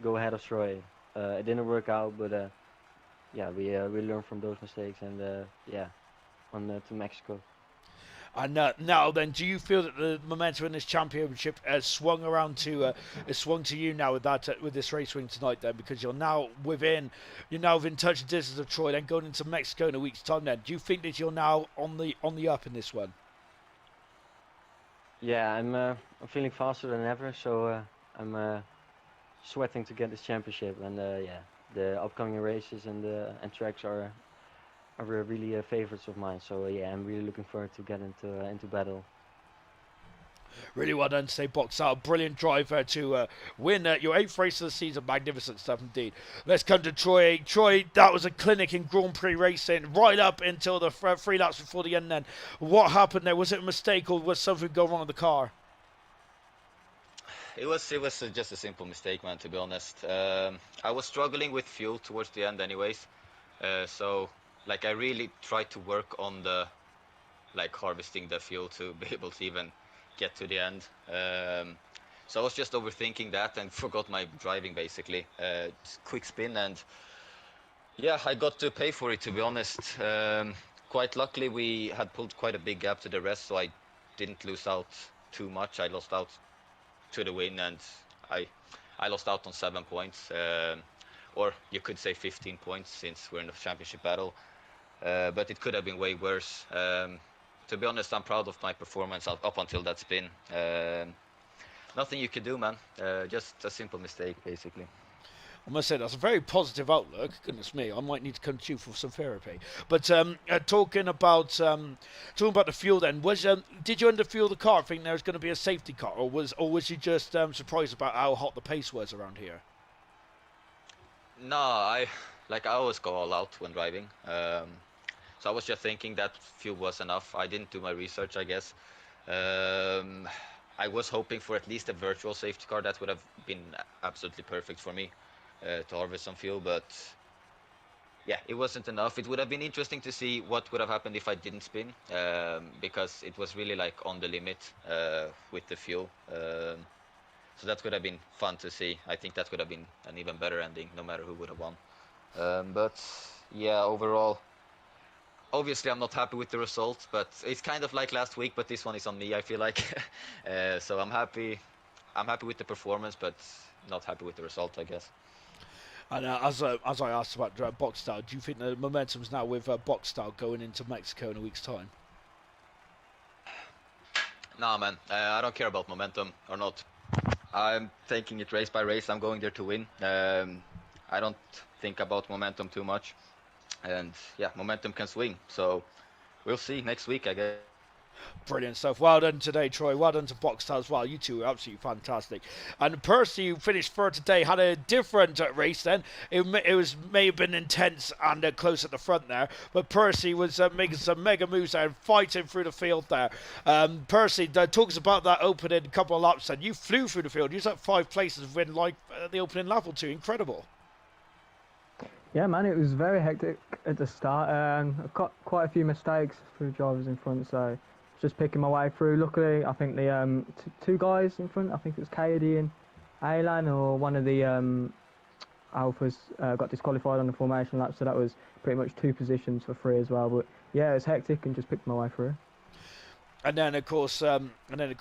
go ahead of Troy. It didn't work out, but yeah, we learned from those mistakes, and yeah, on to Mexico.
And now, then, do you feel that the momentum in this championship has swung to you now with with this race win tonight? Then, because you're now within touch distance of Troy, then going into Mexico in a week's time. Then, do you think that you're now on the up in this one?
Yeah, I'm feeling faster than ever, so I'm sweating to get this championship, and yeah, the upcoming races and tracks are really favorites of mine. So yeah, I'm really looking forward to get into battle.
Really well done today, Box Out. Brilliant driver to win your 8th race of the season. Magnificent stuff indeed. Let's come to Troy. Troy, that was a clinic in Grand Prix racing right up until the 3 laps before the end then. What happened there? Was it a mistake or was something go wrong with the car?
It was just a simple mistake, man. To be honest, I was struggling with fuel towards the end, anyways. So like I really tried to work on the like harvesting the fuel to be able to even get to the end. So I was just overthinking that and forgot my driving basically. Quick spin and yeah, I got to pay for it, to be honest. Quite luckily we had pulled quite a big gap to the rest, so I didn't lose out too much. I lost out to the win and I lost out on 7 points, or you could say 15 points since we're in a championship battle. But it could have been way worse. To be honest, I'm proud of my performance up until that spin. Nothing you could do, man. Just a simple mistake, basically.
I must say that's a very positive outlook. Goodness me, I might need to come to you for some therapy. But talking about the fuel, then did you underfuel the car, thinking there was going to be a safety car, or was you just surprised about how hot the pace was around here?
No, I always go all out when driving. So I was just thinking that fuel was enough. I didn't do my research, I guess. I was hoping for at least a virtual safety car. That would have been absolutely perfect for me to harvest some fuel. But yeah, it wasn't enough. It would have been interesting to see what would have happened if I didn't spin, because it was really like on the limit with the fuel. So that could have been fun to see. I think that could have been an even better ending, no matter who would have won. But yeah, overall, obviously I'm not happy with the result, but it's kind of like last week, but this one is on me, I feel like. So I'm happy with the performance, but not happy with the result, I guess.
And as I asked about box style, do you think the momentum's now with box style going into Mexico in a week's time?
Nah, man, I don't care about momentum or not. I'm taking it race by race. I'm going there to win. I don't think about momentum too much. And yeah, momentum can swing. So we'll see next week, I guess.
Brilliant stuff. Well done today, Troy. Well done to Boxstar as well. You two were absolutely fantastic. And Percy, who finished third today, had a different race then. It may have been intense and close at the front there, but Percy was making some mega moves there and fighting through the field there. Percy talks about that opening couple of laps then. You flew through the field. You was at 5 places within like the opening lap or two. Incredible.
Yeah, man, it was very hectic at the start. I've got quite a few mistakes through drivers in front, so just picking my way through. Luckily, I think the two guys in front, I think it was Katie and Alan, or one of the Alphas got disqualified on the formation lap, so that was pretty much 2 positions for 3 as well. But yeah, it was hectic and just picked my way through.
And then of course, you was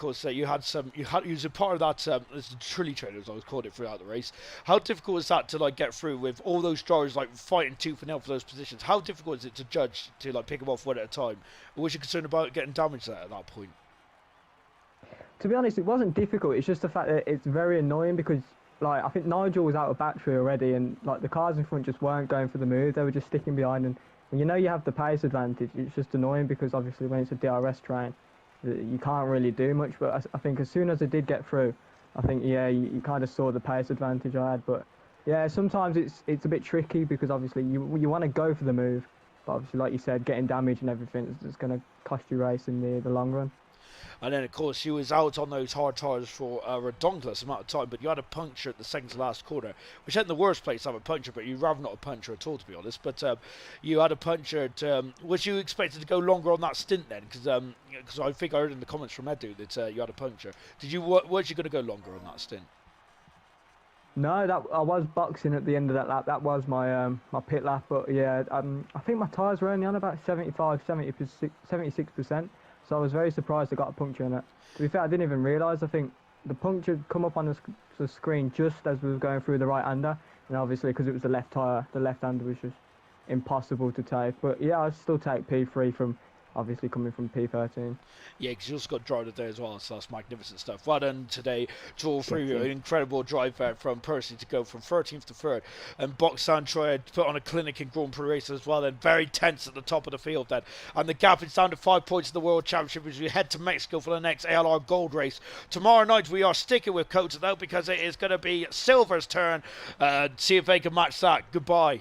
a part of that. As the Trilly Trainers, I was called it throughout the race. How difficult was that to like get through with all those drivers like fighting tooth and nail for those positions? How difficult is it to judge to like pick them off one at a time? Or was you concerned about getting damaged at that point?
To be honest, it wasn't difficult. It's just the fact that it's very annoying because like I think Nigel was out of battery already, and like the cars in front just weren't going for the move. They were just sticking behind, and you know you have the pace advantage. It's just annoying because obviously when it's a DRS train, you can't really do much. But I think as soon as I did get through, I think yeah, you kind of saw the pace advantage I had. But yeah, sometimes it's a bit tricky because obviously you want to go for the move, but obviously like you said, getting damage and everything is going to cost you race in the long run.
And then, of course, you was out on those hard tyres for a redonkulous amount of time, but you had a puncture at the second to last corner, which ain't the worst place to have a puncture, but you'd rather not a puncture at all, to be honest. But you had a puncture was you expected to go longer on that stint then? Because I think I heard in the comments from Edu that you had a puncture. Was you going to go longer on that stint?
No, that I was boxing at the end of that lap. That was my my pit lap. But yeah, I think my tyres were only on about 76%. So I was very surprised I got a puncture in it. To be fair, I didn't even realise. I think the puncture had come up on the screen just as we were going through the right-hander. And obviously, because it was the left tyre, the left-hander was just impossible to take. But yeah, I'd still take P3 from obviously coming from P13.
Yeah, because you also got drive today as well, so that's magnificent stuff. Well done today to all three of you. An incredible drive from Percy to go from 13th to 3rd. And Boxan Troy put on a clinic in Grand Prix races as well, then very tense at the top of the field then. And the gap is down to 5 points in the World Championship as we head to Mexico for the next ALR Gold race. Tomorrow night we are sticking with Coates though, because it is going to be Silver's turn. See if they can match that. Goodbye.